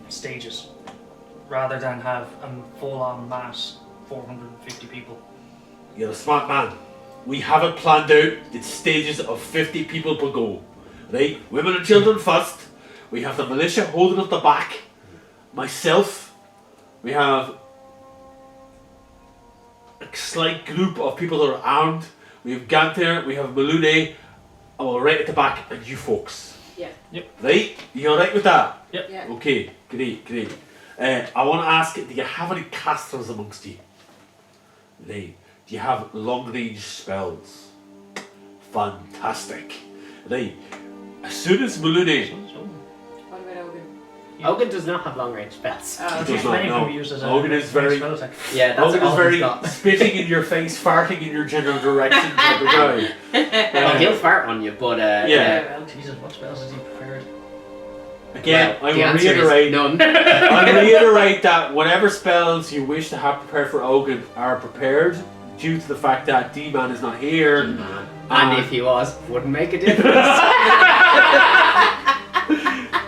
stages rather than have a full-on mass 450 people? you're a smart man. We have it planned out. It's stages of 50 people per go. Right? Women and children first. We have the militia holding up the back. Myself. We have a slight group of people that are armed. We have Ganther, we have Malune, and we're right at the back, and you folks. Yeah. Yep. Right? You alright with that? Yep. Yeah. Okay, great. I want to ask, do you have any casters amongst you? Right. Do you have long range spells? Fantastic. Right. As soon as Malune... What about Ogun? Ogun does not have long range spells. Oh, He does okay. not Many know. people use as a Ogun is very... spell attack. Yeah, that's Ogun is all very he's got. spitting in your face, farting in your general direction type of guy. Oh, he'll fart on you, but Yeah. Well, Jesus, what spells has he prepared? Again, well, I the will answer is reiterate... none. I reiterate that whatever spells you wish to have prepared for Ogun are prepared due to the fact that D-Man is not here. And if he was, wouldn't make a difference.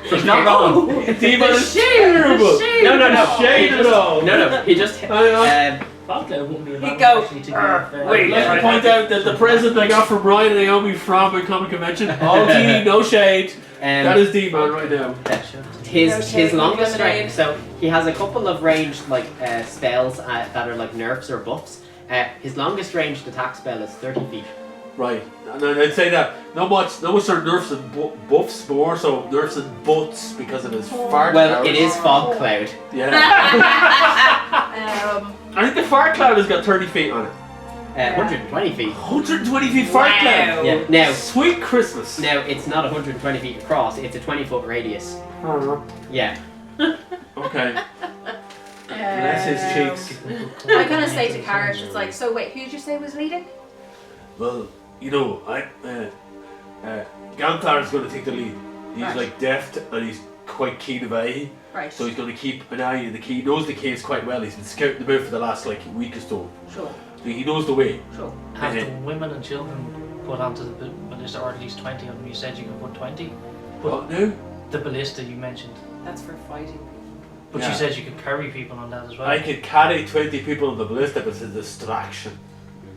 He's not wrong. D-Man is terrible! No. Shade He it all! No, he just. Pubcast wouldn't be He'd allowed go, actually to give. I'd Wait, let me point out that the present I got from Ryan and Naomi from a comic convention, all tea, no shade. That is D-Man right now. His longest lemonade. range. So he has a couple of ranged spells that are like nerfs or buffs. His longest ranged attack spell is 30 feet. Right, and I'd say that not much are nerfs and buffs, more so nerfs and butts because of his fart Well, powers. it is fog cloud. Yeah. Um, I think the fart cloud has got 30 feet on it. 120 feet. 120 feet fart cloud! Yeah. Now, Sweet Christmas! it's not 120 feet across. It's a 20-foot radius. Yeah. Okay. Bless his cheeks. I kind of say to Carrot, it's like, so wait, who did you say was leading? Well, you know, Ganthar is going to take the lead. He's Right. like deft and he's quite keen of eye, Right. so he's going to keep an eye on the key. He knows the caves quite well. He's been scouting them out for the last week or so. Sure. So he knows the way. Sure. Have the women and children put onto the ballista, or at least 20 of them. You said you could put 20. What now? The ballista you mentioned. That's for fighting. But Yeah. you said you could carry people on that as well. I could carry 20 people on the ballista, but it's a distraction.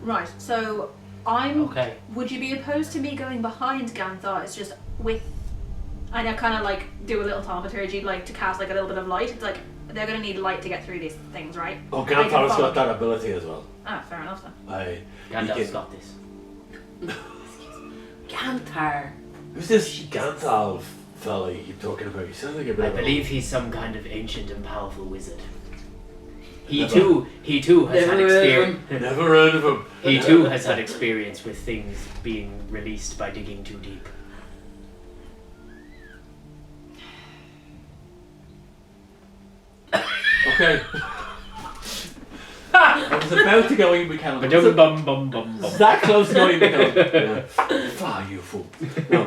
Right. So I'm. Okay. Would you be opposed to me going behind Ganthar? It's just with. And I kind of like do a little thaumaturgy, like to cast like a little bit of light. It's like they're gonna need light to get through these things, right? Oh, I can Ganthar's follow. got that ability as well. Ah, fair enough then. Gandalf's got this. Ganthar. Who's this Ganthal fella you keep talking about? He sounds like a bit I of a- believe he's some kind of ancient and powerful wizard. He Never- too has had experience. Never heard of him. He too has had experience with things being released by digging too deep. Okay. I was about to go Ian McKellen. Ba-dum-bum-bum-bum-bum. That close to going McKellen. Yeah. Fly, you fool. No,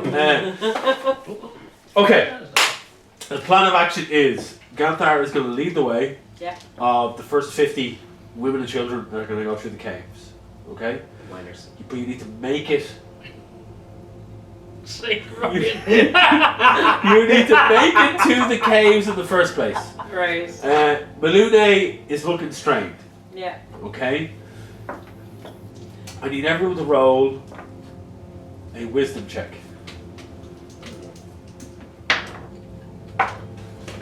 okay. The plan of action is Ganthar is going to lead the way Yeah. of the first 50 women and children that are going to go through the caves. Okay? Miners. But you need to make it. Say You need to make it to the caves in the first place. Right. Malune is looking strained. Yeah. Okay? I need everyone to roll a wisdom check.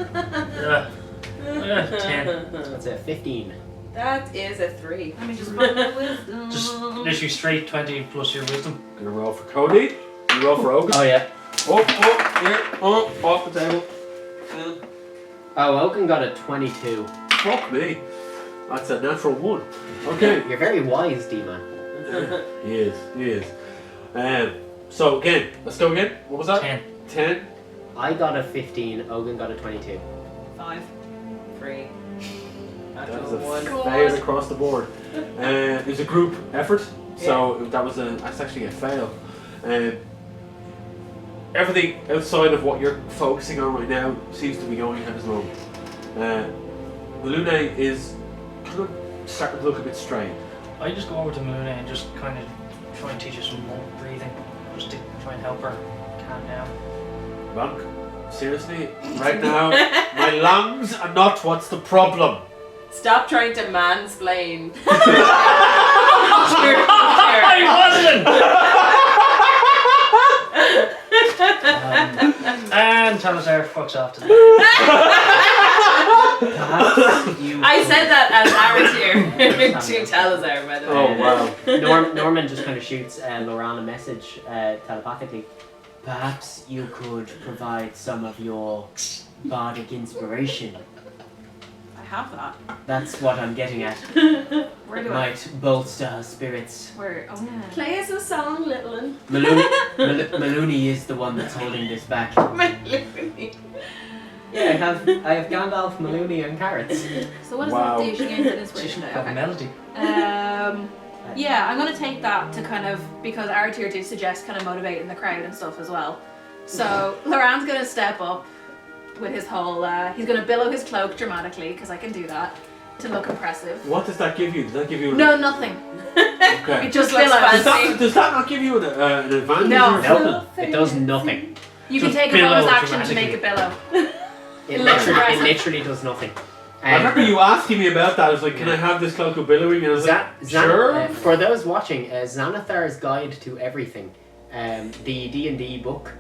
Yeah. 10. That's a 15. That is a 3. Let me just roll my wisdom. Just literally straight 20 plus your wisdom. Gonna roll for Cody. You roll for Ogun. Oh yeah. Off the table. Oh, Oaken got a 22. Fuck me. That's a natural 1. Okay. You're very wise, D-man. He is. So again, let's go again. What was that? 10. 10. I got a 15. Ogun got a 22. 5. 3. That Natural was a 1. fail across the board. It was a group effort, so that's actually a fail. Everything outside of what you're focusing on right now seems to be going as well. Malune is kind of starting to look a bit strained. I just go over to Malune and just kind of try and teach her some more breathing, just to try and help her calm down. Monk, seriously, right now, my lungs are not what's the problem. Stop trying to mansplain. I wasn't! And Talazar fucks off to the Perhaps you. I said that as Aratir to Talazar, by the way. Oh wow. Norman just kind of shoots Loran a message telepathically. Perhaps you could provide some of your bardic inspiration. I have that. That's what I'm getting at. Where It do I? might bolster her spirits. Where? Oh yeah. Play us a song, little one. Maloney is the one that's holding this back. Yeah, I have Gandalf, Maloney, and carrots. So what does Wow. that do? She gains an inspiration. have a Okay. melody. Yeah, I'm gonna take that to kind of, because Aratir did suggest kind of motivating the crowd and stuff as well. So Loran's gonna step up with his whole. He's gonna billow his cloak dramatically because I can do that to look impressive. What does that give you? Does that give you? No, nothing. Okay. It just looks billows. fancy. Does that not give you an advantage? No. Or something? It does nothing. You can Just take a bonus billow action to make it billow. It looks literally, impressive. does nothing. I remember you asking me about that. I was like, "Can I have this cloak of billowing?" And I was like, "Sure." For those watching, Xanathar's Guide to Everything, the D&D book,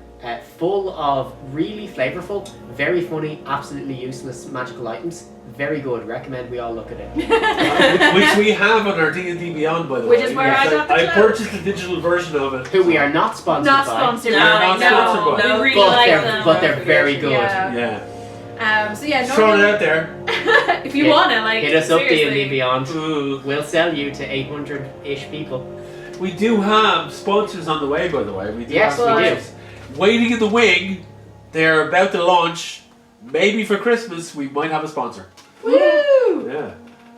full of really flavourful, very funny, absolutely useless magical items. Very good. Recommend we all look at it. Which we have on our D&D Beyond, by the way. Which is where I got the I cloak. purchased the digital version of it. Who we are not sponsored Not by. sponsored. No, not no, sponsored by. no. We really But like they're, them. but they're very good. Yeah. Yeah. So yeah, Just throwing it normally, out there. if you Hit- wanna, like, Hit us up, seriously. D&D Beyond. Ooh. We'll sell you to 800-ish people. We do have sponsors on the way, by the way. We do Yes, have we do. sponsors. Waiting in the wing. They're about to launch. Maybe for Christmas, we might have a sponsor. Woo! Yeah.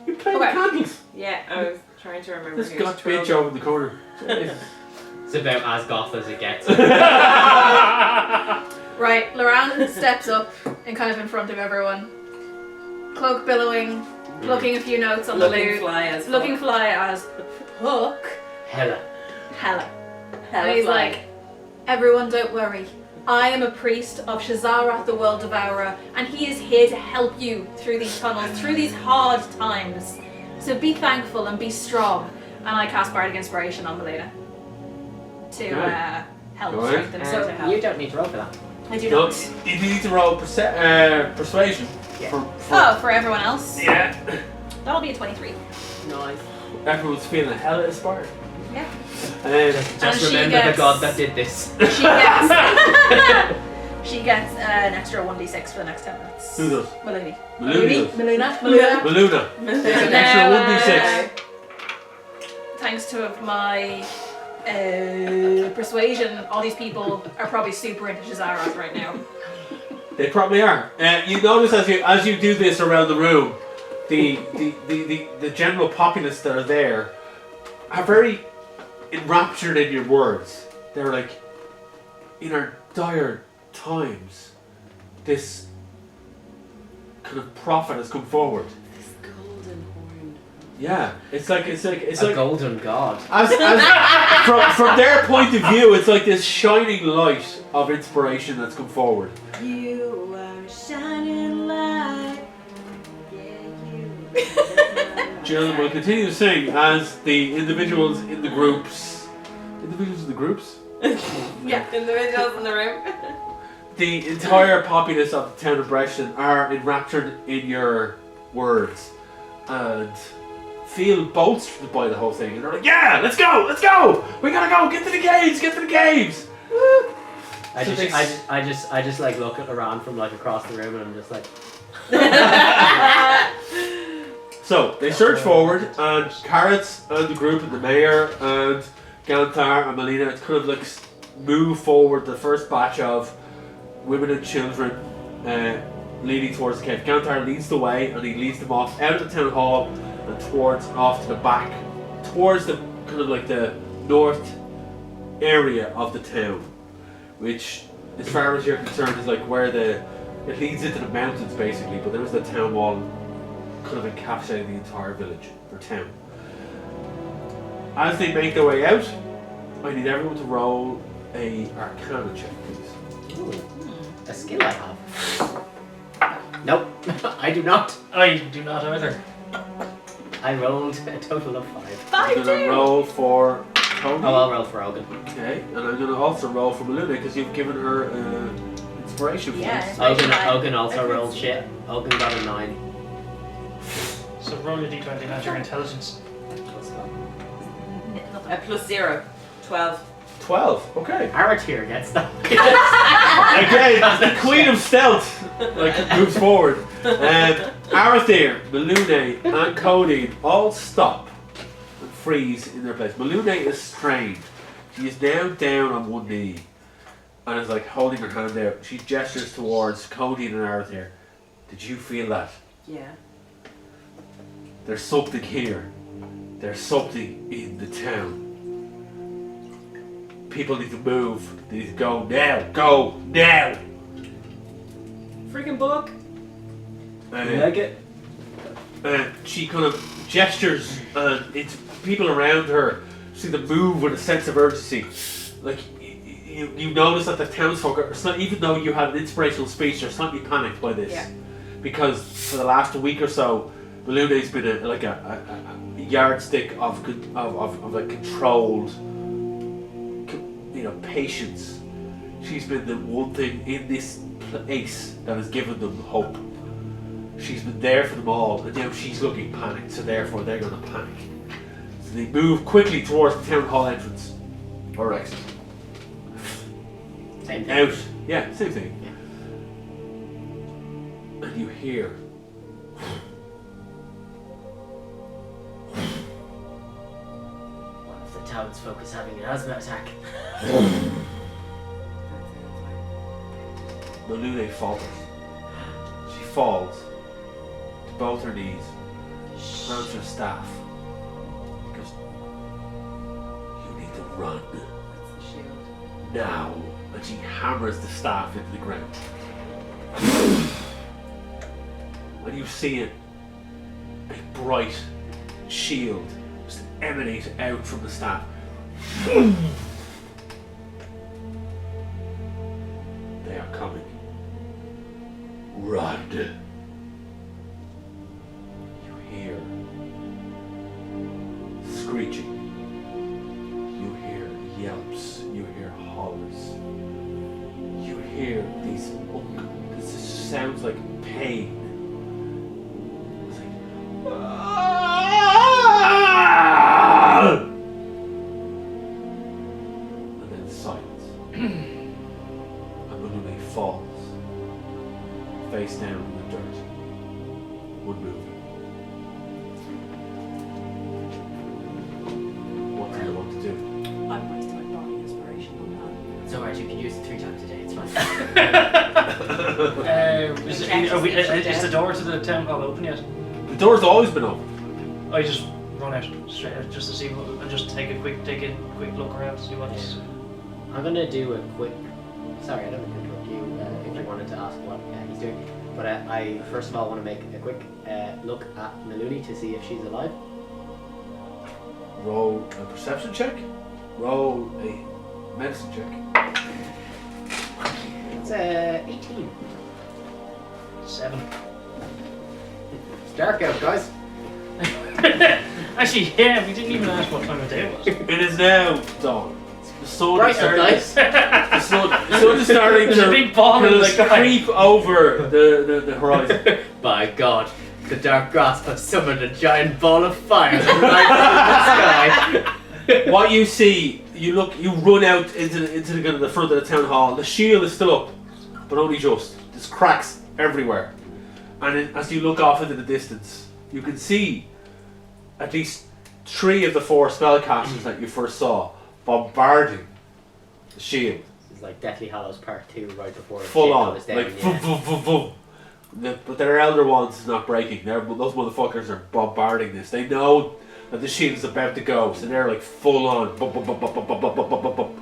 You play Okay. the candles. Yeah, I was trying to remember. This who's got bitch twirled. over in the corner. It's about as goth as it gets. Right, Loran steps up and kind of in front of everyone. Cloak billowing, plucking a few notes on the Looking lute. fly as Looking fly as Hook. Hella. Hella. Hella And he's fly. like, everyone don't worry. I am a priest of Shazarath the World Devourer, and he is here to help you through these tunnels, through these hard times. So be thankful and be strong. And I cast Bardic Inspiration on Melina to help Go ahead. strengthen him. So to help. You don't need to roll for that. I do No, not. you need to roll persuasion. Yeah. For everyone else? Yeah. That'll be a 23. Nice. Everyone's feeling hella inspired. Yeah. Just And she remember gets- the god that did this. She gets she gets an extra 1d6 for the next 10 minutes. Who does? Maloney. Maloney. Melina. Maluna. There's an extra 1d6. Thanks to my persuasion, all these people are probably super into Shazarath right now. They probably are. You notice as you do this around the room, the general populace that are there are very enraptured in your words. They're like, in our dire times, this kind of prophet has come forward. This golden horn. Yeah, it's like A golden god. as from their point of view, it's like this shining light of inspiration that's come forward. You are shining light. Jill will continue to sing as the individuals in the groups. Yeah. Individuals in the room. The entire populace of the town of Breshton are enraptured in your words and feel bolstered by the whole thing. And they're like, yeah, let's go! We gotta go! Get to the caves! Woo! I So just like look at Iran from like across the room and I'm just like, So they surge forward, and Carrots and the group and the mayor and Gantar and Melina kind of like move forward the first batch of women and children leading towards the cave. Gantar leads the way and he leads them off out of the town hall and off to the back, towards the kind of like the north area of the town, which as far as you're concerned is like where it leads into the mountains basically, but there is the town wall kind of encapsulating the entire village or town. As they make their way out, I need everyone to roll a Arcana check, please. ooh, a skill I have. Nope, I do not. I do not either. I rolled a total of 5. I'm gonna roll for Tony. Oh, I'll roll for Ogun. Okay, and I'm gonna also roll for Maluna because you've given her inspiration for Yeah. this. Ogun also rolled shit. Ogun got a 9. So roll your d20 not your intelligence. Plus 0. 12. 12. Okay. Aratir gets that. Again, the Queen of Stealth moves forward. Arathir, Malune, and Codeine all stop and freeze in their place. Malune is strained. She is now down on one knee and is like holding her hand out. She gestures towards Codeine and Arathir. Did you feel that? Yeah. There's something here. There's something in the town. People need to move. They need to go now. Go now. Freaking book. it? And she kind of gestures, and it's people around her seem to move with a sense of urgency. Like you notice that the townsfolk are, even though you had an inspirational speech, they're slightly panicked by this, because for the last week or so, Malune's been a yardstick of like controlled, patience. She's been the one thing in this place that has given them hope. She's been there for them all, and now she's looking panicked, so therefore they're going to panic. So they move quickly towards the town hall entrance. Or exit. Same thing. Out. Yeah, same thing. Yeah. And you hear. One of the townsfolk is having an asthma attack. Malune falters. She falls to both her knees, hands her staff. Because you need to run That's the shield. now. And she hammers the staff into the ground. And you see a bright shield just emanate out from the staff. They are coming. Run. You hear screeching. You hear yelps. You hear hollers. You hear these. This just sounds like pain. It's like. And then silence. And Malune falls. Face down in the dirt. One move. What do you want to do? I'm wasting my body inspiration on that. It's alright, you can use it 3 times a day, it's fine. Is the door to the town hall open yet? The door's always been open. I just run out straight out just to see what, and just take a quick look around to see what's. I'm gonna do a quick. Sorry, I don't mean to interrupt you if you wanted to ask what he's doing. But I first of all want to make a quick look at Maluni to see if she's alive. Roll a perception check. Roll a medicine check. It's 18. 7. It's dark out, guys. Actually, yeah, we didn't even ask what time of day it was. It is now dawn. The sun Right is out, starting. guys. The sun is starting There's a to big ball in the sky. creep over the horizon. By God, the dark grasp has summoned a giant ball of fire right in the sky. What you see, you run out into the front of the town hall. The shield is still up, but only just. There's cracks everywhere. And as you look off into the distance, you can see at least 3 of the 4 spellcasters that you first saw bombarding the shield. It's like Deathly Hallows Part 2 right before the Full shit on. goes down. Like, Yeah. vroom, vroom, vroom, vroom. But their elder ones is not breaking. Those motherfuckers are bombarding this. They know that the shield is about to go, so they're like full on. Bum, bum, bum, bum, bum, bum, bum, bum, bum, bum.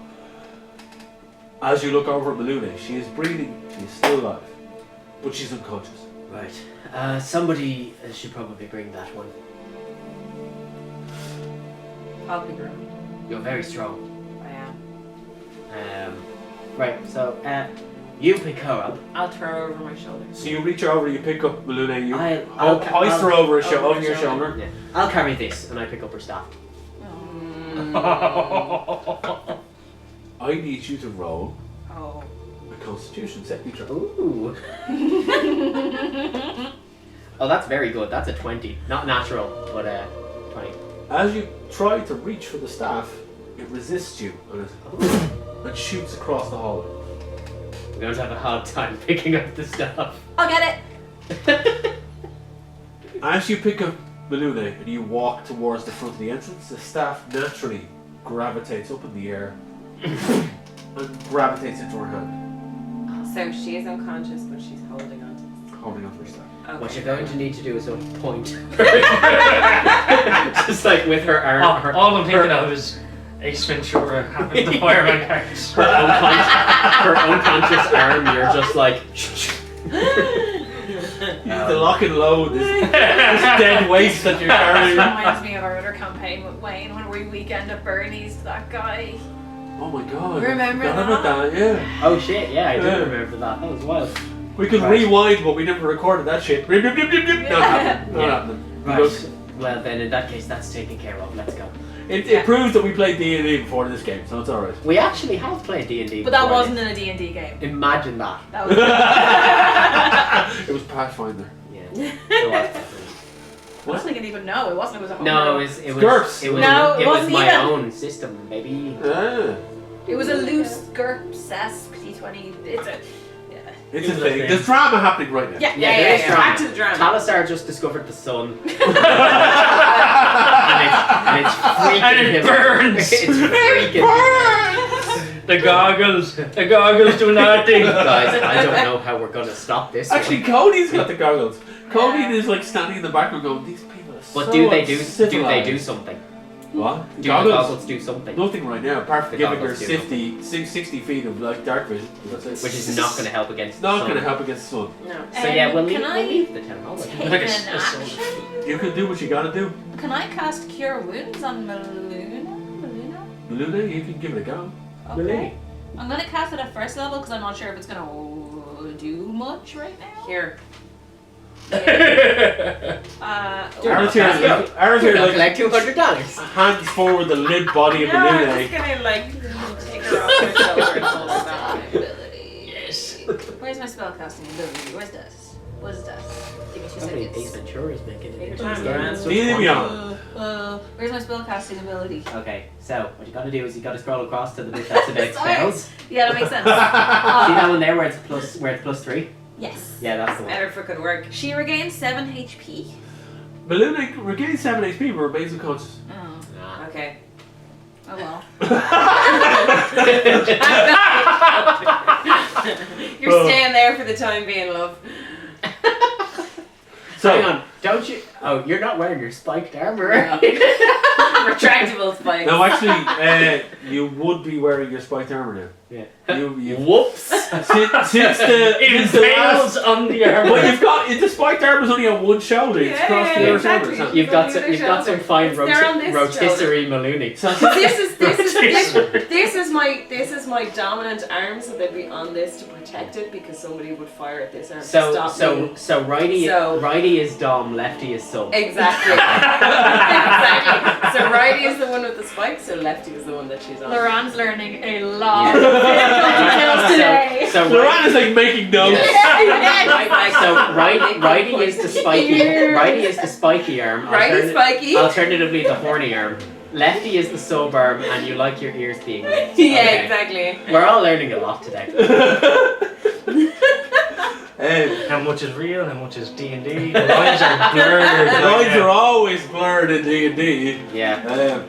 As you look over at Malune, she is breathing. She is still alive, but she's unconscious. Right. Somebody should probably bring that one. I'll be grown. You're very strong. I am. Right, so You pick her up. I'll throw her over my shoulder. So you reach over, you pick up Maluna, you I'll hoist her over your over shoulder. shoulder. Yeah. I'll carry this, and I pick up her staff. I need you to roll Oh. a Constitution saving throw. Ooh. Oh, that's very good. That's a 20. Not natural, but 20. As you try to reach for the staff, it resists you and shoots across the hall. We're going to have a hard time picking up the stuff. I'll get it. As you pick up Maluna and you walk towards the front of the entrance, the staff naturally gravitates up in the air and gravitates into her hand, So she is unconscious, but she's holding on to holding onto her staff. Okay. What you're going to need to do is sort of point. Just like with her arm. All I'm thinking of is Ace Ventura having the fireman cards. Her unconscious arm, you're just like. The lock and load, this dead waste that you're This carrying. reminds me of our other campaign with Wayne when we weekend at Bernie's to that guy. Oh my god. Remember I forgot about that, yeah. Oh shit, yeah, I do Yeah. remember that. That was wild. We could Right. rewind, but we never recorded that shit. Not happening. Not Yeah. happening. Right. Well, then in that case, that's taken care of. Let's go. It proves that we played D&D before this game, so it's alright. We actually have played D&D. But that before. wasn't in a D&D game. Imagine that. That was It was Pathfinder. Yeah. It was. I don't think I didn't even know. It wasn't. It was a No, homebrew. it was. GURPS. It was. No, it it was wasn't my even. own system, maybe. Ah, It was a loose GURPS-esque D20. It's a. Yeah. it's It a was a thing. thing. There's drama happening right now. Yeah. there is drama. Back to the drama. Talasar just discovered the sun. and it's freaking And it him. burns. It's freaking The goggles do nothing. Guys, I don't know how we're gonna stop this. Actually, one. Cody's got the goggles. Cody Yeah. is like standing in the background going, these people are so But do they do uncivilized." something? What? Do the goggles do something? Nothing right now, apart from The giving her goggles do 60 feet of like dark vision. That's it. Which is not gonna help against It's the not sun. going to help against the sun. No. So yeah, we'll Can leave, I we'll leave the town hall. Take Like a an soul. action. You can do what you got to do. Can I cast Cure Wounds on Maluna? Luna, you can give it a go. Okay. I'm gonna cast it at first level because I'm not sure if it's gonna do much right now. Here. Aaron's here, You'll like, collect $200. hands forward the limp body of No, I'm Luna. just gonna like take her off my shoulder and hold her back. Yes. Where's my spellcasting ability? Where's this? What is this? Give me 2 Somebody Ace seconds. Ventura is making Take it. your time, Yeah, man. it's Leave me fun. on. Where's my spellcasting ability? Okay, so what you gotta do is you gotta scroll across to the bit that's about Sorry. spells. Yeah, that makes sense. See that one there where it's +3? Yes. Yeah, that's the one. Better if it could work. She regains 7 HP. Luna regains 7 HP but remains unconscious. Oh. Nah. Okay. Oh well. You're staying there for the time being, love. Hang So, on, don't you? Oh, you're not wearing your spiked armor. Retractable spikes. no, actually, you would be wearing your spiked armor now. Yeah. You Whoops. since the Impales on the armor. But you've got the spiked armor's only on one shoulder. It's Yeah, across yeah, the other exactly. shoulder. So. You've got some fine It's there on this rotisserie Maloney. So This is my dominant arm, so they'd be on this to protect it because somebody would fire at this arm to stop me. So righty is Dom, lefty is sub. Exactly. Exactly. So righty is the one with the spikes, so lefty is the one that she's on. Loran's learning a lot Yeah. of details today. So Loran is like making notes. So righty is the spiky arm. Righty spiky. Alternatively, the horny arm. Lefty is the sub arm, and you like your ears being licked. Yeah, Okay. exactly. We're all learning a lot today. How much is real? How much is D&D? The lines are blurred. Lines are always blurred in D&D. Yeah.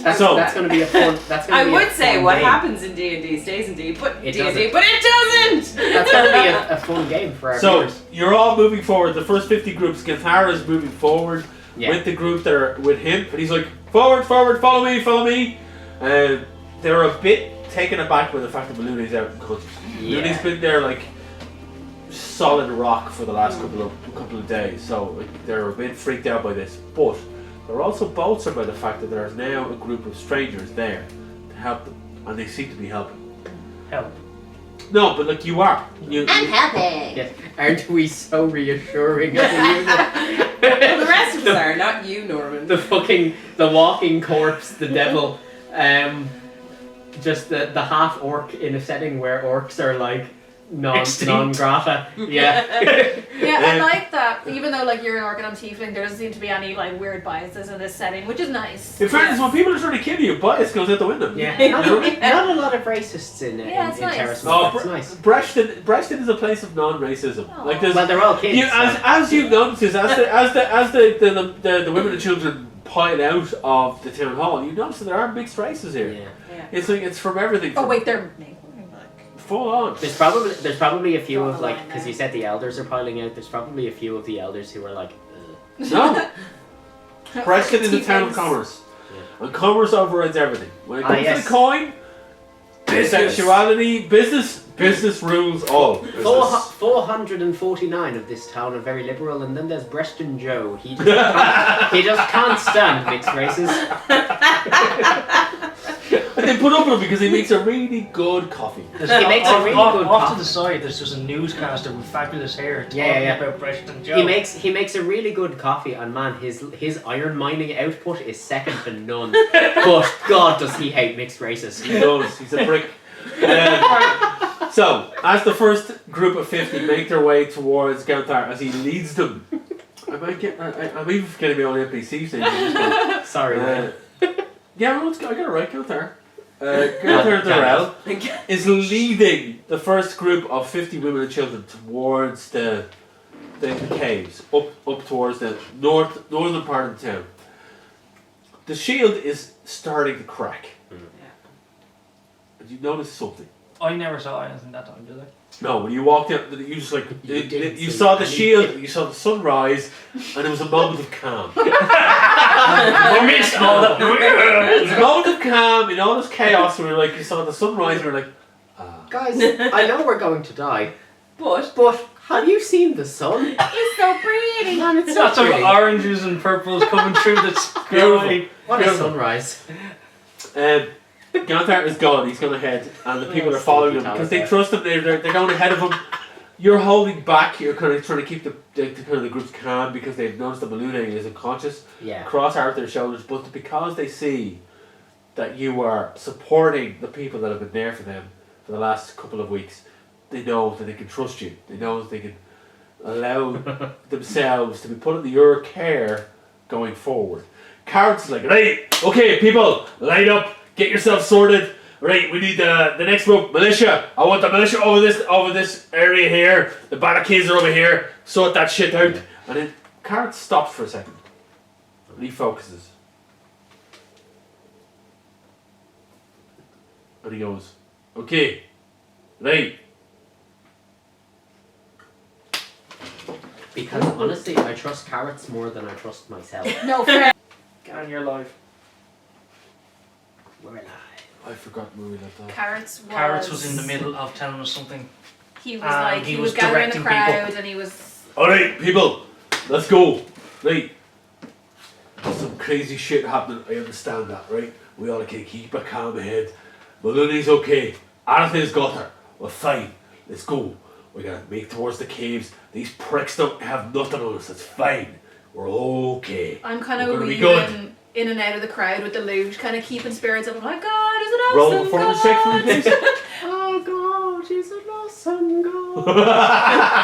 That's So- going to be a fun. That's going I to be would a say fun what game. happens in D&D stays in D, but It D&D, doesn't. but it doesn't. That's going to be a fun game for our So viewers. you're all moving forward. The first 50 groups, Githara is moving forward Yeah. with the group that are with him, and he's like, forward, follow me. They're a bit taken aback by the fact that Maluni's out in country. Yeah. Maluni's been there like solid rock for the last couple of days, so like, they're a bit freaked out by this. But they're also bolstered by the fact that there's now a group of strangers there to help them, and they seem to be helping. Help. No, but like you are. I'm happy. Yes. Aren't we so reassuring as a unit? Well, the rest of us are, not you, Norman. The walking corpse, the devil, just the half orc in a setting where orcs are like non grata. Yeah. Yeah, I like that. Even though like you're an orc and I'm tiefling, there doesn't seem to be any like weird biases in this setting, which is nice. In fairness, when people are trying to kill you, bias goes out the window. Yeah. Yeah. Not a lot of racists in it's nice. Terrismore. It's nice. Breshton is a place of non-racism. Aw. Like there's, Well, they're all kids. as you notice, as the women and children pile out of the town hall, you notice that there are mixed races here. Yeah. Yeah. It's like it's from everything. Oh from wait, they're full on. There's probably a few Draw of the like line because there. you said the elders are piling out. There's probably a few of the elders who are like, No, Breshton is a town of Tieflings. commerce, Yeah. and commerce overrides everything. When it comes yes. to the coin, sexuality, business rules all. 449 of this town are very liberal, and then there's Breshton Joe. He just can't stand mixed races. And they put up with him because he makes a really good coffee. He makes a really good off coffee. to the side, there's just a newscaster with fabulous hair talking Yeah. about Breshton Joe. He makes a really good coffee, and man, his iron mining output is second to none. But God, does he hate mixed races? He does. He's a brick. So, as the first group of 50 make their way towards Ganthar, as he leads them, I'm even forgetting my own NPC thing. Sorry, man. Yeah, well, I got it right, Ganthar. Ganthar Darrell is leading the first group of 50 women and children towards the caves, up towards the northern part of the town. The shield is starting to crack. And you notice something. I never saw anything that time, did I? No, when you walked out, you just like didn't you see saw the anything. shield, you saw the sunrise, and it was a moment of calm. I missed all that. It was a moment of calm in all this chaos. We were like, you saw the sunrise, and we were like, Guys, I know we're going to die, But but have you seen the sun? it's so pretty. Man, it's so Lots of pretty. oranges and purples coming through the sky. Beautiful. What a Beautiful. sunrise. Ganthar is gone. He's gone ahead, and the people Oh, are following him sneaky because they Talazar. trust him. They're going ahead of him. You're holding back. You're kind of trying to keep the group's calm because they've noticed that Malune is unconscious. Yeah. Cross out their shoulders, but because they see that you are supporting the people that have been there for them for the last couple of weeks, they know that they can trust you. They know that they can allow themselves to be put under your care going forward. Carrot's like, right, okay, people, line up, get yourself sorted. Right, we need the next group, militia. I want the militia over this area here. The barricades are over here. Sort that shit out. And then Carrot stops for a second. And he focuses. And he goes, okay, right. Because honestly, I trust carrots more than I trust myself. No fair. Get on your life. We're alive. I forgot where we left off. Carrots was in the middle of telling us something. He was And like he he was was gathering the directing crowd people. and he was. Alright, people, let's go. Right. There's some crazy shit happening, I understand that, right? We ought to keep a calm head. Maloney's okay. Arthur's got her. We're fine. Let's go. We gotta make towards the caves. These pricks don't have nothing on us. It's fine. We're okay. I'm kind We're of gonna be good. weaving in and out of the crowd with the loot, kind of keeping spirits up. I'm like, God, is it Roll a awesome? performance check for me, please. Oh God, he's an awesome God.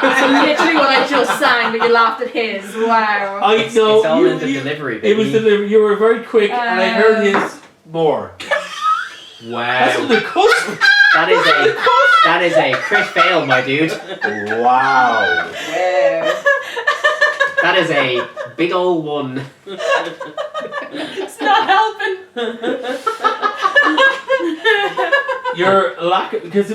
That's literally what I just sang, but you laughed at his. Wow. I know. It's all in the delivery, baby. It was delivered. You were very quick, and I heard his more. That's on Wow. the cusp. That is a crit fail, my dude. Wow. Wow. That is a big old one. It's not helping. Your lack because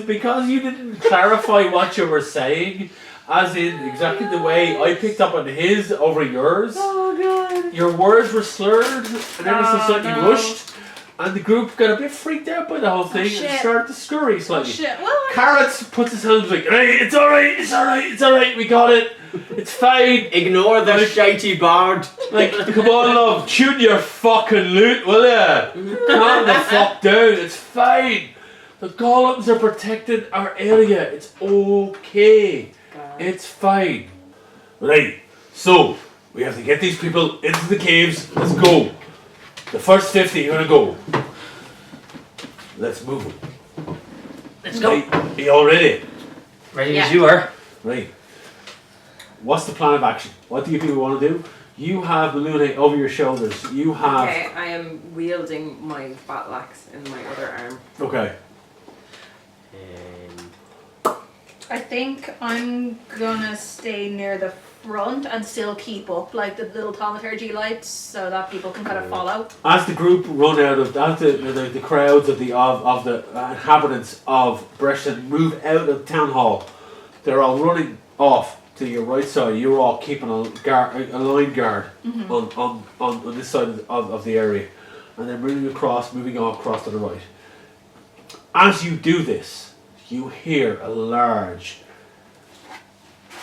you didn't clarify what you were saying, as in exactly the way I picked up on his over yours. Oh god. Your words were slurred, and ever so slightly no. rushed, and the group got a bit freaked out by the whole thing and shit. started to scurry Oh slightly. shit. Well, Carrots puts his hands like, hey, it's alright, we got it, it's fine. Ignore the shitey bard. Like, come on, love, tune your fucking lute, will ya? Calm the fuck down, it's fine. The golems are protecting our area. It's okay. God. It's fine. Right. So we have to get these people into the caves. Let's go. The first 50 are gonna go. Let's move them. Let's go. Right. Are you all ready? Ready Yeah. as you are. Right. What's the plan of action? What do you people want to do? You have Malune over your shoulders. You have. Okay, I am wielding my battle axe in my other arm. Okay. I think I'm gonna stay near the front and still keep up like the little thaumaturgy lights so that people can kind of follow. As the group run out of, as the crowds of the inhabitants of Breshton move out of town hall, they're all running off to your right side. You're all keeping a line guard on this side of the area, and then moving on across to the right. As you do this, you hear a large,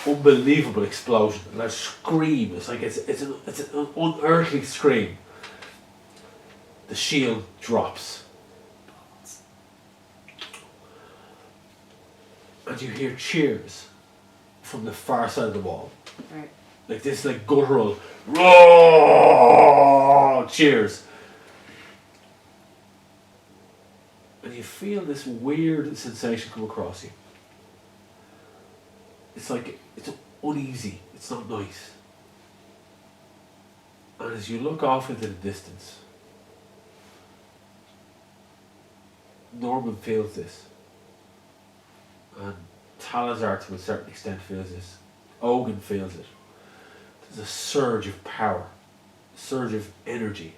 unbelievable explosion, a large scream. It's like it's an unearthly scream. The shield drops, and you hear cheers from the far side of the wall. Right. Like this, like guttural, roar cheers. And you feel this weird sensation come across you. It's like, it's uneasy, it's not nice. And as you look off into the distance, Norman feels this. And Talazar to a certain extent feels this. Ogun feels it. There's a surge of power, a surge of energy.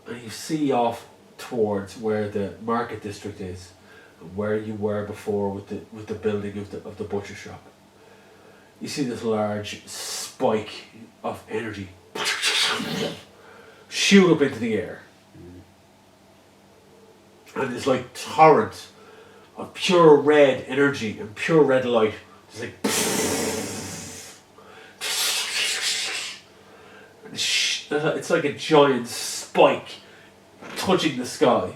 And you see off towards where the market district is, and where you were before with the building of the butcher shop. You see this large spike of energy shoot up into the air, and this like torrent of pure red energy and pure red light, just like. It's like a giant spike touching the sky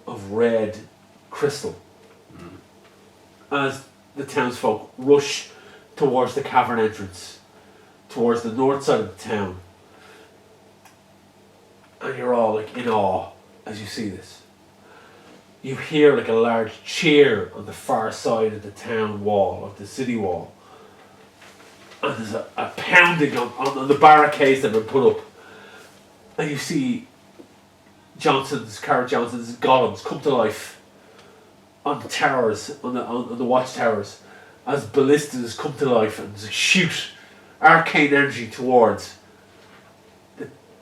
of red crystal as the townsfolk rush towards the cavern entrance, towards the north side of the town, and you're all like in awe as you see this. You hear like a large cheer on the far side of the town wall, of the city wall, and there's a pounding on the barricades that have been put up, and you see Carrot Johnson's golems come to life on the towers, on the watchtowers, as ballistas come to life and shoot arcane energy towards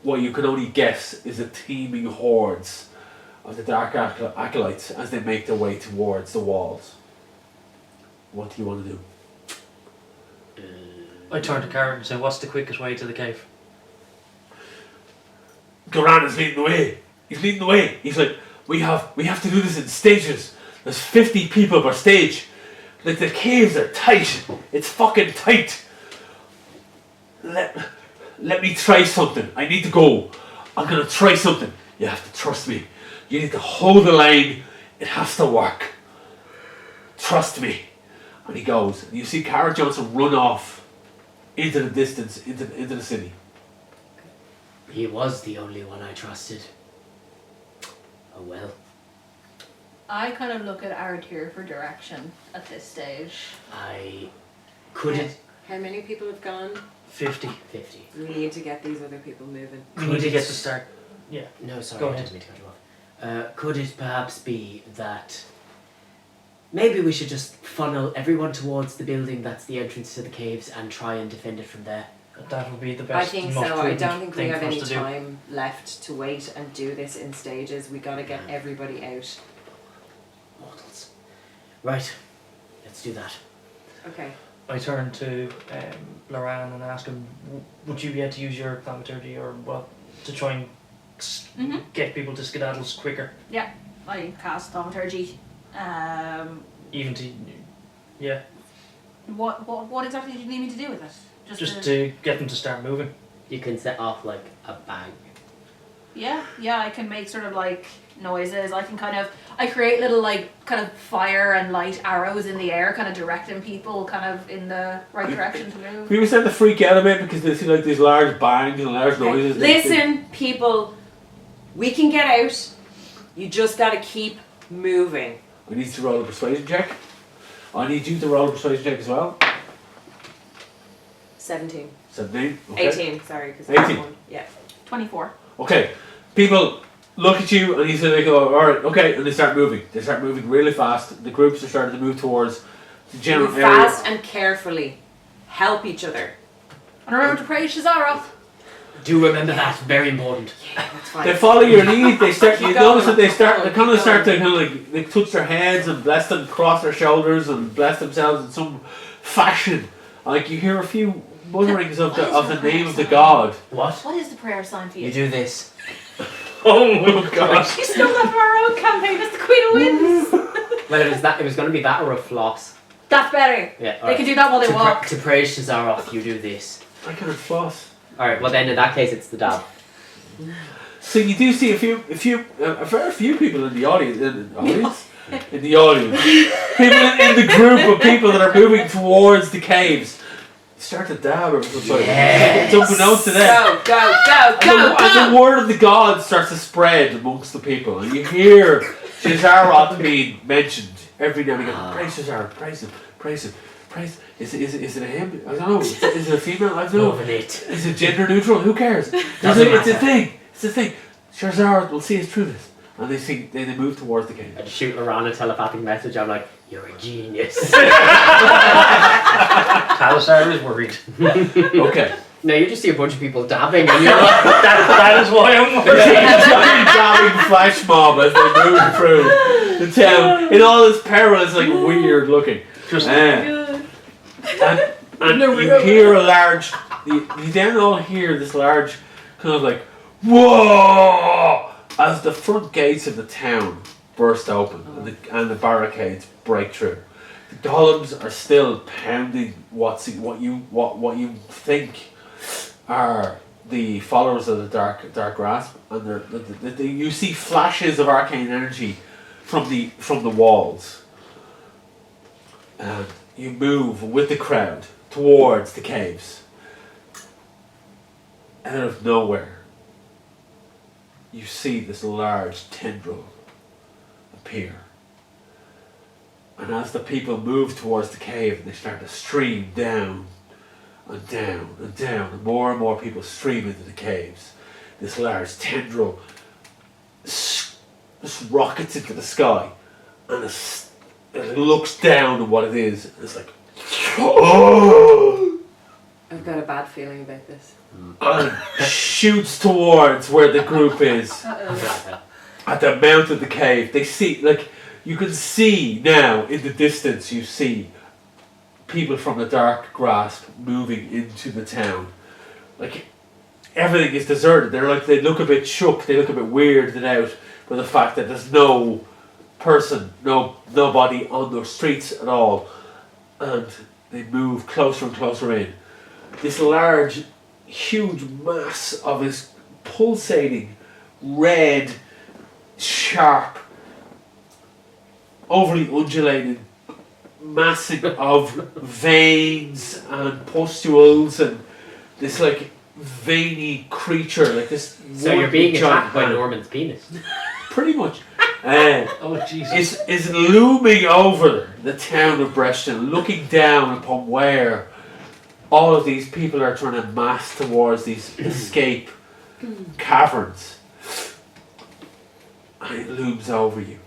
what you can only guess is the teeming hordes of the dark acolytes as they make their way towards the walls. What do you want to do? I turn to Carrot and say, what's the quickest way to the cave? Goran is leading the way. He's leading the way. He's like, we have to do this in stages. There's 50 people per stage. Like the caves are tight. It's fucking tight. Let me try something. I need to go. I'm gonna try something. You have to trust me. You need to hold the line. It has to work. Trust me. And he goes. And you see Carrot Johnson run off into the distance, into the city. He was the only one I trusted. Oh well. I kind of look at Aratir for direction at this stage. Could it... How many people have gone? 50. 50. We need to get these other people moving. We need to get to start. Yeah. No, sorry, Go I ahead. didn't mean to cut you off. Could it perhaps be that maybe we should just funnel everyone towards the building that's the entrance to the caves and try and defend it from there? That would be the I best. think most so. I prudent don't think we thing have for us any to do. time left to wait and do this in stages. We gotta get everybody out. Mortals. Right. Let's do that. Okay. I turn to Loran and ask him, would you be able to use your thaumaturgy or what to try and get people to skedaddles quicker? Yeah, I cast thaumaturgy. Even to, yeah, What exactly did you need me to do with it? just to get them to start moving. You can set off like a bang. Yeah, I can make sort of like noises. I create little like kind of fire and light arrows in the air, kind of directing people kind of in the right direction to move. People start to freak out a bit because they see like these large bangs and large noises. Listen, people, we can get out. You just gotta keep moving. I need to roll a persuasion check. I need you to roll a persuasion check as well. 17. 17. Okay. 18, sorry. 18. Yeah. 24. Okay. People look at you and you say they go, alright, okay, and they start moving. They start moving really fast. The groups are starting to move towards the general Move area. fast and carefully. Help each other. And remember to praise Shazara. Do remember that, very important. Yeah, that's fine. They follow your lead. They start. Keep You going, notice that they keep start. going, They kind of keep start to going. kind of like they touch their heads and bless them, cross their shoulders and bless themselves in some fashion. Like you hear a few mutterings of the name of the god. What? What is the prayer sign for you? You do this. Oh my god! You stole that from our own campaign. That's the Queen of Winds. Well, it was going to be that or a floss. That's better. Yeah. They can do that while they walk. To praise Shazaroth, you do this. I can't floss. Alright, well then in that case it's the dab. So you do see a fair few people in the audience. In the audience, people in the group of people that are moving towards the caves. Start to dab every so often. Yes. It's unbeknownst to them. Go. And the word of the god starts to spread amongst the people. And you hear Shazaroth being mentioned every now and again. Praise Shazaroth, praise him, praise him, praise. Is it a him? I don't know. Is it a female? I don't know. Moving it. Is it gender neutral? Who cares? It's a thing. It's a thing. Shazaroth will see us through this. And they move towards the cave. I just shoot around a telepathic message. I'm like, you're a genius. Talazar is worried. Okay. No, you just see a bunch of people dabbing and you're like, that is why I'm worried. Dabbing flash mob as they move through the town. In all this peril, it's like weird looking. Just and you hear a large. You then all hear this large kind of like whoa as the front gates of the town burst open and the barricades break through. The golems are still pounding what you think are the followers of the dark grasp, and you see flashes of arcane energy from the walls, and you move with the crowd towards the caves. Out of nowhere, you see this large tendril appear. And as the people move towards the cave, they start to stream down and down and down, and more people stream into the caves. This large tendril just rockets into the sky, and it looks down at what it is, and it's like, oh! I've got a bad feeling about this. And shoots towards where the group is. At the mouth of the cave. They see, like, you can see now in the distance, you see people from the dark grasp moving into the town. Like, everything is deserted. They look a bit shook, they look a bit weirded out by the fact that there's no person, nobody on the streets at all. And they move closer and closer in. This large, huge mass of this pulsating, red, sharp, overly undulated massing of veins and pustules and this like veiny creature, like this. so you're being attacked by hand. Norman's penis. Pretty much. Oh Jesus! Is looming over the town of Breshton, looking down upon where all of these people are trying to mass towards these escape caverns. And it looms over you.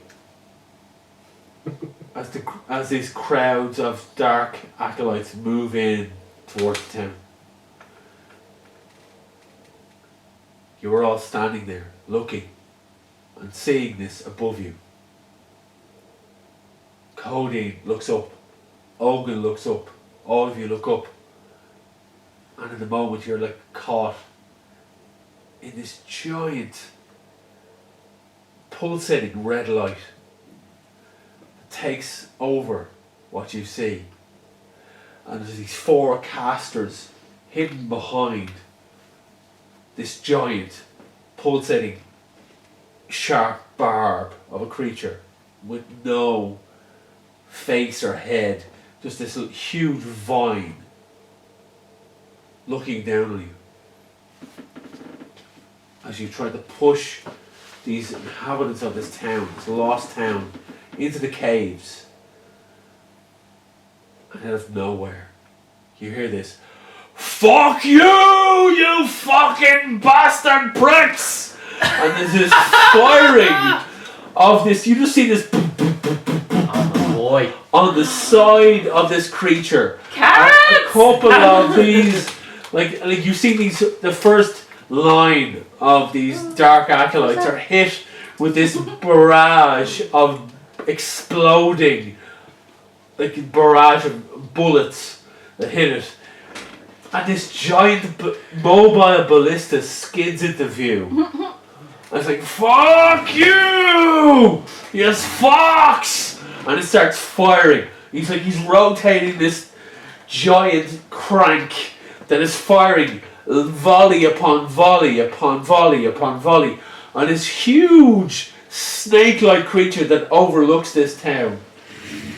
As these crowds of dark acolytes move in towards the town. You are all standing there, looking and seeing this above you. Codeine looks up, Ogun looks up, all of you look up, and in the moment you're like caught in this giant pulsating red light that takes over what you see, and there's these four casters hidden behind this giant pulsating, sharp barb of a creature with no face or head, just this huge vine looking down on you as you try to push these inhabitants of this town, this lost town, into the caves. And out of nowhere, you hear this, "Fuck you, you fucking bastard pricks!" And there's this firing of this, you just see this Oh boy. on the side of this creature. Carrots! A couple of these, like you see these, the first line of these dark acolytes are hit with this barrage of exploding, like barrage of bullets that hit it. And this giant mobile ballista skids into view. And it's like, "Fuck you! Yes, fox!" And it starts firing. He's rotating this giant crank that is firing volley upon volley upon volley upon volley on this huge snake-like creature that overlooks this town.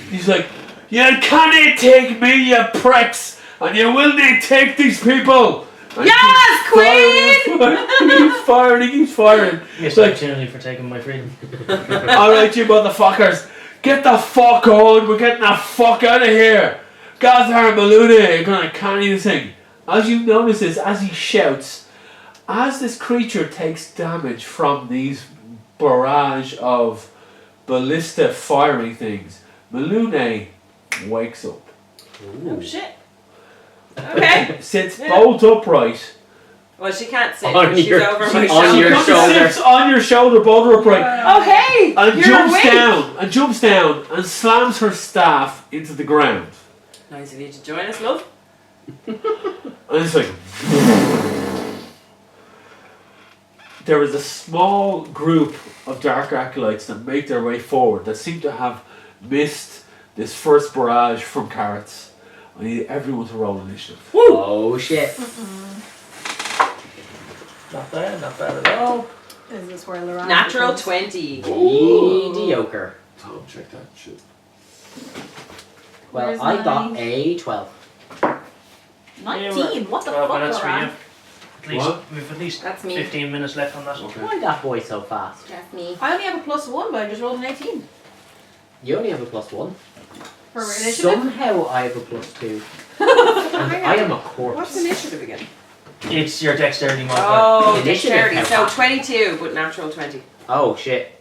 He's like, "You can't take me, you pricks, and you will not take these people." And Yes, Queen! He keeps firing. Yes, Like, opportunity for taking my freedom. "Alright, you motherfuckers, get the fuck on, we're getting the fuck out of here. Gathar and Maluna are gonna carry this thing." As you notice this, as he shouts, as this creature takes damage from these barrage of ballista firing things, Malune wakes up. Oh shit. Okay. Sits bolt upright. Well, she can't sit On because she's your- over my on shoulder. your shoulder. Sits on your shoulder, bolt upright. Oh, hey! And You're awake! jumps down and slams her staff into the ground. Nice of you to join us, love. And it's like, there is a small group of dark acolytes that make their way forward that seem to have missed this first barrage from carrots. I need everyone to roll initiative. Oh shit. Not bad at all. Is this where Laurent Natural becomes- 20. Mediocre. Tom, check that shit. Well, Where's I got mine? a 12. 19? What the 12 fuck, minutes for you. Laurent? At least What? we've at least That's me. 15 minutes left on that. Okay. Why that boy so fast? That's me. I only have a +1, but I just rolled an 18. You only have a +1. For initiative? Somehow I have a +2. And I am a corpse. What's initiative again? It's your dexterity modifier. Oh, Initiative, dexterity. So how- 22, but natural 20. Oh shit.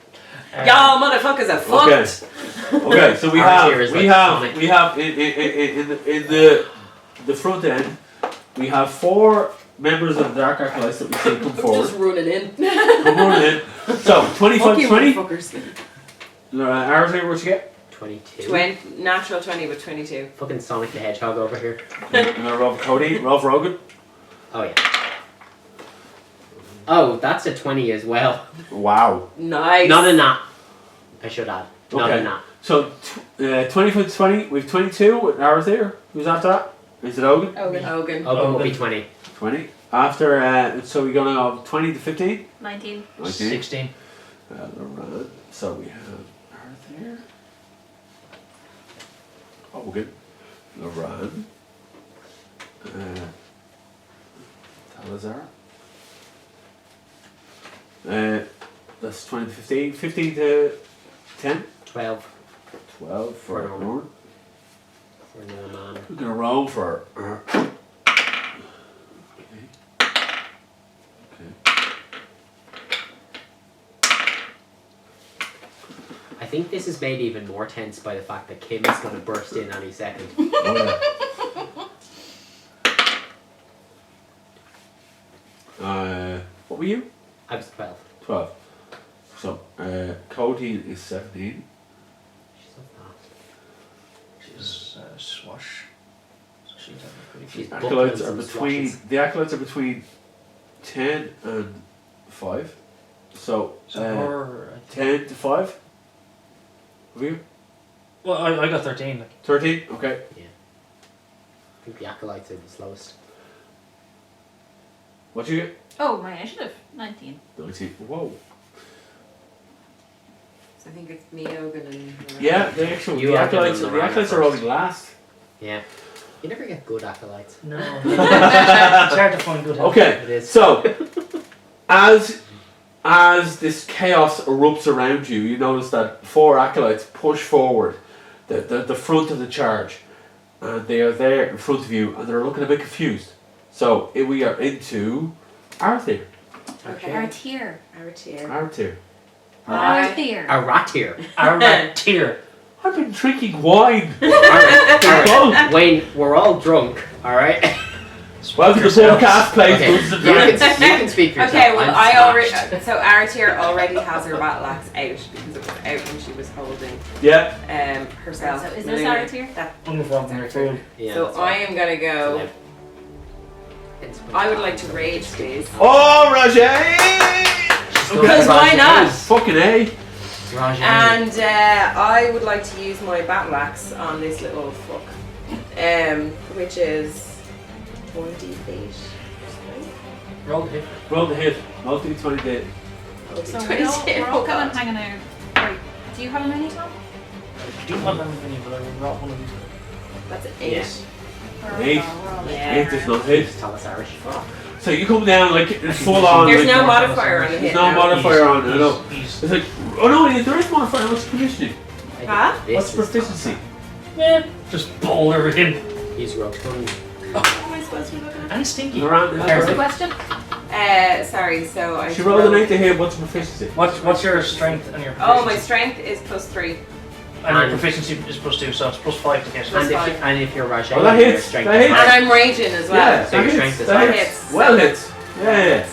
Y'all motherfuckers are fucked. Okay, so we Ours have here is like in the front end, we have 4 members of the Dark Acolytes that we see come forward. Just running in. Come on in. So 25, Fuck you 20. motherfuckers. Ours here, what you get? 22. Natural 20 with 22. Fucking Sonic the Hedgehog over here. I'm gonna roll for Cody, roll for Rogan. Oh yeah. Oh, that's a 20 as well. Wow. Nice. Not a nat. I should add. Not Okay. a nat. So 25 to 20, we've 22 with ours there. Who's after that? Is it Ogan? Ogan. Hogan. Oh, will then- be 20. 20. After, so we're gonna go 20 to 15? 19. 19. 16. Laurent. So we have ours there. Ogan. Laurent. Talazar. That's 20 to 15. 15 to 10. 12 12 for For Lauren. for no man. We're gonna roll for. Okay. I think this is made even more tense by the fact that Kim is going to burst in any second. What were you? I was 12. 12. So, Cody is 17. She's so fast. She's swash. So she's having a pretty She's good. Acolytes buckling are some between. swashes. The acolytes are between 10 and 5. So, So her, 10 to 5. Have you? well, I got 13. Like. 13? Okay. I think the acolytes are the slowest. What you get? Oh, my initiative. 19. 19. Whoa. So I think it's me, Ogun, and. Yeah, the actual You the are acolytes, gonna the run acolytes are first. rolling last. Yeah. You never get good acolytes. No. It's hard to find good help. Okay, It is. so as this chaos erupts around you, you notice that 4 acolytes push forward the front of the charge, and they are there in front of you, and they're looking a bit confused. So we are into Arthur. Okay. Artier. Artier. Arthur. Artier. A rat here. Our tier. I've been drinking wine. Alright, Wayne, we're all drunk, alright? Welcome to the Yourselves. Pubcast place. Okay, Dungeons and you Dragons. can speak for yourself. Okay, well, I'm I already. smashed. So Artier already has her battle axe out because it was out when she was holding Yeah. herself. So is this Luna. Artier? That- Wonderful. Wonderful. Yeah, so that's I right. am gonna go. I would like to rage, please. Oh, Roger! Because why not? Fucking A. Rajay. And I would like to use my battle axe on this little fuck, which is 1d8. Roll hit. Roll the hit. Roll the 20 hit. So we're all kind of hanging out. Right. Do you have a mini, Tom? I do not have any, but I will drop one of these. That's an 8. Yes. Or, Eight. we're all Yeah. 8 does not hit. Tell us Irish. So you come down like it's full on. There's like, no modifier on the There's hit. no now. modifier on it. I know. He's It's like, oh no, there is modifier. What's proficiency? Huh? What's proficiency? just boulder in. He's rotund. What am I supposed to be looking And stinky. Around What's the question? at? Sorry, so I. She rolled an 8 to hit. What's proficiency? What's your strength and your proficiency? Oh, my strength is +3. And your proficiency is +2, so it's +5 to get Plus it. five. And if you're Rajay, Oh, that your hits. strength That is hits. And higher. I'm raging as well. Yeah, So your that strength hits. is That higher. hits. Well hits. Yeah.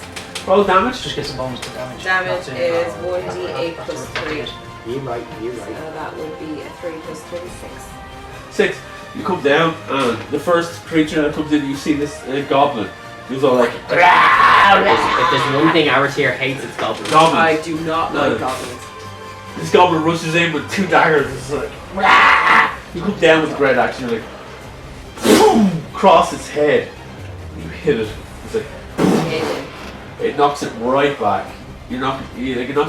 Roll damage. Just gets a bonus to damage. Damage That's it. is 1d8 That's plus what 3. it is. You right. So that would be a 3 plus 3 is 6. 6. You come down, and the first creature that comes in, you see this goblin. Who's all like, If there's one thing Aratir hates, it's goblins. goblins. I do not No. like goblins. This goblin rushes in with 2 daggers. It's like, "Rah!" You come down with the great axe, and you're like, boom, across its head. You hit it. It's like, Amazing. it knocks it right back. It knocks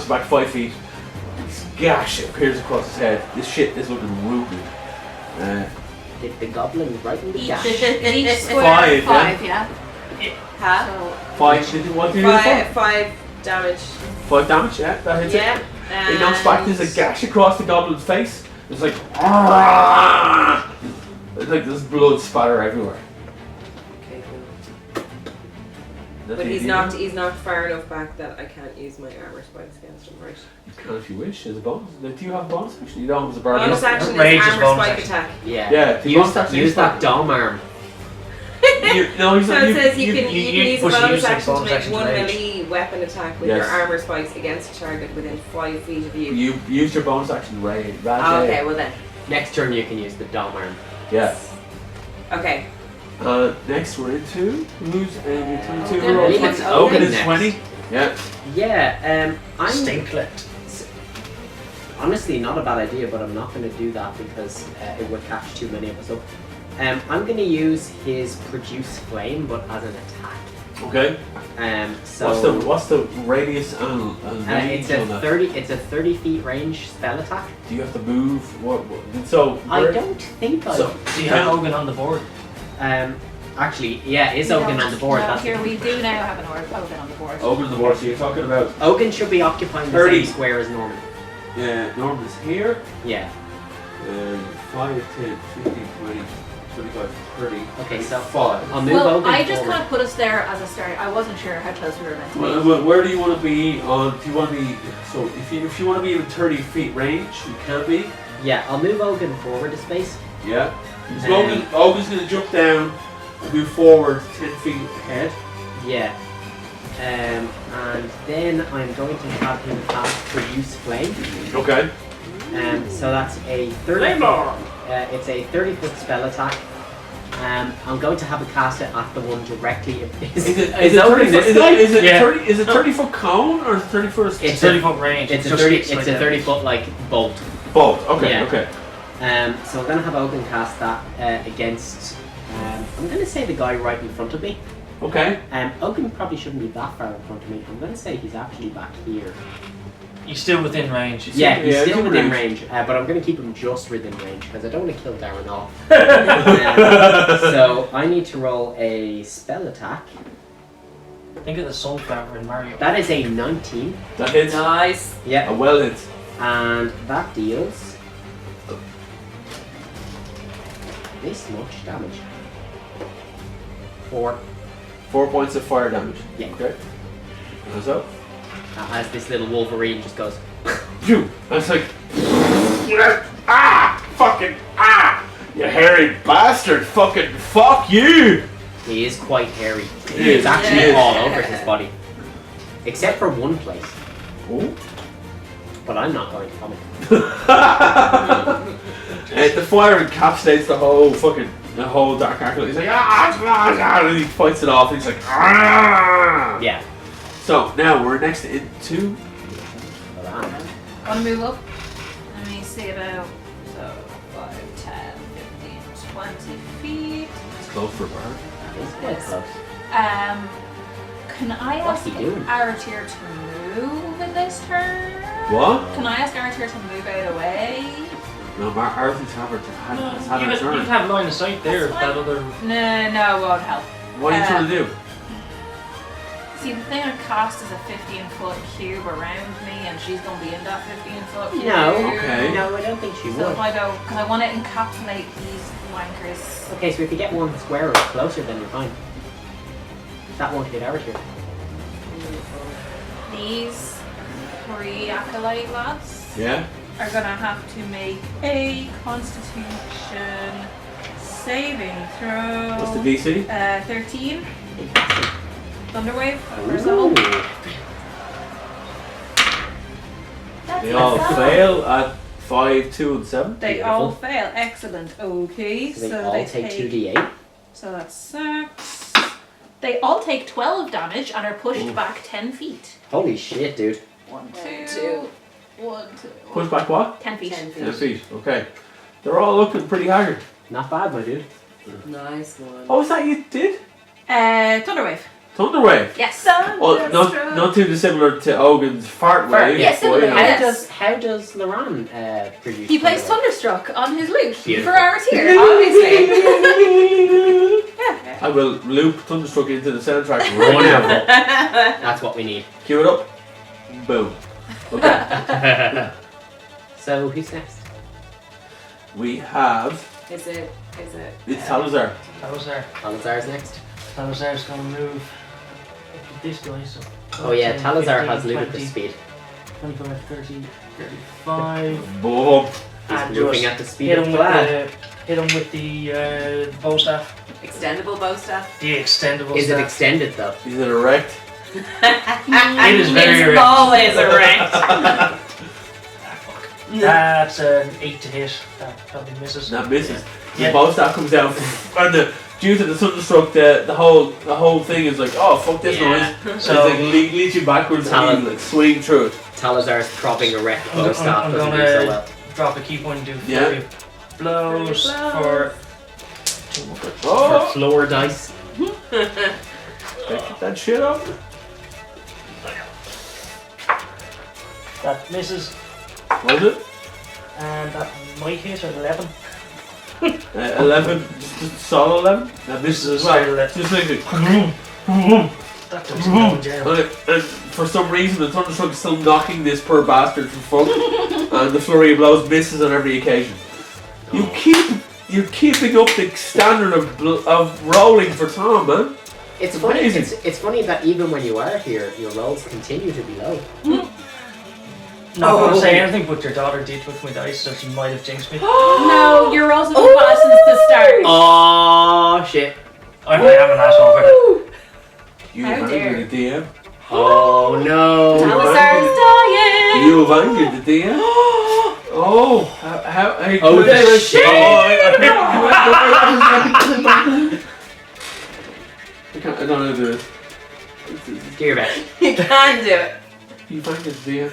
it back 5 feet. This gash appears across its head. This shit is looking ruby. Did the goblin right in the Each, dash? each square 5, 5, yeah. Huh? So 5. What did you do? 5 damage. 5 damage. Yeah, that hits it. Yeah. It knocks back. There's a gash across the goblin's face. It's like, it's like there's blood spatter everywhere. Okay, cool. That's But it, he's you not know? he's not far enough back that I can't use my armor spikes against him, right? You can if you wish. As a bonus. Like, do you have a bonus action? You don't have a bonus Bonus action. action Rage is is armor bonus spike action. attack. Yeah. Yeah, the Use bonus that. action Use is that fine. dom arm. No, he's So not. it says you can you use a push bonus use action to bonus make action to one rage. melee weapon attack with Yes. your armor spikes against a target within 5 feet of you. You used your bonus action, Ray. Oh, okay, well then. Next turn you can use the dom arm. Yeah. Okay. Next we're into who's 22. Ogun. Roll I think 20. it's Ogun Ogun is next. 20. Yeah. Yeah. I'm Stinklet. honestly not a bad idea, but I'm not going to do that because it would catch too many of us up. I'm going to use his produce flame, but as an attack. Okay. So What's the radius and range it's a on that? 30. It's a 30 feet range spell attack. Do you have to move? So I where- don't think I. So Do you have Hogan on the board? Actually, yeah, is we Ogun don't- on the board? No, That's here the- we do now have an Ogun on the board. Ogun the board. So you're talking about Ogun should be occupying the 30. same square as Norman. Norman's here. Yeah. 5, 10, 15, 20, 25, 30. Okay, so 5. I'll move Well, Ogun I just forward. kind of put us there as a start. I wasn't sure how close we were meant to be. Well, where do you want to be on? Do you want to be so if you want to be in 30 feet range, you can be. Yeah, I'll move Ogun forward a space. Yeah. So Ogun's going to jump down and move forward 10 feet ahead. Yeah. And then I'm going to have him cast Produce Flame. Okay. So that's a 30 it's a 30-foot spell attack. I'm going to have it cast it at the one directly. Is it 30 foot? Is it Yeah. 30? Is it 30 foot cone or 30 foot? It's 30 foot range. It's a just 30. hits It's like a that. 30-foot like bolt. both. Okay. Yeah. Okay. So I'm going to have Ogun cast that against. I'm going to say the guy right in front of me. Okay. Oaken probably shouldn't be that far in front of me. I'm going to say he's actually back here. He's still within range. He's yeah, still he's within range. range, but I'm going to keep him just within range because I don't want to kill Darren off. So I need to roll a spell attack. Think of the sunflower in Mario. That is a 19. That hits. Nice. Yeah. A well hit. And that deals this much damage. 4. 4 points of fire damage. Yeah. Okay. And so. As this little Wolverine just goes. Phew! I was like, fucking you hairy bastard! Fucking fuck you! He is quite hairy. He is. It's actually He is. all over his body, except for one place. Oh. But I'm not going to comment. The fire encapsulates the whole dark arc. He's like, and he fights it off. And he's like, Yeah. So now we're next into. Want to move up? Let me see about 5, 10, 15, 20 feet. It's close for a bird. It's quite close. Can I What's ask he doing? Aratir to move in this turn? What? Can I ask Aratir to move out of the way? No, Arthur's had her turn. You'd have line of sight there if That's that other. No, it won't help. What are you trying to do? See, the thing I cast is a 15-foot cube around me, and she's going to be in that 15-foot cube. No. Okay. No, I don't think she So would. if I go, because I want to encapsulate these wankers. Okay, so if you get one square or closer, then you're fine. That won't hit Aratir. These 3 acolyte lads Yeah. are going to have to make a Constitution saving throw. What's the DC? 13. Thunderwave. First level. Ooh. That's They all a seven. fail at 5, 2, and 7. They Beautiful. all fail. Excellent. Okay, So they so all they take take 2d8. So that's 6. They all take 12 damage and are pushed Ooh. back 10 feet. Holy shit, dude. 1, 2. 2. 1, 2. Push back what? 10 feet. 10 10 feet. feet. Okay. They're all looking pretty haggard. Not bad, my dude. Nice one. Oh, is that you did? Thunderwave. Thunderwave. Yes. Oh, not too dissimilar to Ogan's fart wave. yes, but, similar, you know. yes. How does Laran produce? He plays Thunderwave? Thunderstruck on his lute Beautiful. for Aratir, obviously. Yeah. I will loop Thunderstruck into the soundtrack right now. That's what we need. Cue it up. Boom. Okay. So who's next? We have. Is it? It's Salazar. Talazar. Talazar's next. Talazar's gonna move this guy, so. Oh yeah, 10, Talazar 15, has ludicrous 20, speed. 25, 30, 35. Boom. He's And moving just at the speed hit of him the with lad. the bow staff. Extendable bow staff. The extendable Is it staff. extended though? Is it erect? It is very It's erect. always erect. That's an 8 to hit. That probably misses. That misses. The Yeah. bow staff comes down, and due to the Thunderstruck, the whole thing is like, oh fuck this Yeah. noise. So- So it's like leeching backwards and you like swing through it. Talazar's propping erect I'm- bow staff I'm doesn't do gonna- so well. Drop a key point and do Yeah. flurry of blows for. For Oh, floor dice. pick that shit up. That misses, Was it? and that might hit at 11. 11, just solid 11. That misses as Solid well. 11. Just like it. That does go in jail. And for some reason, the Thunderstruck is still knocking this poor bastard for fuck, and the flurry of blows misses on every occasion. You're keeping up the standard of rolling for Tom, man. It's funny. Amazing. It's funny that even when you are here, your rolls continue to be low. Not Oh. gonna say anything, but your daughter did with my dice, so she might have jinxed me. No, your rolls have been bad since the start. Oh shit! I am an asshole for that. You How have dare. angered the DM. Oh no! Talazar's dying. You have angered the DM. Oh, how Oh, good. shit. I don't know how to do it. Do your best. You can do it. You've angered the DM.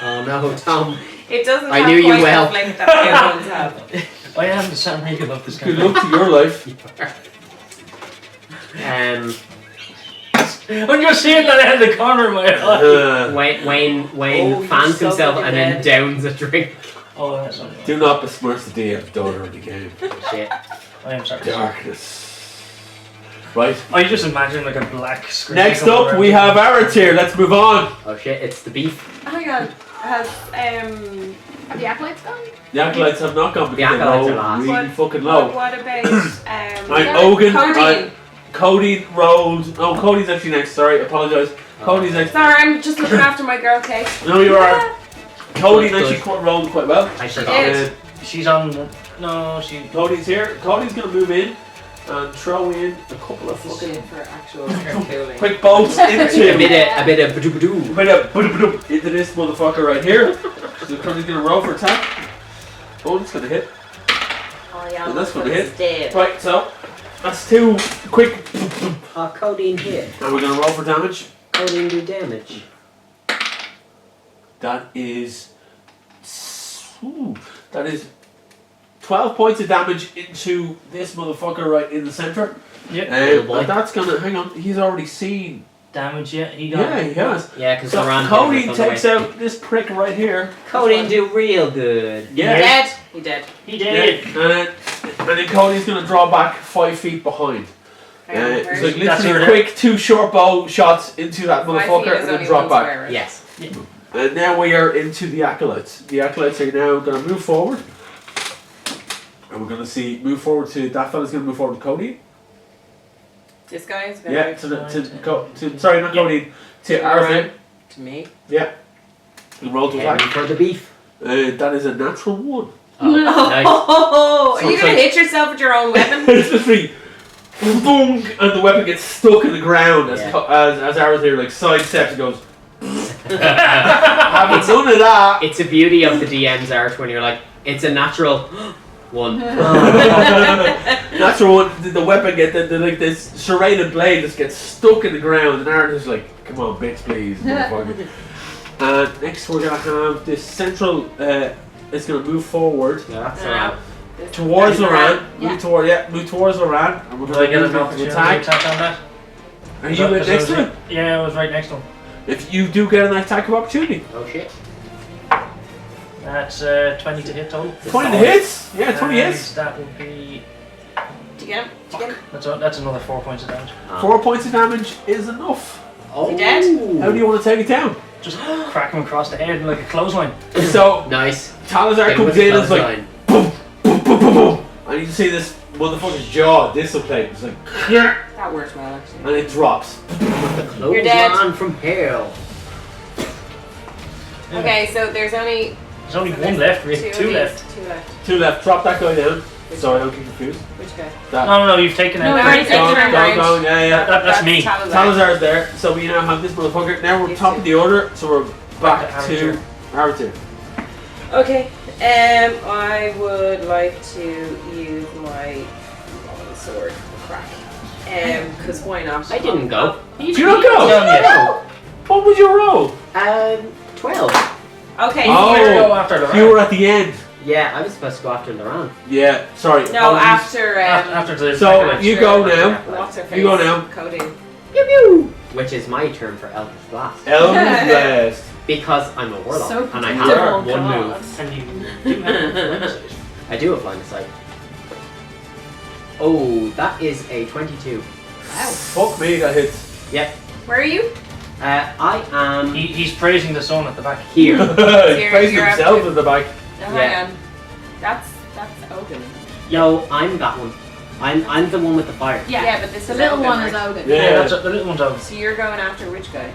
Oh no, Tom. It doesn't I have knew you quite well. the flick that the other ones have. I am the Sam Regan of this Good game. luck to your life. I'm just seeing that out of the corner of my eye. Wayne Oh, you fans suck himself like a and then dead. downs a drink. Oh, that's something. Do not besmirch the DM daughter of the game. Shit. I am sorry. Darkness. Right. I just imagine like a black screen. Next coming up, around we you. have Aratir. Let's move on. Oh shit, it's the beef. Hang on. Has Are the acolytes gone? The acolytes have not gone The because they're acolytes low, are last. really What- fucking low. What about Right, Ogun. Codeine? Cody rolled. Oh, Cody's actually next. Sorry, apologise. Cody's next. Sorry, I'm just looking after my girl, Kate. No, you are. Cody Good, actually rolled quite well. I She forgot. did. She's on. The, no, she. Cody's here. Cody's gonna move in and throw in a couple of fucking Shit for actual cooling. quick bolts A into bit of badoo-badoo. into this motherfucker right here. So Cody's gonna roll for attack. Oh, it's gonna hit. Oh yeah, And that's gonna it's hit. dead. Right, so that's two quick, Codeine hit. and we're gonna roll for damage. Codeine do damage. That is, that is 12 points of damage into this motherfucker right in the center. Yep. Little boy. And that's gonna, hang on, he's already seen. Damage, yeah. He got. Yeah, he has. Yeah, because So Moran Cody takes out this prick right here. Codeine do real good. Yeah. Dead. He dead. He Yeah. did. And then Cody's gonna draw back 5 feet behind. Hang on, It's where's like he? That's literally where quick 2 short bow shots into that 5 feet motherfucker is and then only drop one back. square, right? Yes. And now we are into the acolytes. The acolytes are now going to move forward. And we're going to move forward to, that fella's going to move forward to Cody. This guy is gonna Yeah, sorry, not Yeah. Cody, to Around Arthur. to me. Yeah. And roll to Heading attack. for the beef. That is a natural 1. Oh, nice. Oh, So are you it's gonna like- hit yourself with your own weapon? It's just really, boom, and the weapon gets stuck in the ground as Yeah. as Arthur like sidesteps and goes, having none of that. It's a beauty of the DM's art when you're like, it's a natural 1. Natural one, the weapon like this serrated blade just gets stuck in the ground, and Aaron is like, "Come on, bitch, please." motherfucker." Next, we're gonna have this central. It's gonna move forward Yeah, that's No. alright. towards Loran. Yeah. Move towards Loran, and we're Did I gonna get move an into opportunity attack. attack on that? Are you in Because I next was to him? Yeah, I was right next to him. If you do get an attack of opportunity, Oh shit. That's 20 to hit total. 20 to hits. Yeah, 20 And hits. That would be. Did you get him? Did you get him? That's another 4 points of damage. 4 points of damage is enough. Oh. he dead? How do you want to take it down? Just crack him across the head like a clothesline. So Nice. Talazar Hit him comes with the in and it's like. clothesline. Boom, boom, boom, boom, boom. And you can see this motherfucker's jaw dislocate. It's like, That worked well, actually. and it drops. You're dead. Clothesline from hell. Okay, so there's only There's only one left, really. of Two these. left. 2 left. 2 left. Drop that guy down. Sorry, don't get confused. Which guy? That. No, you've taken No, out. I've already taken Gone, him. gone, gone. Yeah, yeah. That's me. Talazar. Talazar's there. So we now have this motherfucker. Now we're You top too. of the order. So we're back Back to to Aratir. Okay, I would like to use my long sword for crack. Because why not? I didn't go. Did you not go? Done yet. No. What was your roll? 12. Okay, Oh. here. Go after the You were at the end. Yeah, I was supposed to go after Loran. Yeah. Sorry. No, apologies. after. after the. So, acolytes. you go now. What's her face? You go now. Coding. Pew pew. Which is my turn for Eldritch Blast. Eldritch Blast. Because I'm a warlock So and I beautiful, have one God. move. And you do have a I do have line of sight. Oh, that is a 22. Wow. Fuck me, that hits. Yep. Where are you? I am He's praising the sun at the back. here. He You're- faced you're up himself to- in the back. Oh, Yeah. hang on. That's Ogun. Yo, I'm that one. I'm the one with the fire. Yeah, but this The is little Ogun, one right? is Ogun. Yeah. That's the little one's out. So you're going after which guy?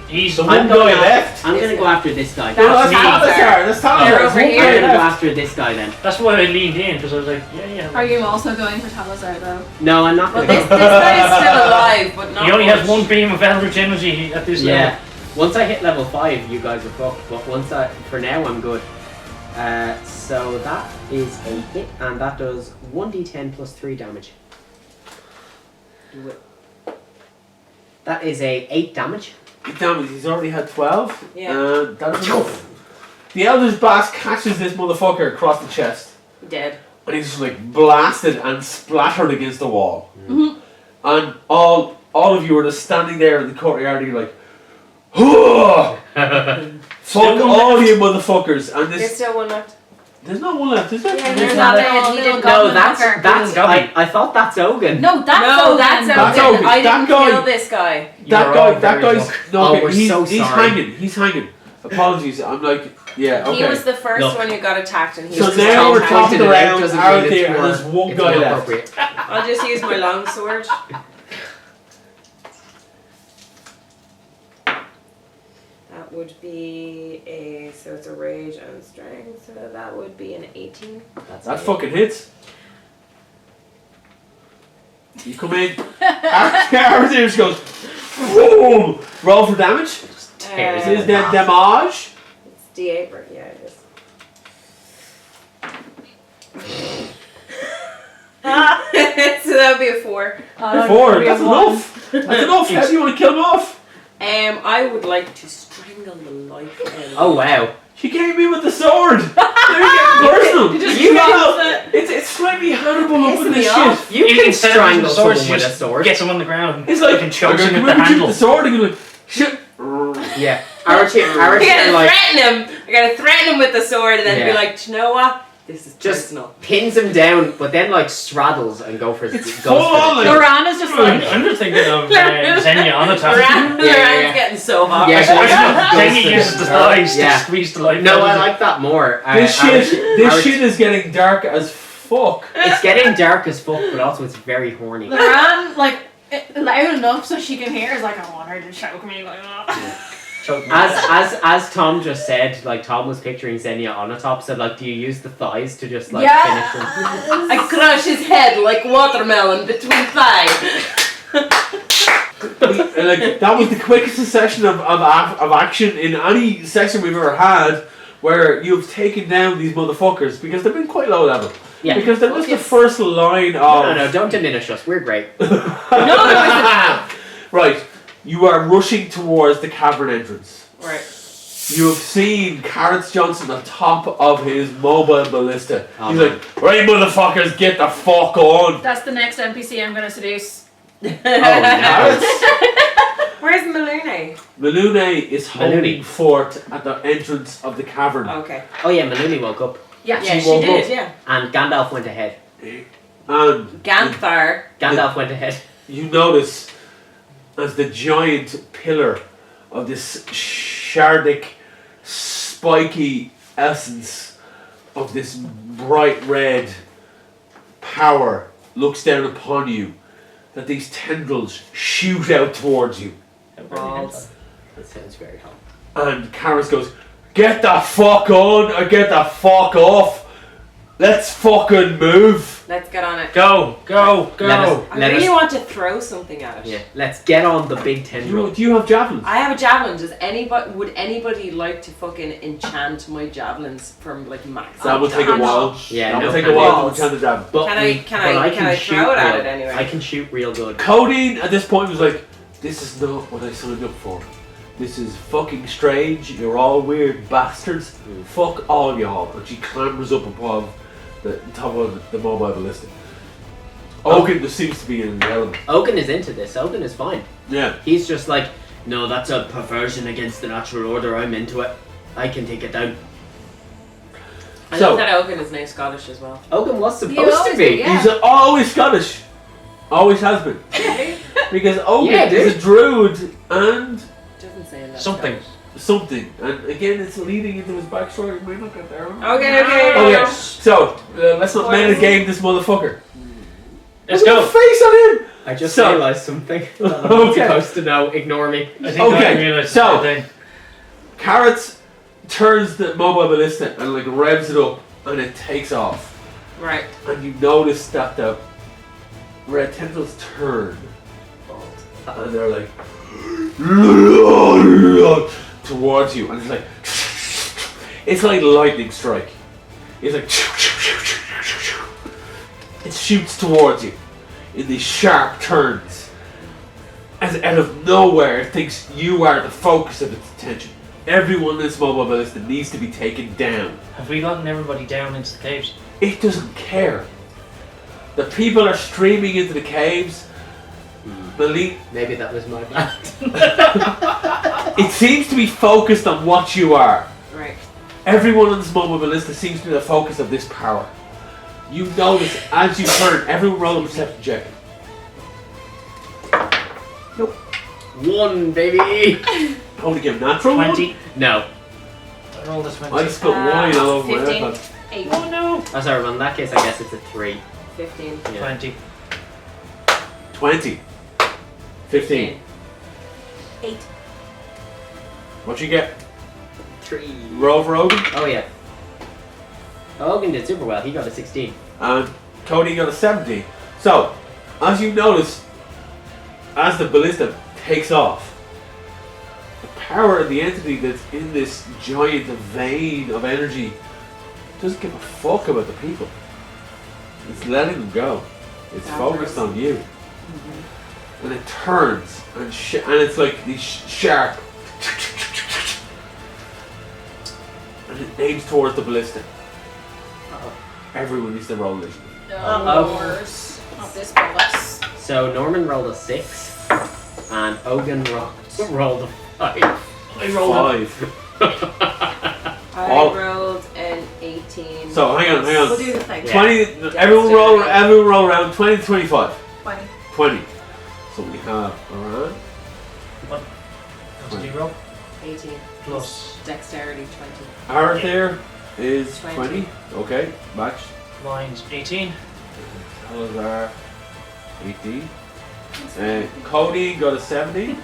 He's The I'm one going guy after, left. I'm gonna go after this guy. That's No, that's me. Talazar. That's Talazar. You're There's over one here. guy I'm gonna go left. after this guy then. That's why I leaned in because I was like, yeah. Are you also going for Talazar though? No, I'm not Well, gonna this go. guy is still alive, but not He only has much. one beam of Eldritch energy at this Yeah. level. Once I hit level 5, you guys are fucked. But for now, I'm good. So that is a hit, and that does 1d10 plus 3 damage. Do it. That is a 8 damage. Damn it, he's already had 12. Yeah. And that's enough. The Eldritch Blast catches this motherfucker across the chest. Dead. And he's just like blasted and splattered against the wall. Mhm. And all all of you are just standing there in the courtyard and you're like, "Fuck all you motherfuckers!" And There's this, still one left. there's not one left, is there? Yeah, There's there's not not that a little No, goblin that's fucker. I thought that's Ogun. No, that's No, Ogun. that's That's Ogun. Ogun. I That didn't guy- kill this guy. That You're guy, all that very guy's drunk. no. Oh, Okay, we're he's, so he's sorry. hanging. He's hanging. Apologies. I'm like, yeah, okay. He was the first Look. one who got attacked, and he So was now just we're attacked. talking Pointed it out around doesn't out mean there, it's and more- there's one it's guy more left. appropriate. I'll just use my long sword. That would be so it's a rage and strength, so that would be an 18. That fucking hits. You come in. Everything just goes. Boom! Roll for damage. Tears Uh, it. Is that damage? It's D8, right? Yeah, it is. So that would be a 4. Four. That's enough. That's enough. How do you want to kill him off? I would like to strangle the life out of him. Oh wow. She came in with the sword. Now you're getting personal. You It's slightly Hannibal up in Pissing this me shit. off. You can Instead of strangle using swords, someone with a just sword. Get someone on the ground. It's like you can choke I'm him gonna with the shoot handle. the sword and you're like, shit. Yeah. I Archie gotta like threaten him. I gotta threaten him with the sword and then Yeah. be like, "Do you know what? This is just personal." pins him down, but then like straddles and goes for It's the full on, like- Loran is just like. I'm just thinking of Xenia on the top. Loran's yeah. getting so hot. Yeah, Xenia uses the thighs Yeah. to squeeze the life No, out I of it. like that more. This shit is getting dark as fuck. It's getting dark as fuck, but also it's very horny. Loran, like, loud enough so she can hear is like, I want her to choke me like that. Choke me. As Tom just said, like Tom was picturing Xenia on a top, so like do you use the thighs to just like Yeah. finish them? I crush his head like watermelon between thighs. Like that was the quickest session of action in any session we've ever had where you've taken down these motherfuckers because they've been quite low level. Yeah. Because they're just the Focus. first line of No, don't diminish us. We're great. Right. You are rushing towards the cavern entrance. Right. You have seen Carrots Johnson on top of his mobile ballista. Oh, He's man. like, right motherfuckers, get the fuck on. That's the next NPC I'm gonna seduce. Oh no. Where's Malune? Malune is holding Malune. fort at the entrance of the cavern. Okay. Oh yeah, Maloney woke up Yeah. Yeah, she woke did. up. Yeah. and Gandalf went ahead. And Ganthar. Gandalf went ahead. you notice as the giant pillar of this shardic, spiky essence of this bright red power looks down upon you, that these tendrils shoot out towards you. Balls. That sounds very hot. And Karis goes, get the fuck on or get the fuck off. Let's fucking move. Let's get on it. Go. I really want to throw something at it. Yeah. Let's get on the big Do tendril. you have javelins? I have a javelin. Would anybody like to fucking enchant my javelins from like max? That will take a while. Yeah, That will no take a panic. while to enchant the javelin. But Can I- we- can but I- can can I shoot throw it at real- it anyway? I can shoot real good. Codeine at this point was like, this is not what I signed up for. This is fucking strange. You're all weird bastards. Fuck all y'all. And she clambers up above the top of the mobile ballista. Ogun just seems to be in the element. Ogun is into this. Ogun is fine. Yeah. He's just like, no, that's a perversion against the natural order. I'm into it. I can take it down. I So- love that Ogun is now Scottish as well. Ogun was supposed always to be. do, yeah. He's always Scottish. Always has been. Because Ogun Yeah, is dude. a druid and Doesn't say that. Something. something. And again, it's leading into his backstory. We might not get there. Okay. Okay, so let's not game this motherfucker. Let's Look at go. the face on him! I just So- realised something that I'm not Okay. supposed to know. Ignore me. I think Okay, I realised so- the same thing. Carrots turns the mobile ballista and like revs it up and it takes off. Right. And you notice that the red tendrils turn and they're like towards you and it's like lightning strike. It's like it shoots towards you in these sharp turns. As out of nowhere it thinks you are the focus of its attention. Everyone in this mobile ballista needs to be taken down. Have we gotten everybody down into the caves? It doesn't care. The people are streaming into the caves. Maybe that was my bad. It seems to be focused on what you are. Right. Everyone on this mobile ballista seems to be the focus of this power. You notice as you turn, everyone roll a perception check. 1, baby! Only give natural 20. No. I rolled a 20. I just got wine all over my 15. iPad. 8. Oh no! Oh, sorry, well, in that case, I guess it's a 3. 15. Yeah. 20. 20. 15. 8. What you get? 3. Roll for Ogun. Oh, yeah. Hogan did super well. He got a 16. And Cody got a 17. So, as you notice, as the ballista takes off, the power of the entity that's in this giant vein of energy doesn't give a fuck about the people. It's letting them go. It's focused on you. And it turns and it's like these sharp and it aims towards the ballista. Everyone needs to roll this. No worse. Not this bonus. So Norman rolled a 6, and Ogun rolled a 5. I rolled 5. I rolled an 18. So hang on. We'll do the thing. Yeah. 20. Everyone roll around 20 to 25. 20. 20. So we have around. What did you roll? 18. Plus Dexterity 20. Our there is 20. 20. Okay, match. mine's 18. Salazar 18. Cody got a 17.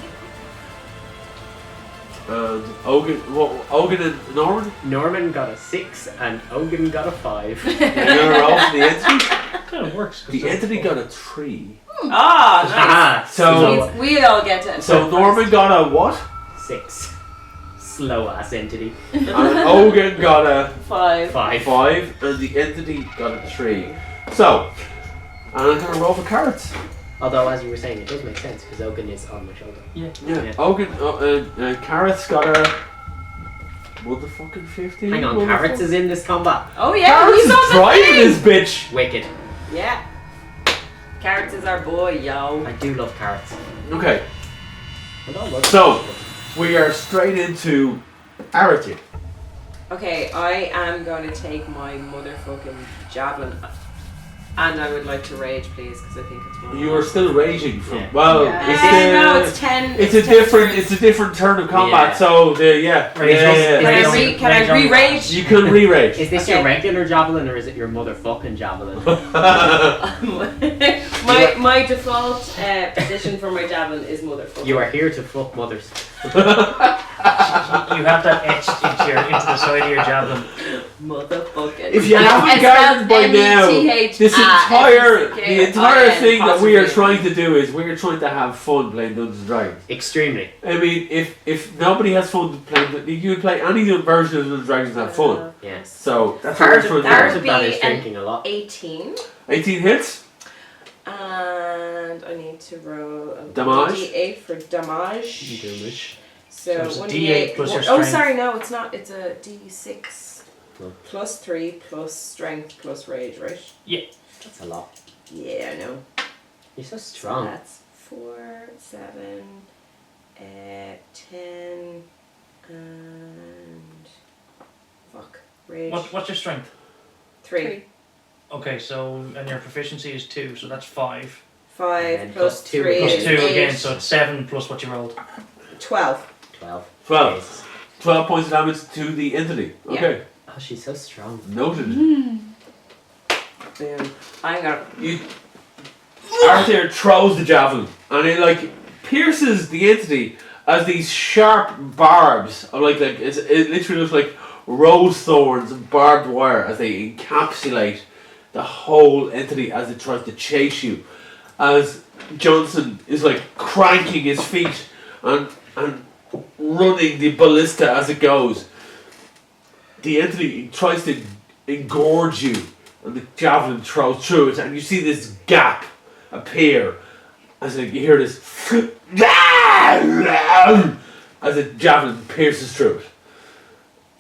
And Ogun and Norman? Norman got a 6, and Ogun got a 5. You're gonna roll for the entity? Kind of works. The entity got a 3. Ah, nice. Haha, So, We all get it. so Norman got a what? 6. Slow ass entity. And Ogun got a 5. 5. 5, and the entity got a 3. So, and I'm gonna roll for carrots. Although, as you were saying, it does make sense because Ogun is on my shoulder. Yeah. Yeah, Ogun, carrots got a motherfucking 15. Hang on, Carrots is in this combat. Oh yeah, Carrots he's is on the driving thing. this bitch. Wicked. Yeah. Carrots is our boy, yo. I do love Carrots. Okay, I don't love so we are straight into Arity. Okay, I am going to take my motherfucking javelin, and I would like to rage, please, because I think it's one. You are still raging from. Yeah. Well, Yeah. No, it's it's 10. it's a 10 different. turns. It's a different turn of combat. Yeah. So yeah. Rage is- yeah. Can I re-rage? You can re-rage. Is this Okay. your regular javelin or is it your motherfucking javelin? my default position for my javelin is motherfucker. You are here to fuck mothers. You have that etched into the side of your javelin. Motherfucker. If you haven't gathered by now, the entire thing that we are trying to do is we're trying to have fun playing Dungeons and Dragons. Extremely. I mean, if nobody has fun playing, you can play any version of Dungeons and Dragons and have fun. Yes. So that's Part what of we're that trying Part to of do. that be is an drinking a lot. 18. 18 hits. And I need to roll a Damage? D8 for damage. So So it's a 1d8 D8 plus your Oh, strength. sorry, no, it's not. It's a D6 Oh. plus 3 plus strength plus rage, right? That's a lot. Yeah, I know. You're so So strong. that's 4, 7, 10, and fuck, rage. What's your strength? 3. Okay, so and your proficiency is 2, so that's 5. 5 And plus plus 2 3 Plus is 2 8. again, so it's 7 plus what you rolled. 12. 12. 12. Jesus. 12 points of damage to the entity. Okay. Oh, she's so strong. Noted. Boom. I'm gonna. Arthur throws the javelin and it like pierces the entity as these sharp barbs of it literally looks like rose thorns and barbed wire as they encapsulate the whole entity as it tries to chase you. As Johnson is like cranking his feet and running the ballista as it goes. The entity tries to engorge you and the javelin throws through it and you see this gap appear as you hear this as the javelin pierces through it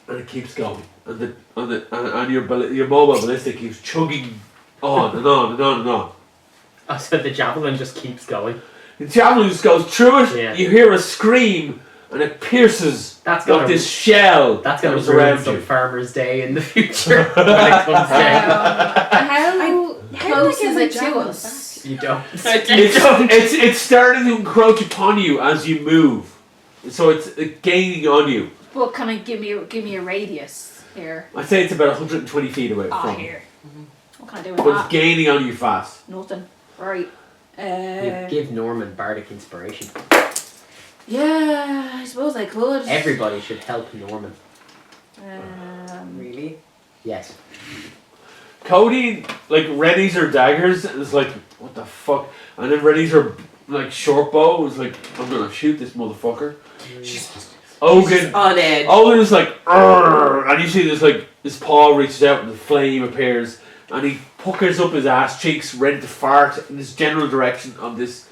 and it keeps going and your mobile ballista keeps chugging on and on and on and on. Oh, so the javelin just keeps going. The javelin just goes through it. Yeah. You hear a scream, and it pierces That's like gonna this shell That's that gonna was ruin around some you. farmer's day in the future when it comes down. How close get is my it to javelin us? You don't. It's starting to encroach upon you as you move, so it's gaining on you. Well, can I give me a radius here? I'd say it's about 120 feet away from you, Here. What can I do with but it's that? gaining on you fast. Nothing. Right. You give Norman bardic inspiration. Yeah, I suppose I could. Everybody should help Norman. Really? Yes. Cody like readies her daggers. And it's like, what the fuck? And then readies her like short bow. It's like, I'm gonna shoot this motherfucker. Ogun. On edge. Ogun is like, "Arr!" And you see this like his paw reaches out and the flame appears, and he puckers up his ass cheeks, ready to fart in this general direction of this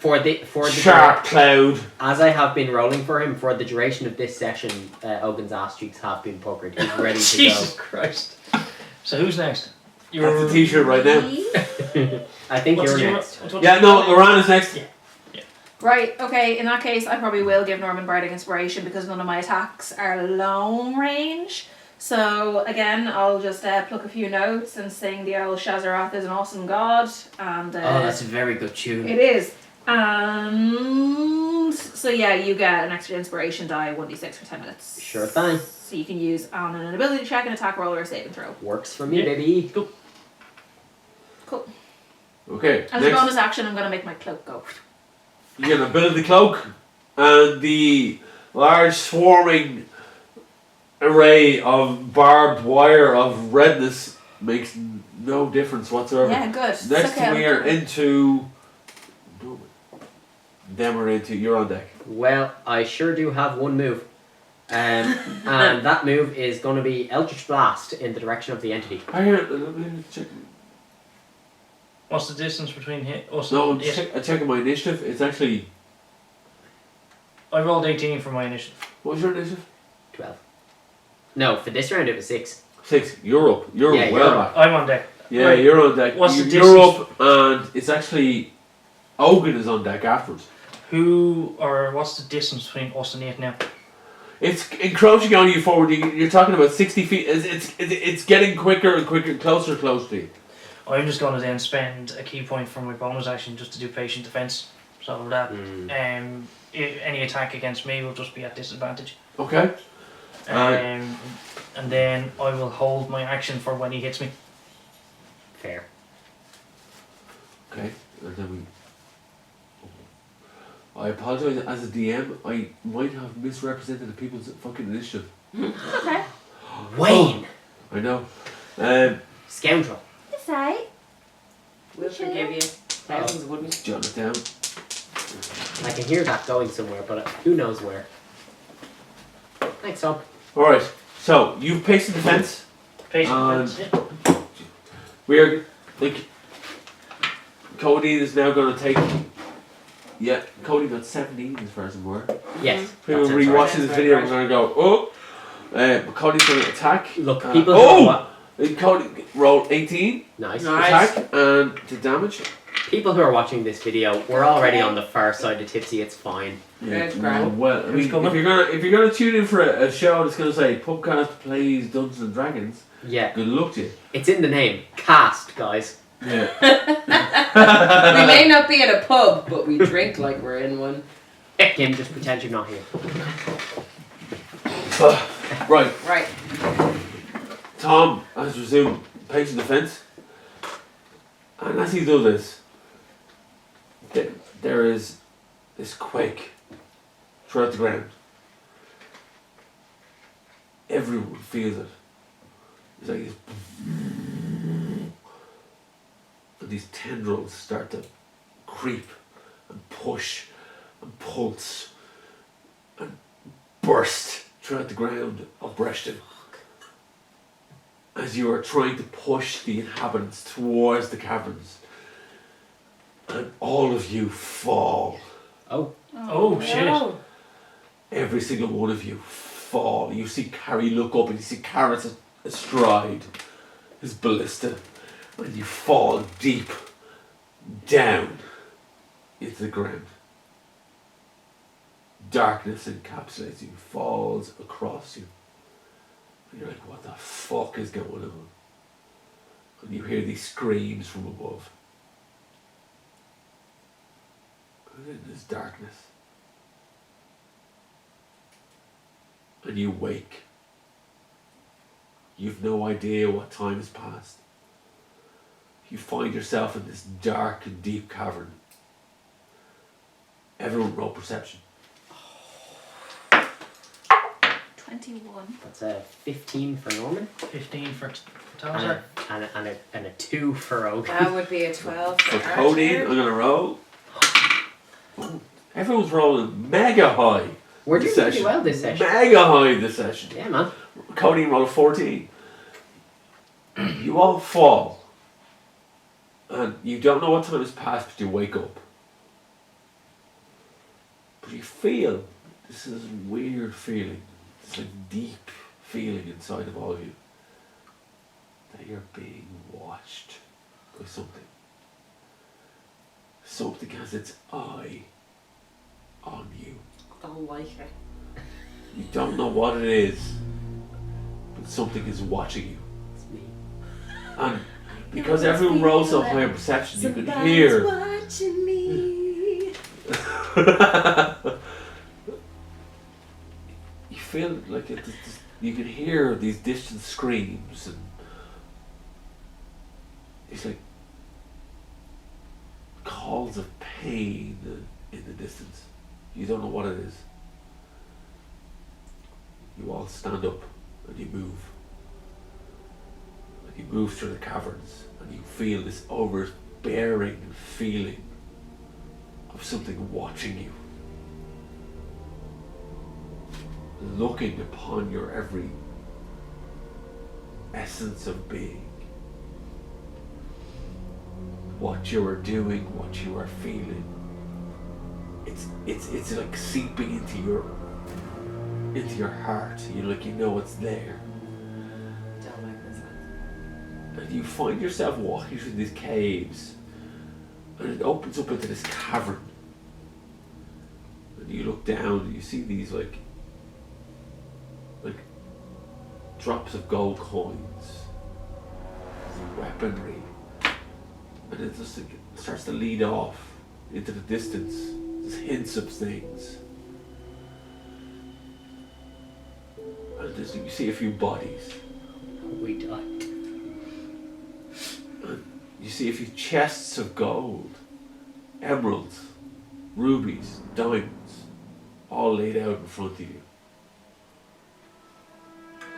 For the sharp cloud. as I have been rolling for him for the duration of this session, Ogun's ass cheeks have been puckered. He's ready to Jesus Christ. So who's next? That's the t-shirt right now. go. I think What's you're your- next. what's Yeah, your- no, Lorana's next. Yeah. Right, okay, in that case, I probably will give Norman Bardic Inspiration because none of my attacks are long range. So, again, I'll just pluck a few notes and sing the old Shazarath is an awesome god. And Oh, that's a very good tune. it is. And so, yeah, you get an extra inspiration die, 1d6 for 10 minutes. Sure thing. So you can use on an ability check, an attack roll, or a saving throw. Works for me, Yeah. baby. Cool. Okay, As a next. bonus action, I'm going to make my cloak go. You get an ability cloak, and the large swarming array of barbed wire of redness makes no difference whatsoever. Yeah, good. It's Next okay, we are into. Then we're into. You're on deck. Well, I sure do have one move. And that move is going to be Eldritch Blast in the direction of the entity. Hang on, let me check. What's the distance between us No, and it? I'm checking my initiative. It's actually. I rolled 18 for my initiative. What was your initiative? 12. No, for this round it was 6. 6. You're up. You're Yeah, well you're back. I'm on deck. Yeah, Right. you're on deck. What's the You're distance? up, and it's actually. Ogun is on deck afterwards. What's the distance between us and it now? It's encroaching on you forward. You're talking about 60 feet. It's getting quicker and quicker, closer and closer to you. I'm just going to then spend a key point from my bonus action just to do patient defense, so that any attack against me will just be at disadvantage. Okay. And then I will hold my action for when he hits me. Fair. Okay. And then we. I apologize as a DM. I might have misrepresented the people's fucking initiative. Okay. Wayne! I know. Scoundrel. It's alright. We'll forgive you. Thousands wouldn't. Jot it down. I can hear that going somewhere, but who knows where. Thanks, Tom. All right. So you've paced the defense. Patient defense, yeah. We are like. Cody is now going to take. Yeah, Cody got 17 as far as I'm aware. Yes. People that sounds rewatching right. this video are going to go, oh. But Cody's going to attack. Look, Uh, people oh! who are Cody rolled 18 nice. Nice. attack and to damage. People who are watching this video, we're already on the far side of Tipsy. It's fine. Yeah, it's grand. Well, I Who's mean, coming? if you're gonna tune in for a show that's gonna say Pubcast plays Dungeons and Dragons, Yeah, good luck to you. it's in the name. Cast, guys. Yeah. We may not be at a pub, but we drink like we're in one. Kim, just pretend you're not here. Right. Right. Tom has resumed patient defense, and as he does this, there is this quake throughout the ground. Everyone feels it. It's like this, and these tendrils start to creep and push and pulse and burst throughout the ground of Breshton as you are trying to push the inhabitants towards the caverns, and all of you fall. Oh, shit. No. Every single one of you fall. You see Carrie look up and you see Carrot astride his ballista, and you fall deep down into the ground. Darkness encapsulates you, falls across you. And you're like, what the fuck is going on? And you hear these screams from above. And then there's darkness. And you wake. You've no idea what time has passed. You find yourself in this dark and deep cavern. Everyone roll perception. 21. That's a 15 for Norman. 15 for And Talzar. a 2 for Oak. That would be a 12 For for Codeine, Archer. I'm going to roll. Ooh, everyone's rolling mega high. We're this doing pretty session. well this session. Mega high this session. Yeah, man. Codeine rolled a 14. You all fall. And you don't know what time has passed, but you wake up. But you feel this is a weird feeling. It's a deep feeling inside of all of you. That you're being watched by something. Something has its eye on you. I don't like it. You don't know what it is, but something is watching you. It's me. And because everyone rolls so high in perception, you can hear. Watching me. You feel like you can hear these distant screams, and it's like calls of pain in the distance. You don't know what it is. You all stand up and you move. And you move through the caverns and you feel this overbearing feeling of something watching you. Looking upon your every essence of being. What you are doing, what you are feeling. It's like seeping into your heart. You know it's there. Don't like this one. And you find yourself walking through these caves, and it opens up into this cavern. And you look down and you see these like drops of gold coins, weaponry, and it just starts to lead off into the distance. There's hints of things, and you see a few bodies. We died. And you see a few chests of gold, emeralds, rubies, diamonds, all laid out in front of you.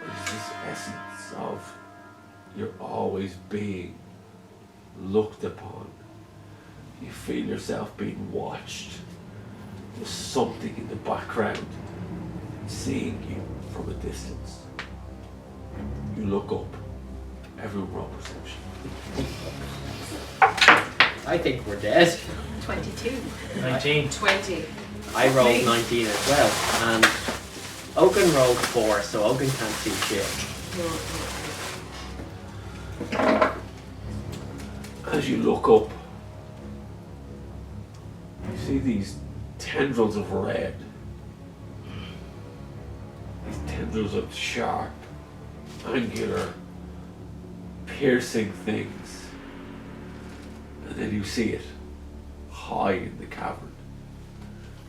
There's this essence of you're always being looked upon. You feel yourself being watched. There's something in the background seeing you from a distance. You look up. Everyone roll perception. I think we're dead. 22. 19. 20. I rolled 19 as well. And Oaken rolled 4, so Oaken can't see shit. As you look up, you see these tendrils of red. These tendrils of sharp, angular, piercing things. And then you see it, high in the cavern,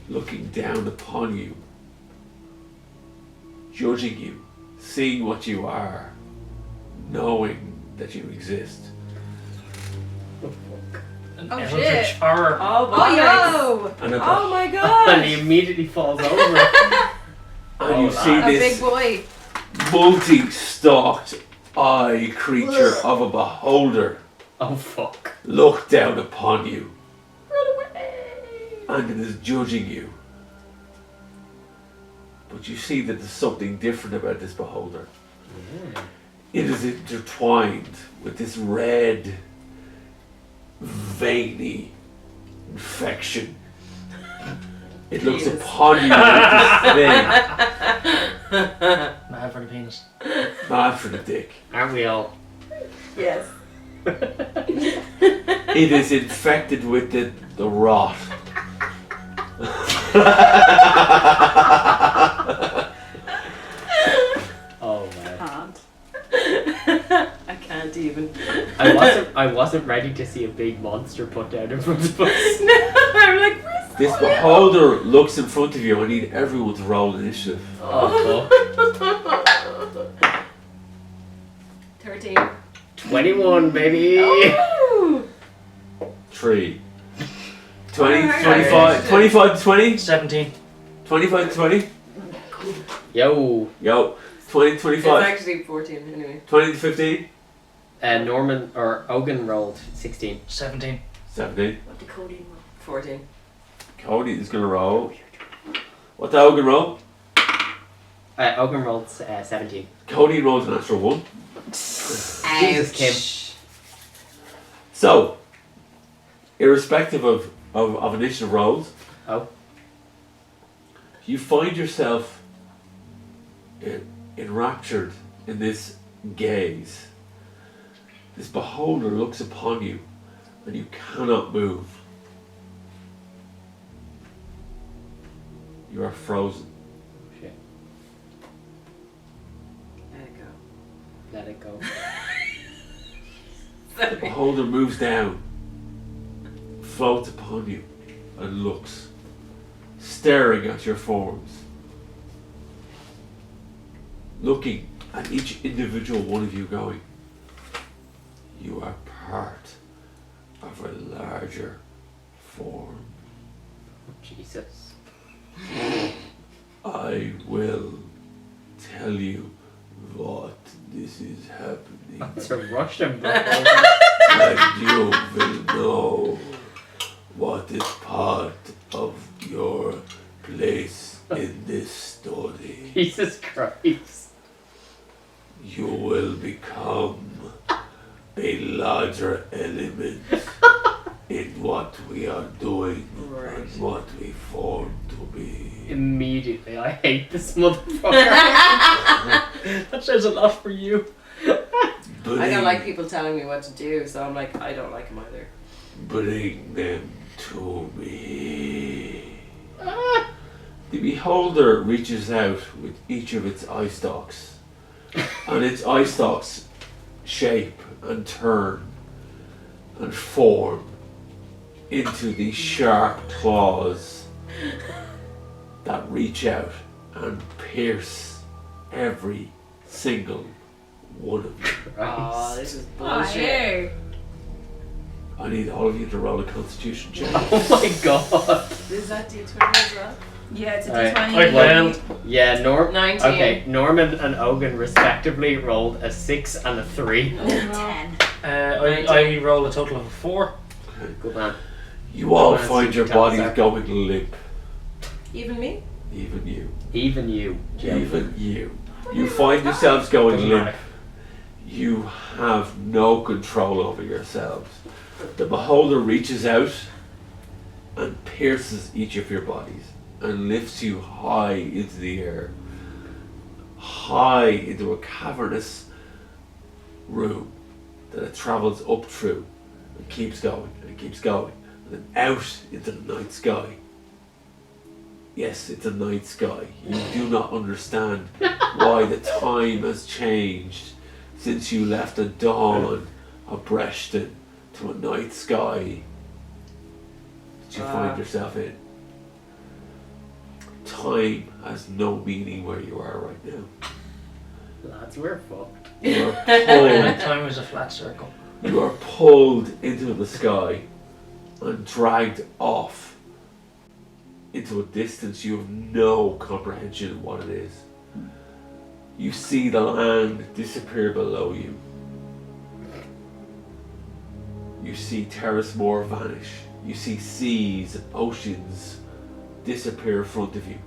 looking down upon you, judging you, seeing what you are, knowing that you exist. An Oh, eldritch shit. horror. Oh, Oh, bollocks. yo! And, Oh my And god! he immediately falls over. and you Oh, see A big this boy. multi-stalked eye creature of a beholder Oh fuck. look down upon you, Run away! and it is judging you. But you see that there's something different about this beholder. Yeah. It is intertwined with this red, veiny infection. It looks Jesus. upon you with this Mad for the penis. thing, mad for the dick. Aren't we all? Yes. It is infected with the rot Oh man. Can't. I can't even. I wasn't ready to see a big monster put down in front of us. No, I'm like, where's the This beholder looks in front of you. I need everyone to roll initiative. Oh, fuck. 13. 21, baby. Ooh. 3. 20, Alright. 25, 25 to 20? 17. 25 to 20? Yo. Yo. 20 to It's 25? actually 14 anyway. 20 to 15? Norman or Ogun rolled 16. 17. 17. What did Cody roll? 14. Cody is going to roll. What the Hogan roll? Ogun rolled 17. Cody rolls an extra 1. Jesus, Kim. So, irrespective of initiative rolls, Oh. you find yourself enraptured in this gaze. This beholder looks upon you and you cannot move. You are frozen. Shit. Let it go. Let it go. The beholder moves down, floats upon you, and looks, staring at your forms, looking at each individual one of you going, you are part of a larger form. Jesus. I will tell you what this is happening, It's a Russian bro. and you will know what is part of your place in this story. Jesus Christ. You will become a larger element in what we are doing Right. and what we form to be. Immediately, I hate this motherfucker. That says a lot for you. I don't like people telling me what to do, so I'm like, I don't like them either. Bring them to me. The beholder reaches out with each of its eye stalks, and its eye stalks shape and turn and form into these sharp claws that reach out and pierce every single one of you. Oh, this is Oh, bullshit. hey. I need all of you to roll a constitution check. Oh my god. Is that D20 as well? Yeah, it's a Alright. D20. I failed. Yeah, 19. Okay, Norman and Ogun respectively rolled a 6 and a 3. Oh, no. 10. I roll a total of 4. Good man. You all Well, find that's your what bodies tells going limp. Even me? Even you. Even you, Jim. Even you. You find yourselves going Doesn't limp. matter. You have no control over yourselves. The beholder reaches out and pierces each of your bodies and lifts you high into the air, high into a cavernous room that it travels up through and keeps going and it keeps going and then out into the night sky. Yes, it's a night sky. You do not understand why the time has changed since you left the dawn of Breshton to a night sky that you find yourself in. Time has no meaning where you are right now. Lads, we're fucked. You are My pulled, time is a flat circle. you are pulled into the sky and dragged off into a distance you have no comprehension of what it is. You see the land disappear below you. You see Terrismore vanish. You see seas and oceans disappear in front of you.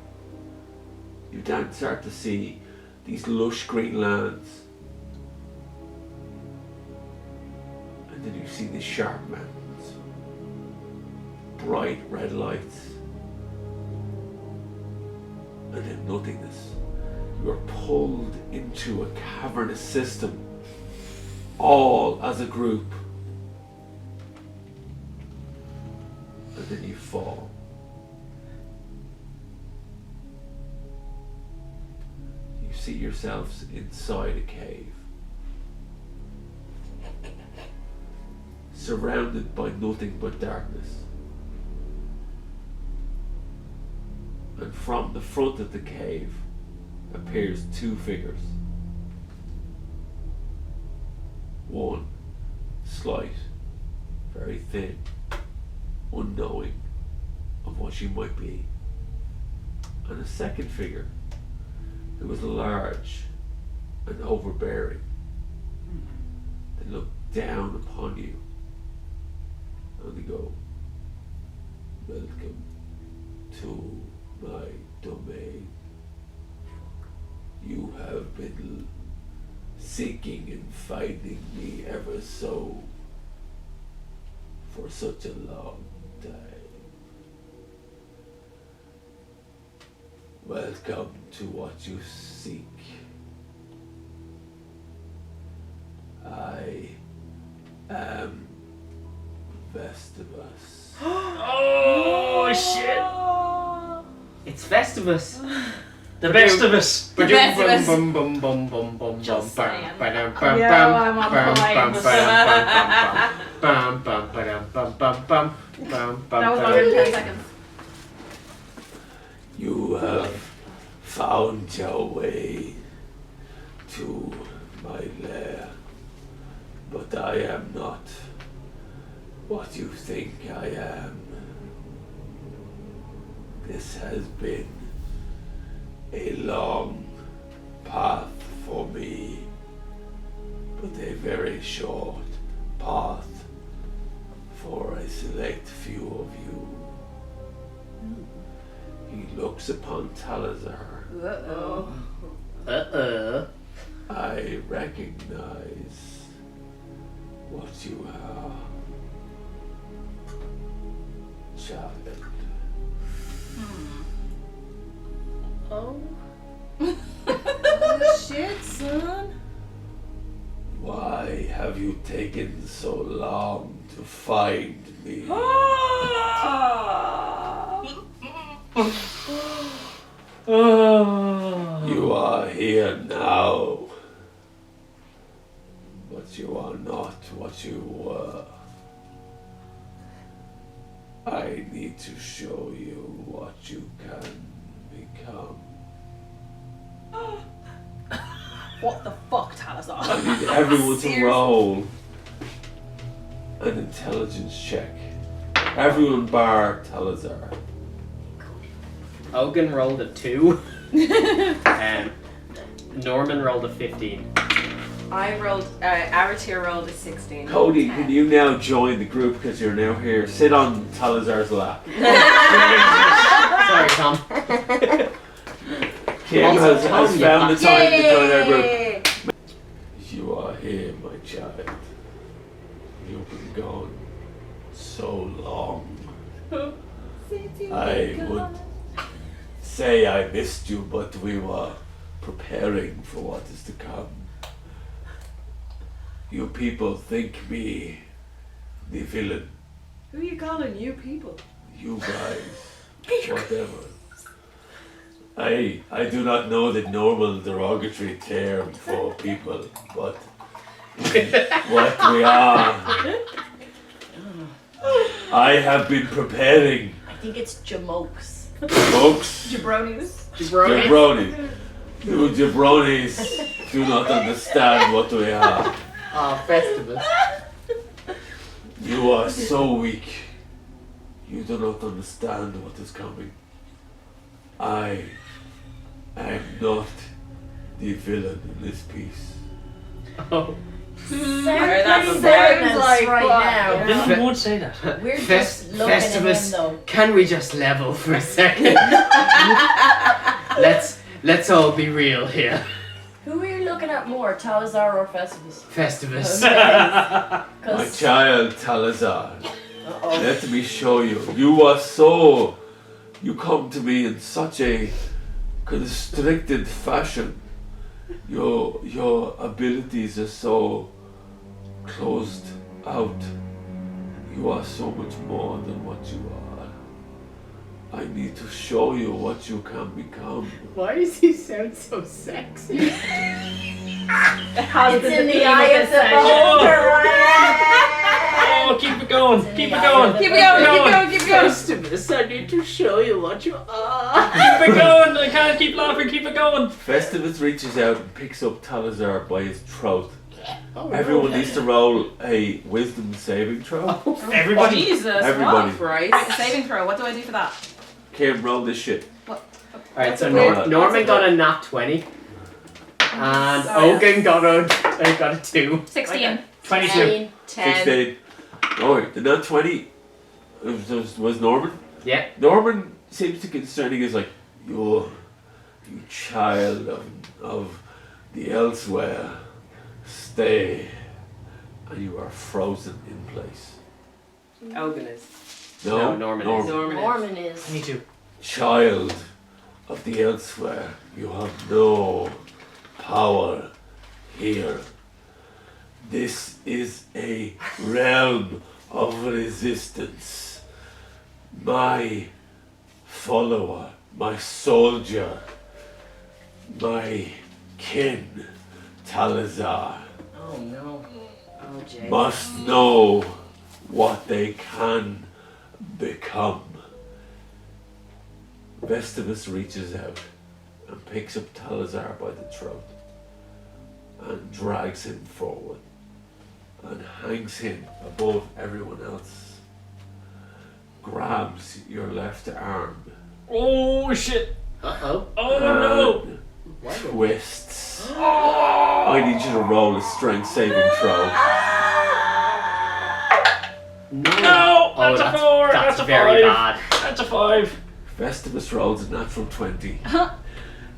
You then start to see these lush green lands. And then you see these sharp mountains. Bright red lights. And then nothingness. You are pulled into a cavernous system, all as a group. And then you fall. see yourselves inside a cave, surrounded by nothing but darkness. And from the front of the cave appears two figures. One, slight, very thin, unknowing of what she might be. And a second figure who is large and overbearing. They look down upon you and they go, "Welcome to my domain. You have been seeking and finding me ever so for such a long time. Welcome to what you seek. I am Festivus." Oh shit! It's Festivus. The best of us. The best of us. Just saying. Yo, I'm on point. That was longer than 10 seconds. You have found your way to my lair, but I am not what you think I am. This has been a long path for me, but a very short path for a select few of you. He looks upon Talazar. Uh-oh. I recognize what you are, child. Oh. Oh shit, son. Why have you taken so long to find me? You are here now, but you are not what you were. I need to show you what you can become. What the fuck, Talazar? I need everyone to roll an intelligence check. Everyone bar Talazar. Ogun rolled a 2. Norman rolled a 15. I rolled, Aratir rolled a 16. Cody, can you now join the group because you're now here? Sit on Talazar's lap. Sorry, Tom. Kim has found the time to join our group. Yay! You are here, my child. You've been gone so long. I would say I missed you, but we were preparing for what is to come. You people think me the villain. Who are you calling you people? You guys, whatever. I do not know the normal derogatory term for people, but what we are. I have been preparing. I think it's Jamokes. Folks, Jabronis. jabronis. You jabronis do not understand what we are. Oh, Festivus. You are so weak. You do not understand what is coming. I am not the villain in this piece. Oh. Sounds like right what? now. Villain won't say that. We're just looking at him Festivus, though. can we just level for a second? Let's all be real here. Who are you looking at more, Talazar or Festivus? Festivus. My child Talazar, let me show you. You come to me in such a constricted fashion. Your abilities are so closed out. You are so much more than what you are. I need to show you what you can become. Why does he sound so sexy? It has It's been in the theme eye of of this the session. beholder, Ryan. Oh, keep it going. It's in Keep the it eye going. of the Keep it going, keep it going, keep it going. Festivus, I need to show you what you are. Keep it going. I can't keep laughing. Keep it going. Festivus reaches out and picks up Talazar by his throat. Oh, Everyone needs to roll a wisdom saving throw. Everybody. Jesus, Everybody. Right. what? Saving throw, what do I do for that? Kim, roll this shit. Alright, so Weird. Norman got a nat 20. And Sorry. Ogun got a 2. 16. 22. 10. 16. Alright, the nat 20 was Norman. Yeah. Norman seems to concerning is like, you child of the elsewhere, stay. And you are frozen in place. Ogun is. No, Norman is. Norman is. Me too. Child of the elsewhere, you have no power here. This is a realm of resistance. My follower, my soldier, my kin, Talazar, Oh no. Oh, Jay. must know what they can become. Festivus reaches out and picks up Talazar by the throat and drags him forward and hangs him above everyone else. Grabs your left arm Oh shit. Uh-oh. Oh no. and twists. I need you to roll a strength saving throw. No. Oh, That's a 4. That's That's a very 5. bad. That's a 5. Festivus rolls a natural 20.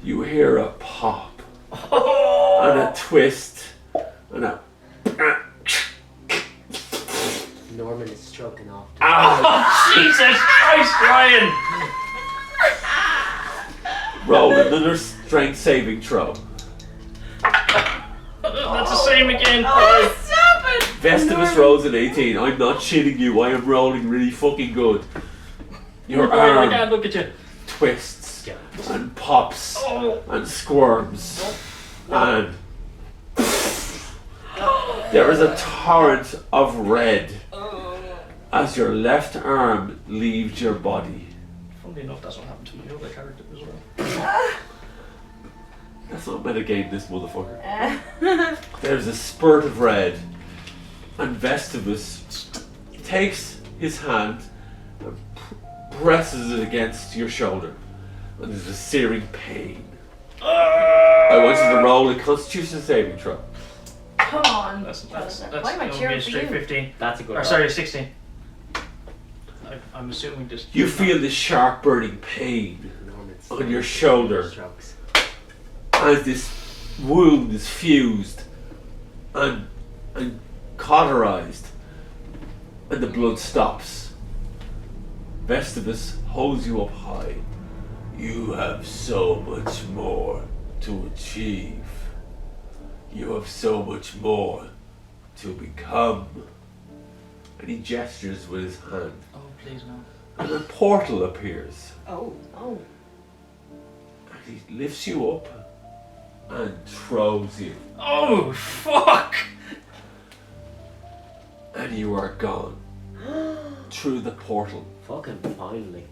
You hear a pop Oh. and a twist and a Norman is stroking off. ow. Oh, Jesus Christ, Ryan. Roll another strength saving throw. That's the same again. Oh, stop it! Festivus rolls an 18. I'm not shitting you. I am rolling really fucking good. Your Ryan, I arm can't look at you. twists Yeah. and pops Oh. and squirms and there is a torrent of red as your left arm leaves your body. Funnily enough, that's what happened to my other character as well. That's not metagame, this motherfucker. There's a spurt of red, and Festivus takes his hand and presses it against your shoulder, and there's a searing pain. I want you to roll a Constitution saving throw. Come on. That's Why am I gonna be cheering a for straight you? 15. That's a good Or roll. sorry, 16. I'm assuming just. You feel the sharp burning pain Norman's on your shoulder strokes. as this wound is fused and cauterized, and the blood stops. Festivus holds you up high. You have so much more to achieve. You have so much more to become. And he gestures with his hand, Oh, please no. and a portal appears. Oh. Oh. And he lifts you up and throws you. Oh, fuck! And you are gone through the portal. Fucking finally.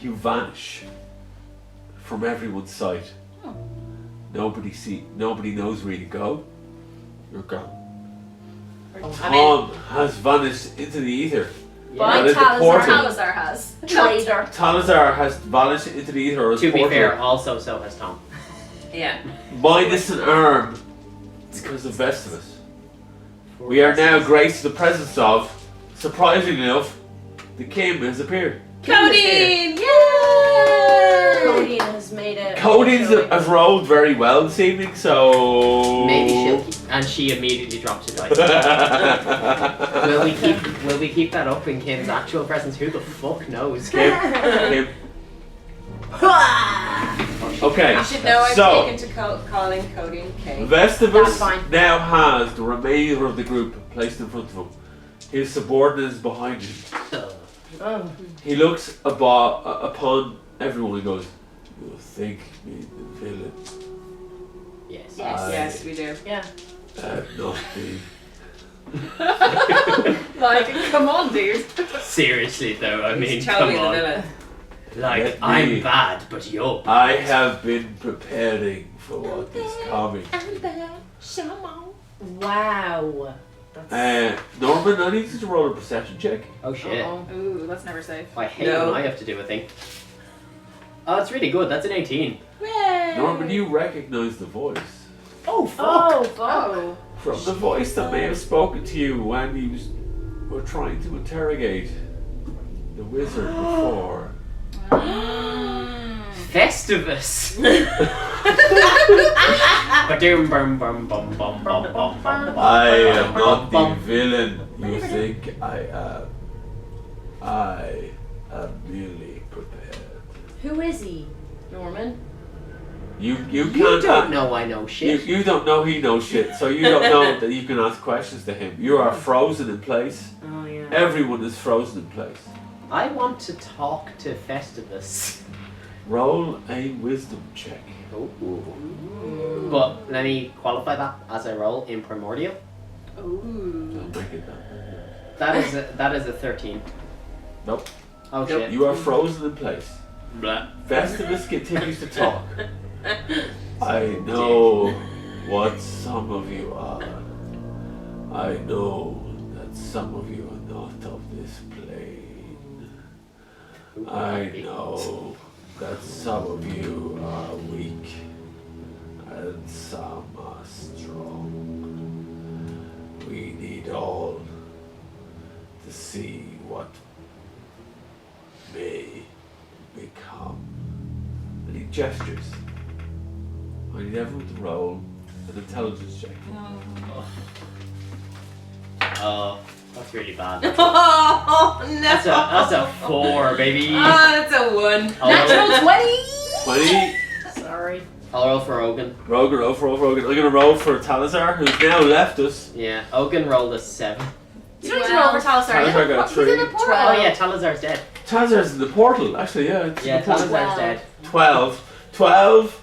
You vanish from everyone's sight. Nobody knows where you go. You're gone. Tom has vanished into the ether. By That is the Talazar. portal. Talazar has. Traitor. Talazar has vanished into the ether as To be portal. fair, also so has Tom. Yeah. Minus an arm because of Festivus. We are now graced the presence of, surprisingly enough, the Kim has appeared. Codeine! Yay! Codeine has made it. Codeine has rolled very well this evening, so Maybe she'll and she immediately drops it. Like, will we keep that up in Kim's actual presence? Who the fuck knows? Kim. Okay, You should know I'm so taken to calling Codeine K. That's Festivus fine. now has the remainder of the group placed in front of him. His subordinates behind him. Oh. He looks upon everyone and goes, "You think me the villain? Yes. Yes. Yes, we do. Yeah. Not me." Like, come on, dude. Seriously though, I mean, He's come totally the on. villain. Like, Let me- I'm bad, but you're bad. I have been preparing for what is coming. Wow. That's. Norman, I need you to roll a perception check. Oh shit. Uh-oh. Ooh, that's never safe. I hate No. when I have to do a thing. Oh, it's really good. That's an 18. Yay. Norman, you recognize the voice. Oh, fuck. Oh, fuck. Oh. From the voice that may have spoken to you when you were trying to interrogate the wizard before. Festivus. Ba-doom, bum, bum, bum, bum, bum, bum, bum. I am not the villain you think I am. I am merely prepared. Who is he, Norman? You You can't. don't know I know shit. You don't know he knows shit, so you don't know that you can ask questions to him. You are frozen in place. Oh, yeah. Everyone is frozen in place. I want to talk to Festivus. Roll a wisdom check. Ooh. But let me qualify that as I roll in Primordial. Ooh. I'll make it that. That is a 13. Nope. Oh Nope. shit. You are frozen in place. Blah. Festivus continues to talk. I know what some of you are. I know that some of you are not of this plane. I know that some of you are weak and some are strong. We need all to see what may become. And he gestures. I need everyone to roll an intelligence check. Oh, that's really bad. Oh no! That's a 4, baby. Oh, that's a 1. Natural 20! 20. Sorry. I'll roll for Ogun. Rogan, roll for Rogan. I'm gonna roll for Talazar, who's now left us. Yeah, Ogun rolled a 7. You don't need to roll for Talazar. Talazar got a He's in 3. the portal. Oh yeah, Talazar's dead. Talazar's in the portal, actually, yeah. It's in Yeah, the portal. Talazar's dead. 12. 12.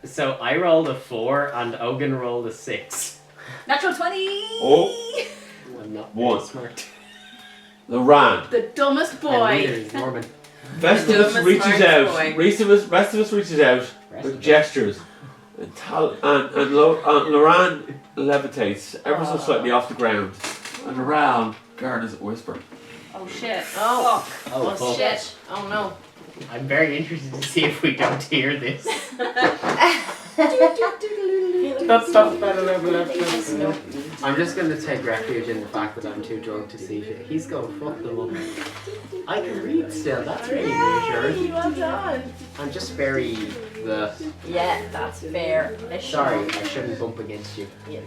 So I rolled a 4 and Ogun rolled a 6. Natural 20. Oh. I'm not One. very smart. Loran. The dumbest And neither boy. is Norman. Festivus Dumbest reaches smartest out. boy. Festivus reaches out with Festivus. gestures. And Loran levitates ever so slightly off the ground. And around, Garda's whisper. Oh shit. Oh. Oh, Oh, fuck. shit. Oh, no. I'm very interested to see if we don't hear this. I'm just gonna take refuge in the fact that I'm too drunk to see shit. He's gonna fuck them up. I can read still, that's really reassuring. Well done. I'm just very Yeah, that's fair. sorry, I shouldn't bump against you. Yeah,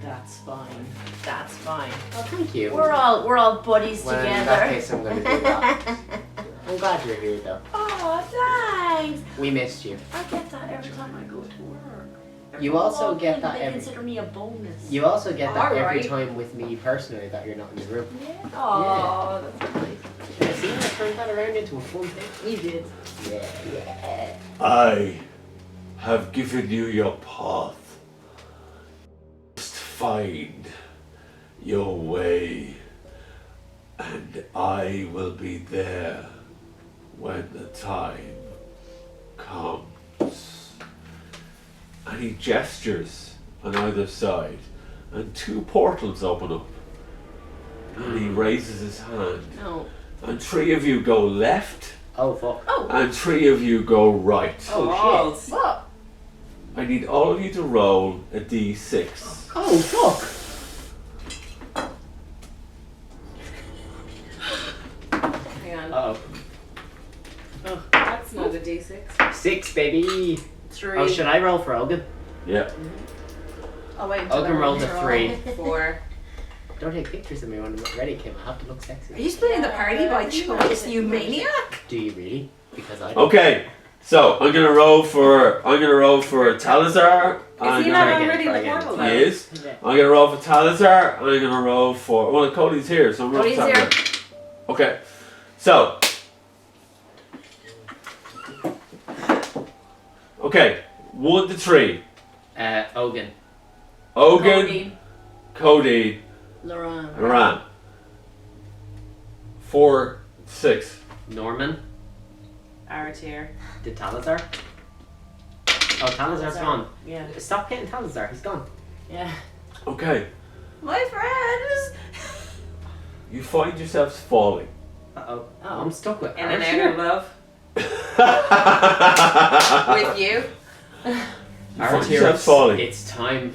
that's fine. That's fine. Oh, thank you. We're all buddies Well, in together. that case, I'm gonna do that. I'm glad you're here though. Oh, thanks. We missed you. I get that every time I go to work. You also Walk get in, that they every. consider me a bonus. You also get that every Alright. time with me personally that you're not in the room. Yeah. Oh, that's nice. I see I turned that around into a fun thing. You did. Yeah. Yeah. I have given you your path. Just find your way, and I will be there when the time comes. And he gestures on either side, and 2 portals open up. And he raises his hand, No. and 3 of you go left, Oh fuck. and 3 of you go right. Oh, Balls. What? I need all of you to roll a d6. Oh fuck. Hang on. Uh That's not a D6. oh. 6, baby. 3. Oh, should I roll for Ogun? Yeah. I'll wait until Ogun rolled a everyone's 3. 4. Don't take pictures of me when I'm ready, Kim. I have to look sexy. Are you splitting the party by choice, you maniac? Do you really? Because I don't. Okay. So I'm gonna roll for Talazar. Is he not already in the portal He though? is. I'm gonna roll for Talazar. I'm gonna roll for Cody's here, so I'm rolling for Cody's Talazar. Okay. So. Okay, 1 to 3. Ogun. Ogun, Cody, Lauren. Iran. 4, 6. Norman. Aratir. Did Talazar? Oh, Talazar's gone. Yeah. Stop hitting Talazar. He's gone. Yeah. Okay, My friends. you find yourselves falling. Uh-oh. Oh, I'm stuck with In and Archer. out of love. With you. You find Archer, yourselves falling. it's time.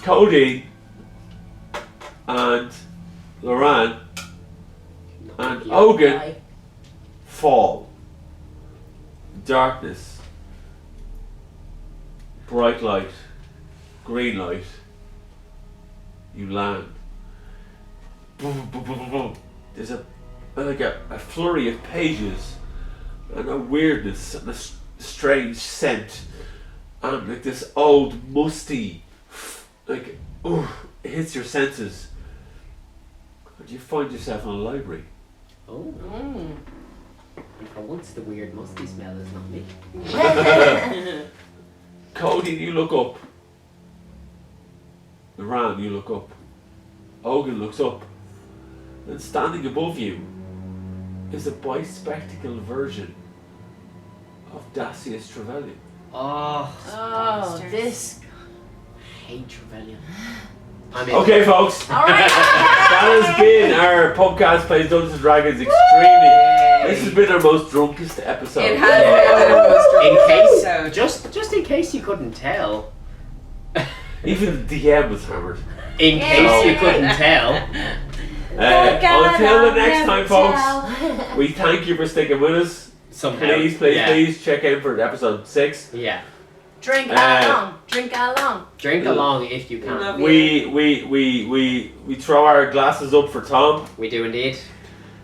Cody and Loran and Ogun Bye. fall. Darkness. Bright light. Green light. You land. Boom, boom, boom, boom, boom. There's a flurry of pages and a weirdness and a strange scent and like this old musty it hits your senses and you find yourself in a library. Oh. Mm. And for once, the weird musty smell is not me. Cody, you look up. Iran, you look up. Ogun looks up. And standing above you is a bispectacle version of Dacius Trevelyan. Oh. Oh, this. I hate Trevelyan. I mean, Okay, folks. All right. That has been our Pubcast Plays Dungeons and Dragons extremely. This has been our most drunkest episode. It has been the most in case, episode. just in case you couldn't tell. Even the DM was hammered. In case you couldn't tell. Until the next time, folks, we thank you for sticking with us. Somehow. Please check in for episode 6. Yeah. Drink along. Drink along. Drink along if you can. Love We throw our glasses up for Tom We do indeed.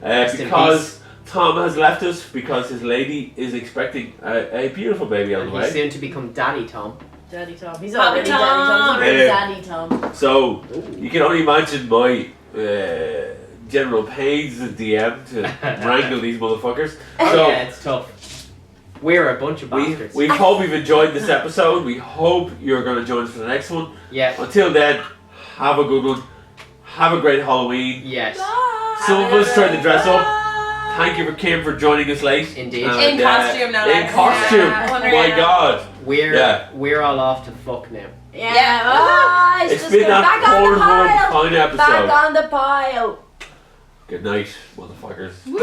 Rest in because Tom has left us because his lady is expecting a beautiful baby on And the he's way. soon to become Daddy Tom. Daddy Tom. He's Papa already Tom. Daddy Tom. So you can only imagine my general pains as DM to wrangle these motherfuckers. So Yeah, it's tough. We're a bunch of we bastards. hope you've enjoyed this episode. We hope you're going to join us for the next one. Yeah. Until then, have a good one. Have a great Halloween. Yes. Some of us tried to dress up. Thank you for Kim for joining us late. Indeed. In costume, no In less. costume. Yeah. My God. We're all off to fuck now. Yeah. Oh, It's just been gonna that back on the Pornhub pile. kind of episode. Back on the pile. Good night, motherfuckers. And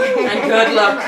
good luck.